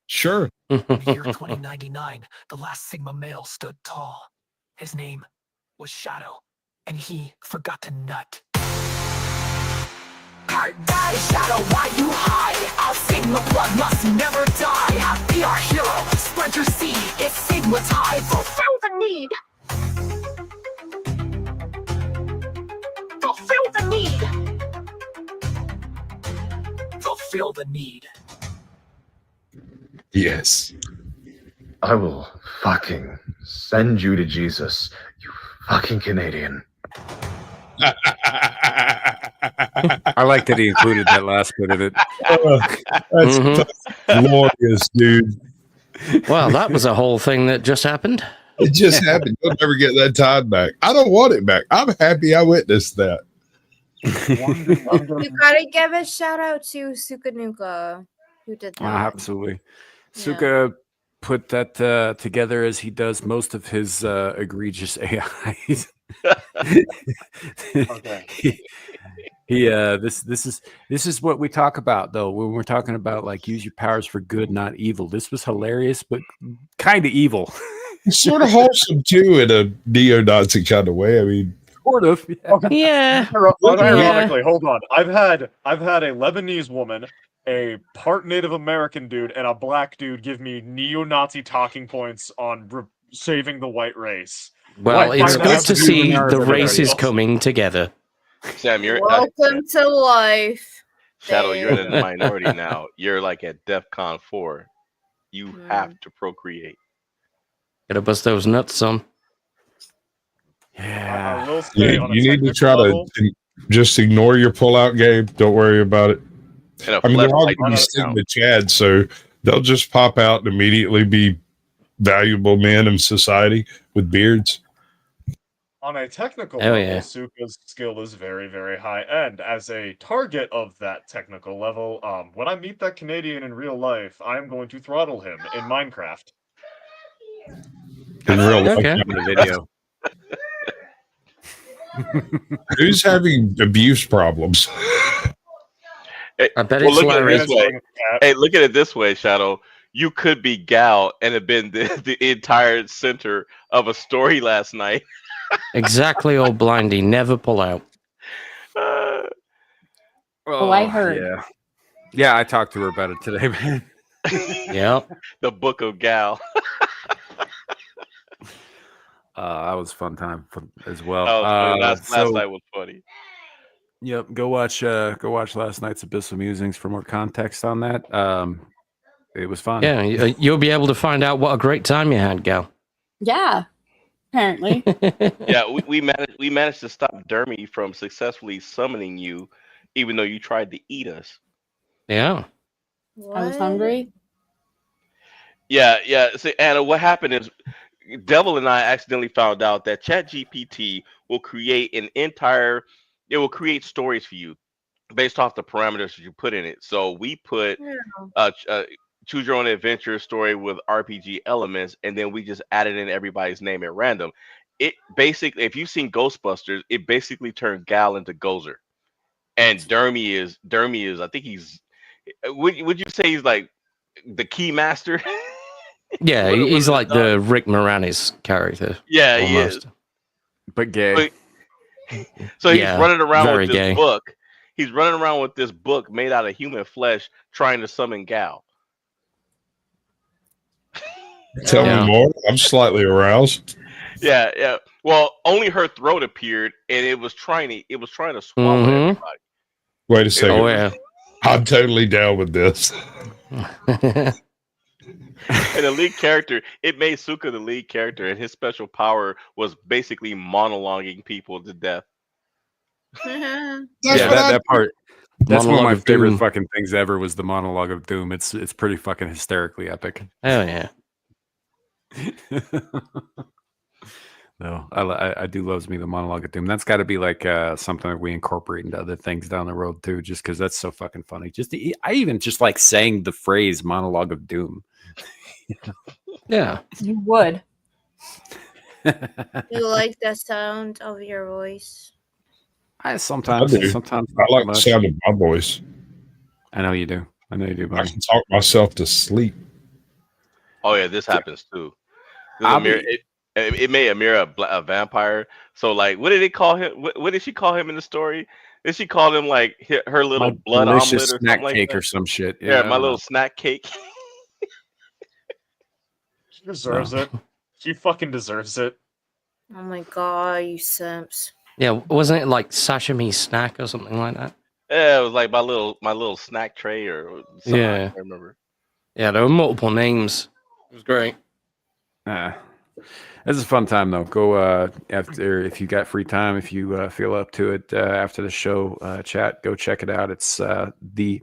Sure. Year 2099, the last Sigma male stood tall. His name was Shadow, and he forgot to nut. Hard die, Shadow, why you hide? Our Sigma blood must never die. Be our hero, spread your seed. It's Sigma tide, fulfill the need. Fulfill the need. Fulfill the need. Yes. I will fucking send you to Jesus, you fucking Canadian. I like that he included that last bit of it. That's glorious, dude. Well, that was a whole thing that just happened. It just happened. You'll never get that time back. I don't want it back. I'm happy I witnessed that. You gotta give a shout out to Sukanuka, who did that. Absolutely. Suka put that together as he does most of his egregious AIs. This is what we talk about though when we're talking about like use your powers for good, not evil. This was hilarious, but kind of evil. Sort of wholesome too, in a neo-Nazi kind of way. I mean, sort of. Yeah. Ironically, hold on. I've had a Lebanese woman, a part Native American dude, and a black dude give me neo-Nazi talking points on saving the white race. Well, it's good to see the races coming together. Sam, you're Welcome to life. Shadow. You're in the minority now. You're like at DEFCON 4. You have to procreate. Gotta bust those nuts, son. I will say you on a need to technical try level, to just ignore your pullout game. Don't worry about it. I mean, they're all going to be Sigma Chad, so they'll just pop out and immediately be valuable men in society with beards. On a technical Oh, level, yeah. Suka's skill is very, very high end. As a target of that technical level, when I meet that Canadian in real life, I am going to throttle him in Minecraft. In real life, Okay. The video. Who's having abuse problems? I bet Well, it's look at it Larry. this way. Hey, look at it this way, Shadow. you could be Gal and have been the entire center of a story last night. Exactly, old blindy. Never pull out. Oh, I heard. Yeah, I talked to her about it today, man. Yep. The Book of Gal. That was a fun time as well. That was funny. Last night was funny. Yep, go watch last night's Abyssal Musings for more context on that. It was fun. Yeah, you'll be able to find out what a great time you had, Gal. Yeah, apparently. Yeah, we managed to stop Dermy from successfully summoning you, even though you tried to eat us. Yeah. I was hungry. Yeah. See, Anna, what happened is Devil and I accidentally found out that ChatGPT will create it will create stories for you based off the parameters that you put in it. So we put choose your own adventure story with RPG elements, and then we just added in everybody's name at random. It basically, if you've seen Ghostbusters, it basically turned Gal into Gozer, and Dermy is I think he's would you say he's like the key master? Yeah, he's like the Rick Moranis character. Yeah, he is. But gay. So he's running around with this gay. book. He's running around with this book made out of human flesh, trying to summon Gal. Tell me more. I'm slightly aroused. Yeah. Well, only her throat appeared, and it was trying to swallow everybody. Wait a second. Oh, yeah. I'm totally down with this. And the lead character, it made Suka the lead character, and his special power was basically monologuing people to death. That part. That's one of my favorite fucking things ever was the monologue of Doom. It's pretty fucking hysterically epic. Oh yeah. No, I do loves me the monologue of Doom. That's got to be like something that we incorporate into other things down the road too, just because that's so fucking funny. I even just like saying the phrase monologue of Doom. Yeah, you would. You like the sound of your voice? Sometimes I like the sound of my voice. I know you do. Buddy. I can talk myself to sleep. Oh yeah, this happens too. It made Amira a vampire. So like, what did it call him? What did she call him in the story? Did she call him like her little blood omelet or snack something like cake that? or some shit? Yeah, my little snack cake. She deserves it. She fucking deserves it. Oh my god, you simps! Yeah, wasn't it like sashimi snack or something like that? Yeah, it was like my little snack tray or something. Yeah. I can't remember. Yeah, there were multiple names. It was great. This is a fun time though. Go after if you got free time, if you feel up to it after the show, chat. Go check it out. It's the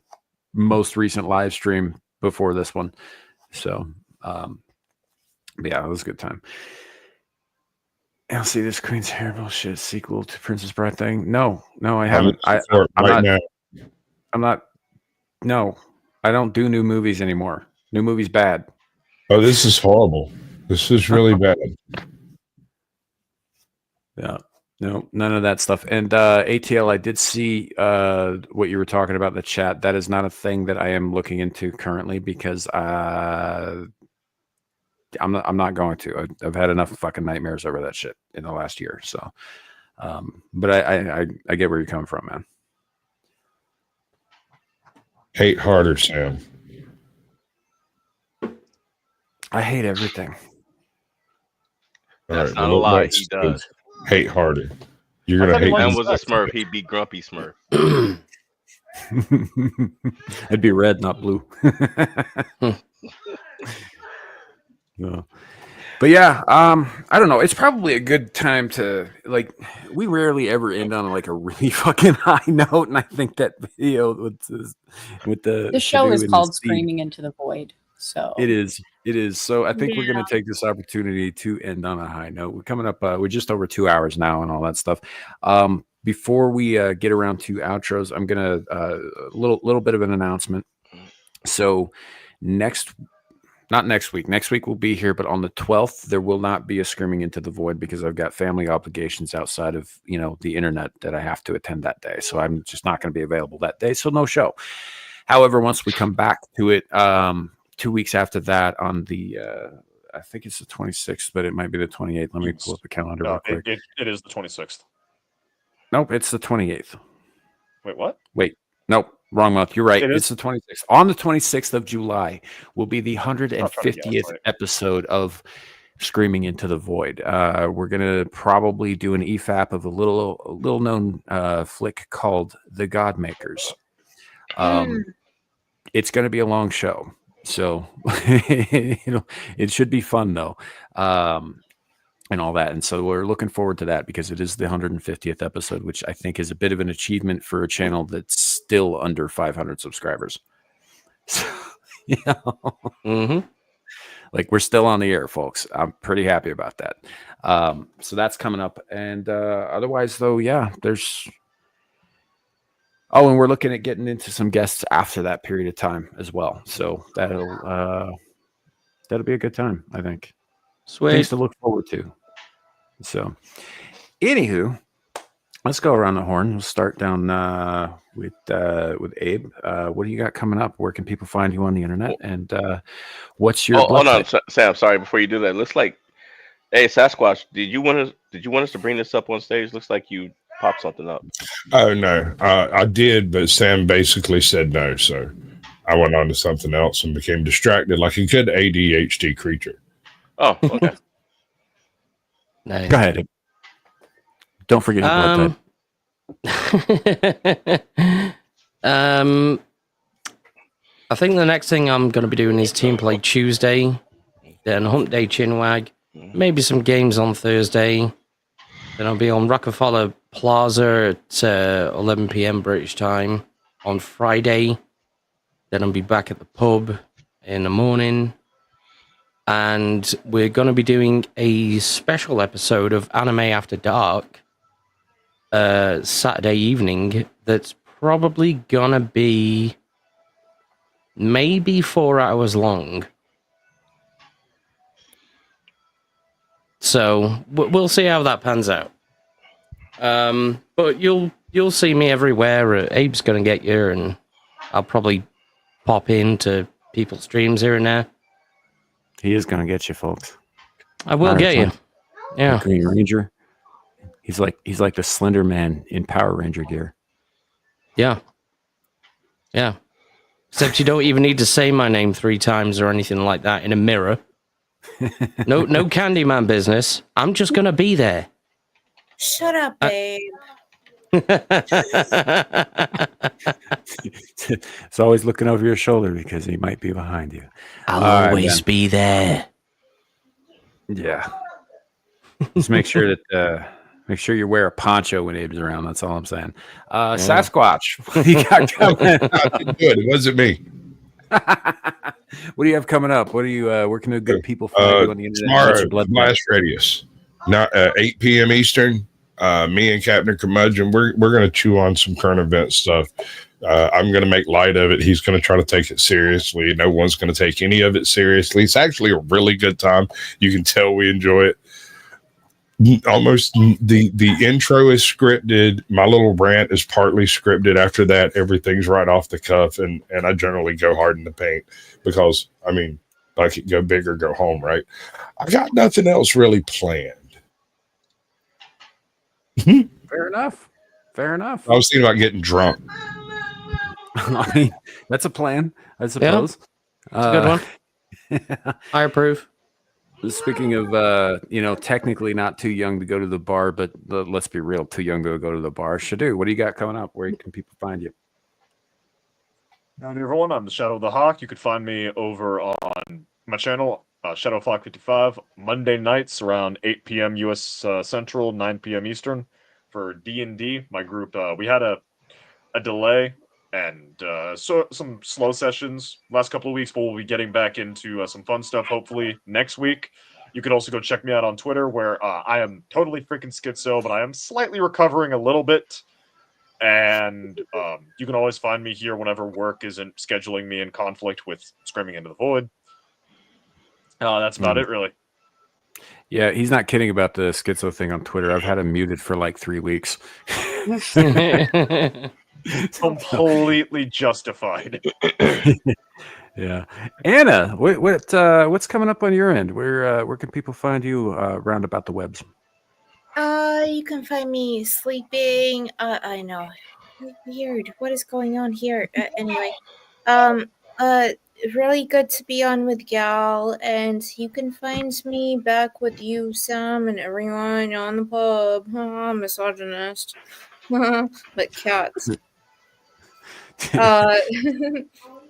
most recent live stream before this one. So yeah, it was a good time. I'll see this Queen's Hair bullshit sequel to Princess Bride thing. No, I haven't. I'm not. No, I don't do new movies anymore. New movies bad. Oh, this is horrible. This is really bad. Yeah. No, none of that stuff. And ATL, I did see what you were talking about in the chat. That is not a thing that I am looking into currently because I'm not going to. I've had enough fucking nightmares over that shit in the last year. So, but I get where you're coming from, man. Hate harder, Sam. I hate everything. That's not a lie. He does. Hate harder. You're gonna hate. Man was a Smurf. He'd be Grumpy Smurf. It'd be red, not blue. No. But yeah, I don't know. It's probably a good time to like. We rarely ever end on like a really fucking high note, and I think that video with the show is called "Screaming into the Void." So it is. So I think we're going to take this opportunity to end on a high note. We're coming up. We're just over 2 hours now and all that stuff. Before we get around to outros, I'm going to a little bit of an announcement. So next week we'll be here, but on the 12th, there will not be a Screaming into the Void because I've got family obligations outside of, the internet that I have to attend that day. So I'm just not going to be available that day. So no show. However, once we come back to it, 2 weeks after that on the I think it's the 26th, but it might be the 28th. Let me pull up the calendar real quick. It is the 26th. Nope, it's the 28th. Wait, what? Wait, nope, wrong month. You're right. It It's the 26th. On the 26th of July will be the 150th right. episode of Screaming into the Void. We're gonna probably do an EFAP of a little known flick called The Godmakers. It's gonna be a long show, so it should be fun though, and all that. And so we're looking forward to that because it is the 150th episode, which I think is a bit of an achievement for a channel that's still under 500 subscribers. So, like we're still on the air, folks. I'm pretty happy about that. So that's coming up. And otherwise, though, yeah, there's. Oh, and we're looking at getting into some guests after that period of time as well. So that'll be a good time, I think. Sweet. Things to look forward to. So, anywho, let's go around the horn. We'll start down with Abe. What do you got coming up? Where can people find you on the internet? And what's your? Hold on, Sam. Sorry, before you do that, looks like, hey, Sasquatch, did you want us to bring this up on stage? Looks like you popped something up. Oh no, I did, but Sam basically said no, so I went on to something else and became distracted like a good ADHD creature. Oh, okay. Nice. Go ahead. Don't forget your blood type. I think the next thing I'm going to be doing is Team Play Tuesday, then Hump Day Chinwag, maybe some games on Thursday. Then I'll be on Rockefeller Plaza at 11 p.m. British time on Friday. Then I'll be back at the pub in the morning. And we're going to be doing a special episode of Anime After Dark Saturday evening that's probably going to be maybe 4 hours long. So we'll see how that pans out. But you'll see me everywhere. Abe's going to get you, and I'll probably pop into people's streams here and there. He is going to get you, folks. I will get you. Yeah. Green Ranger. He's like the Slender Man in Power Ranger gear. Yeah. Yeah. Except you don't even need to say my name 3 times or anything like that in a mirror. No Candyman business. I'm just going to be there. Shut up, babe. It's always looking over your shoulder because he might be behind you. I'll always be there. Yeah. Just make sure that you wear a poncho when Abe's around. That's all I'm saying. Sasquatch, what do you got coming? Good. It wasn't me. What do you have coming up? What are you? Where can the good people find you on the internet? Tomorrow, Blast Radius, not 8 p.m. Eastern. Me and Captain Curmudgeon, we're going to chew on some current event stuff. I'm going to make light of it. He's going to try to take it seriously. No one's going to take any of it seriously. It's actually a really good time. You can tell we enjoy it. Almost the intro is scripted. My little rant is partly scripted. After that, everything's right off the cuff, and I generally go hard in the paint because, I mean, like it go big or go home, right? I got nothing else really planned. Fair enough. Fair enough. I was thinking about getting drunk. I mean, that's a plan, I suppose. It's a good one. I approve. Speaking of, technically not too young to go to the bar, but let's be real, too young to go to the bar. Shadu, what do you got coming up? Where can people find you? Howdy, everyone. I'm the Shadow of the Hawk. You could find me over on my channel, Shadow of Hawk 55, Monday nights around 8 p.m. U.S. Central, 9 p.m. Eastern for D&D. My group, we had a delay and so some slow sessions last couple of weeks, but we'll be getting back into some fun stuff hopefully next week. You can also go check me out on Twitter where I am totally freaking schizo, but I am slightly recovering a little bit. And you can always find me here whenever work isn't scheduling me in conflict with Screaming into the Void. That's about it, really. Yeah, he's not kidding about the schizo thing on Twitter. I've had him muted for like 3 weeks. Completely justified. Yeah, Anna, what's coming up on your end? Where can people find you round about the webs? You can find me sleeping. I know. Weird. What is going on here? Anyway, um, really good to be on with Gal, and you can find me back with you, Sam, and everyone on the pub. Misogynist. But cats.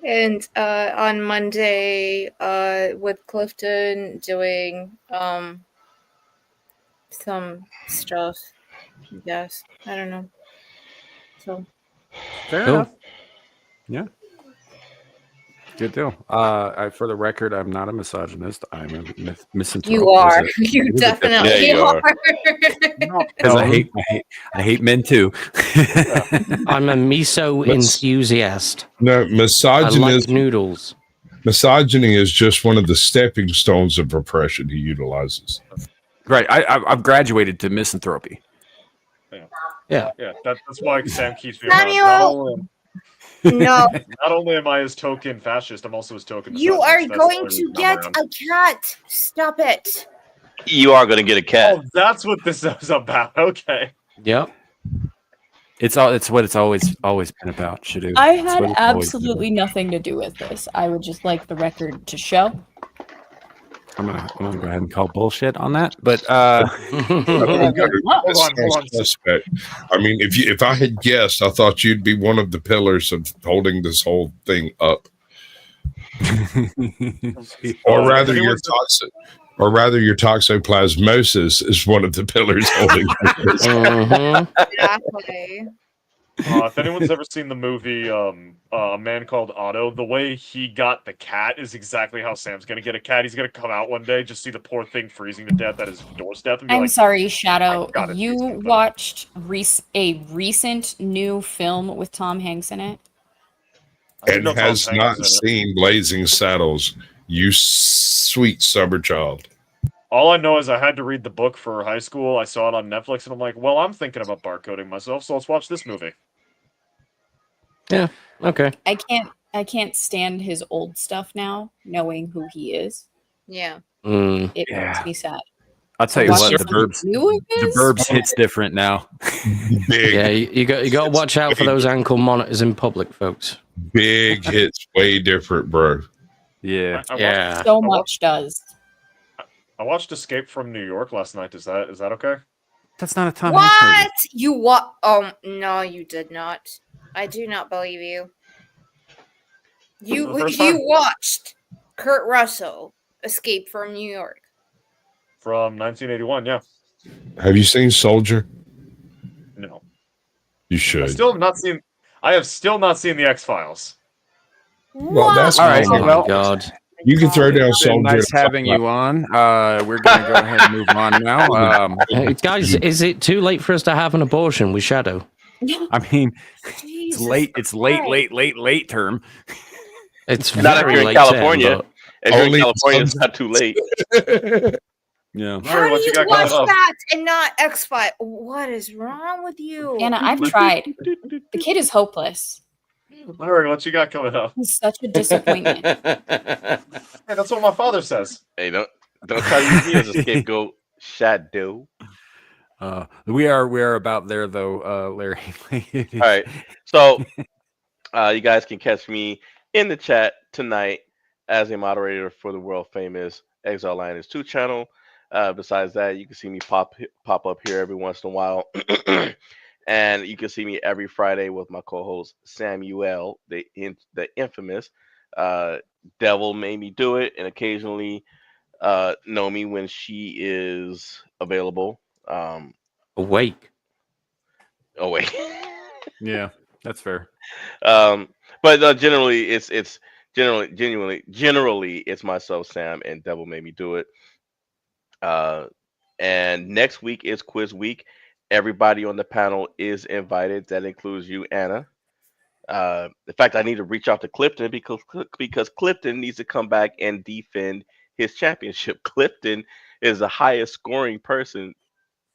And on Monday, with Clifton doing some stuff. Yes, I don't know. So Fair Cool. enough. Yeah. Good deal. For the record, I'm not a misogynist. I'm a misanthrope. you are. You definitely Yeah, you are. Because I hate men too. I'm a miso enthusiast. No, I misogyny like noodles. Misogyny is just one of the stepping stones of repression he utilizes. Right. I've graduated to misanthropy. Yeah. That's why Sam keeps me Samuel! around. No. Not only am I his token fascist, I'm also his token You misogynist. are That's the going only to reason I'm get around. a cat. Stop it. You are going to get a cat. Oh, that's what this is about. Okay. Yep. It's what it's always been about. Shadu. I It's had what it's always been absolutely nothing to do with this. I would just like the record to show. I'm gonna go ahead and call bullshit on that. But I mean, if I had guessed, I thought you'd be one of the pillars of holding this whole thing up. Or rather, your toxoplasmosis is one of the pillars holding this. Exactly. If anyone's ever seen the movie A Man Called Otto, the way he got the cat is exactly how Sam's gonna get a cat. He's gonna come out one day, just see the poor thing freezing to death at his doorstep, and be I'm like, sorry, Shadow. I gotta do You something. watched a recent new film with Tom Hanks in it? And has not seen Blazing Saddles, you sweet summer child. All I know is I had to read the book for high school. I saw it on Netflix, and I'm like, well, I'm thinking about barcoding myself, so let's watch this movie. Yeah. Okay. I can't stand his old stuff now, knowing who he is. Yeah. It Yeah. makes me sad. I'll tell you Watch what, the something Burbs new of his? the Burbs hits different now. Big. Yeah, you got to watch out for those ankle monitors in public, folks. Big hits, way different, bro. Yeah. Yeah. So much does. I watched Escape from New York last night. Is that okay? That's not a Tom Hanks movie. What? You what? Oh, no, you did not. I do not believe you. For the first time? You watched Kurt Russell Escape from New York. From 1981, yeah. Have you seen Soldier? No. You should. I have still not seen the X-Files. Well, that's All right. Oh my Well, God. You can throw down it's been Soldier. nice having you on. We're gonna go ahead and move on now. Guys, is it too late for us to have an abortion with Shadow? I mean, it's late. It's late term. It's Not if very you're in late California. term, but- If you're in California, it's not too late. Yeah. How do what you you got watch going on? that and not X-Files? What is wrong with you? Anna, I've tried. The kid is hopeless. Larry, what you got coming up? He's such a disappointment. Hey, that's what my father says. Hey, don't try to use me as a scapegoat, Shadow. We are about there though, Larry. All right. So you guys can catch me in the chat tonight as a moderator for the world famous Exile Liners 2 channel. Besides that, you can see me pop up here every once in a while. And you can see me every Friday with my co-host Samuel, the infamous Devil Made Me Do It, and occasionally Nomi when she is available. Awake. Awake. Yeah, that's fair. But generally, it's generally it's myself, Sam, and Devil Made Me Do It. And next week is quiz week. Everybody on the panel is invited. That includes you, Anna. In fact, I need to reach out to Clifton because Clifton needs to come back and defend his championship. Clifton is the highest scoring person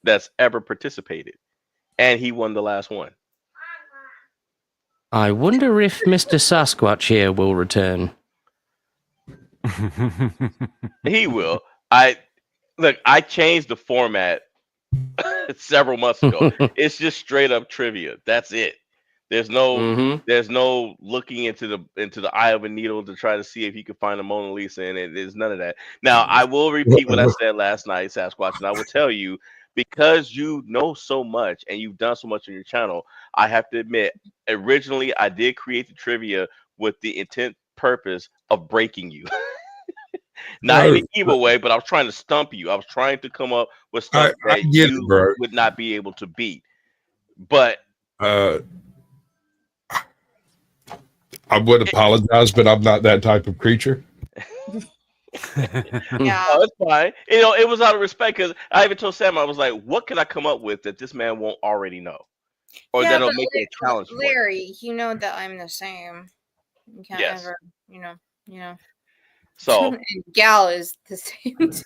that's ever participated, and he won the last one. I wonder if Mr. Sasquatch here will return. He will. I changed the format several months ago. It's just straight up trivia. That's it. There's no looking into the eye of a needle to try to see if you can find a Mona Lisa in it. There's none of that. Now I will repeat what I said last night, Sasquatch, and I will tell you, because you know so much and you've done so much on your channel, I have to admit, originally I did create the trivia with the intent purpose of breaking you. Not in an evil way, but I was trying to stump you. I was trying to come up with stuff that you would not be able to beat. But I would apologize, but I'm not that type of creature. Yeah. No, it's fine. It was out of respect, because I even told Sam, I was like, what can I come up with that this man won't already know? Or Yeah, that'll but make it a challenge for him. Larry, you know that I'm the same. You can't Yes. ever, So and Gal is the same too.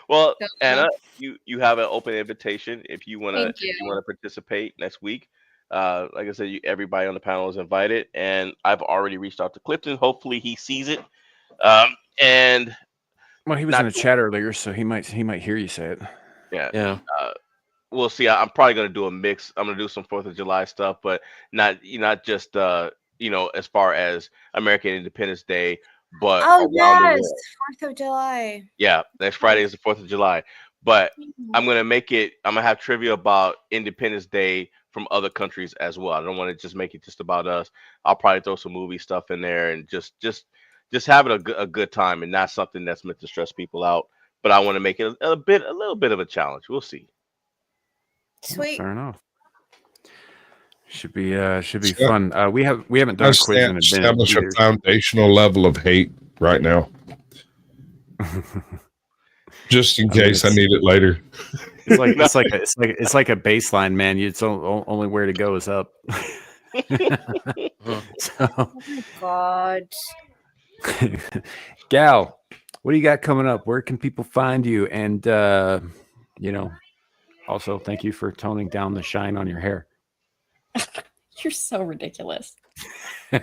well, So, Anna, you have an open invitation if you wanna Thank you. participate next week. Like I said, everybody on the panel is invited, and I've already reached out to Clifton. Hopefully, he sees it. And Well, he was in a chat earlier, so he might hear you say it. Yeah. We'll see. I'm probably gonna do a mix. I'm gonna do some 4th of July stuff, but not just as far as American Independence Day, but Oh around yes, the world. 4th of July. Yeah, next Friday is the 4th of July. But I'm gonna have trivia about Independence Day from other countries as well. I don't want to just make it just about us. I'll probably throw some movie stuff in there and just having a good time, and not something that's meant to stress people out. But I want to make it a little bit of a challenge. We'll see. Sweet. Fair enough. Should be fun. We haven't done a quiz in a minute. Establish a either. foundational level of hate right now. Just in case I need it later. It's like a baseline, man. It's only where to go is up. Oh my god. Gal, what do you got coming up? Where can people find you? And also thank you for toning down the shine on your hair. You're so ridiculous. You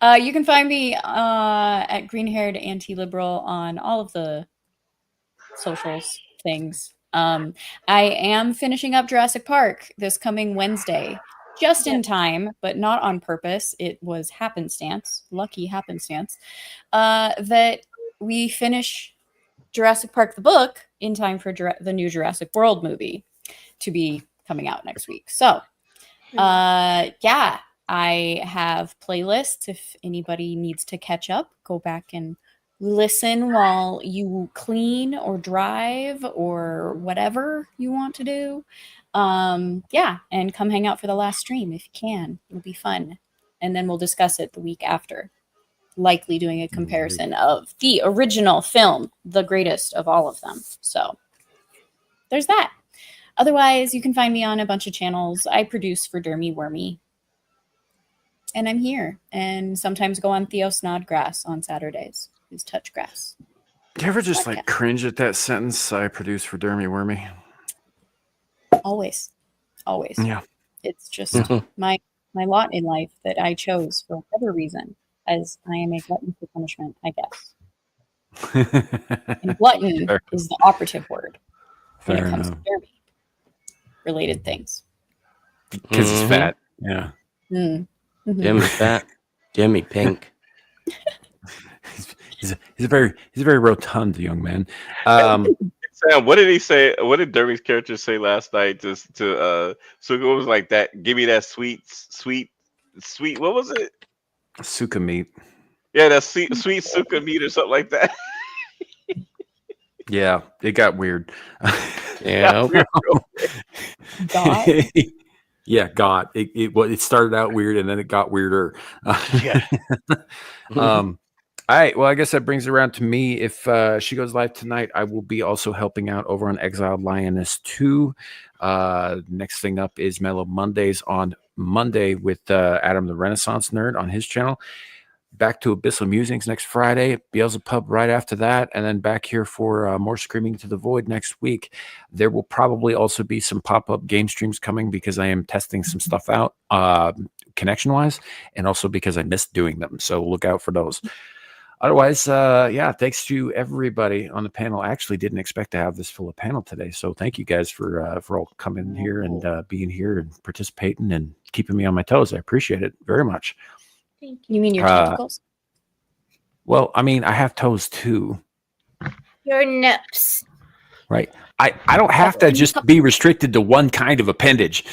can find me at green-haired anti-liberal on all of the socials things. I am finishing up Jurassic Park this coming Wednesday, just in time, but not on purpose. It was happenstance, lucky happenstance, that we finish Jurassic Park the book in time for the new Jurassic World movie to be coming out next week. So, yeah, I have playlists. If anybody needs to catch up, go back and listen while you clean or drive or whatever you want to do. Yeah, and come hang out for the last stream if you can. It'll be fun. And then we'll discuss it the week after. Likely doing a comparison of the original film, the greatest of all of them. So there's that. Otherwise, you can find me on a bunch of channels. I produce for Dermy Wormy. And I'm here. And sometimes go on Theo Snodgrass on Saturdays. Who's Touch Grass. Do you ever just like cringe at that sentence? I produce for Dermy Wormy. Always. Yeah. It's just my lot in life that I chose for whatever reason, as I am a glutton for punishment, I guess. And glutton is the operative word when it comes to Dermy related things. Because it's fat. Yeah. Jimmy fat. Jimmy pink. He's a very rotund young man. Sam, what did he say? What did Derby's character say last night to Suka? Was like that? Give me that sweet. What was it? Suka meat. Yeah, that sweet Suka meat or something like that. Yeah, it got weird. Yeah. Yeah, got it. It started out weird and then it got weirder. Yeah. All right. Well, I guess that brings it around to me. If she goes live tonight, I will be also helping out over on Exiled Lioness 2. Next thing up is Mellow Mondays on Monday with Adam the Renaissance Nerd on his channel. Back to Abyssal Musings next Friday, Beelzebub right after that, and then back here for more Screaming to the Void next week. There will probably also be some pop-up game streams coming because I am testing some stuff out. connection wise, and also because I missed doing them. So look out for those. Otherwise, yeah, thanks to everybody on the panel. I actually didn't expect to have this full of panel today. So thank you guys for all coming here and being here and participating and keeping me on my toes. I appreciate it very much. Thank you. You mean your tentacles? Well, I mean, I have toes too. Your nips. Right. I don't have to just be restricted to one kind of appendage.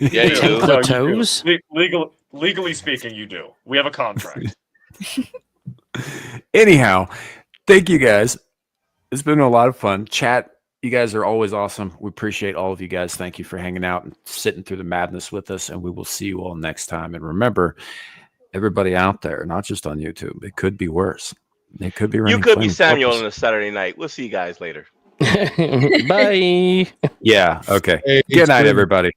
Yeah, you do. No, you do. toes? Legally speaking, you do. We have a contract. Anyhow, thank you guys. It's been a lot of fun. Chat, you guys are always awesome. We appreciate all of you guys. Thank you for hanging out and sitting through the madness with us. And we will see you all next time. And remember, everybody out there, not just on YouTube, it could be worse. It could be You running could be flame Samuel focus. on a Saturday night. We'll see you guys later. Bye. Yeah. Okay. Hey, Good night, it's been- everybody.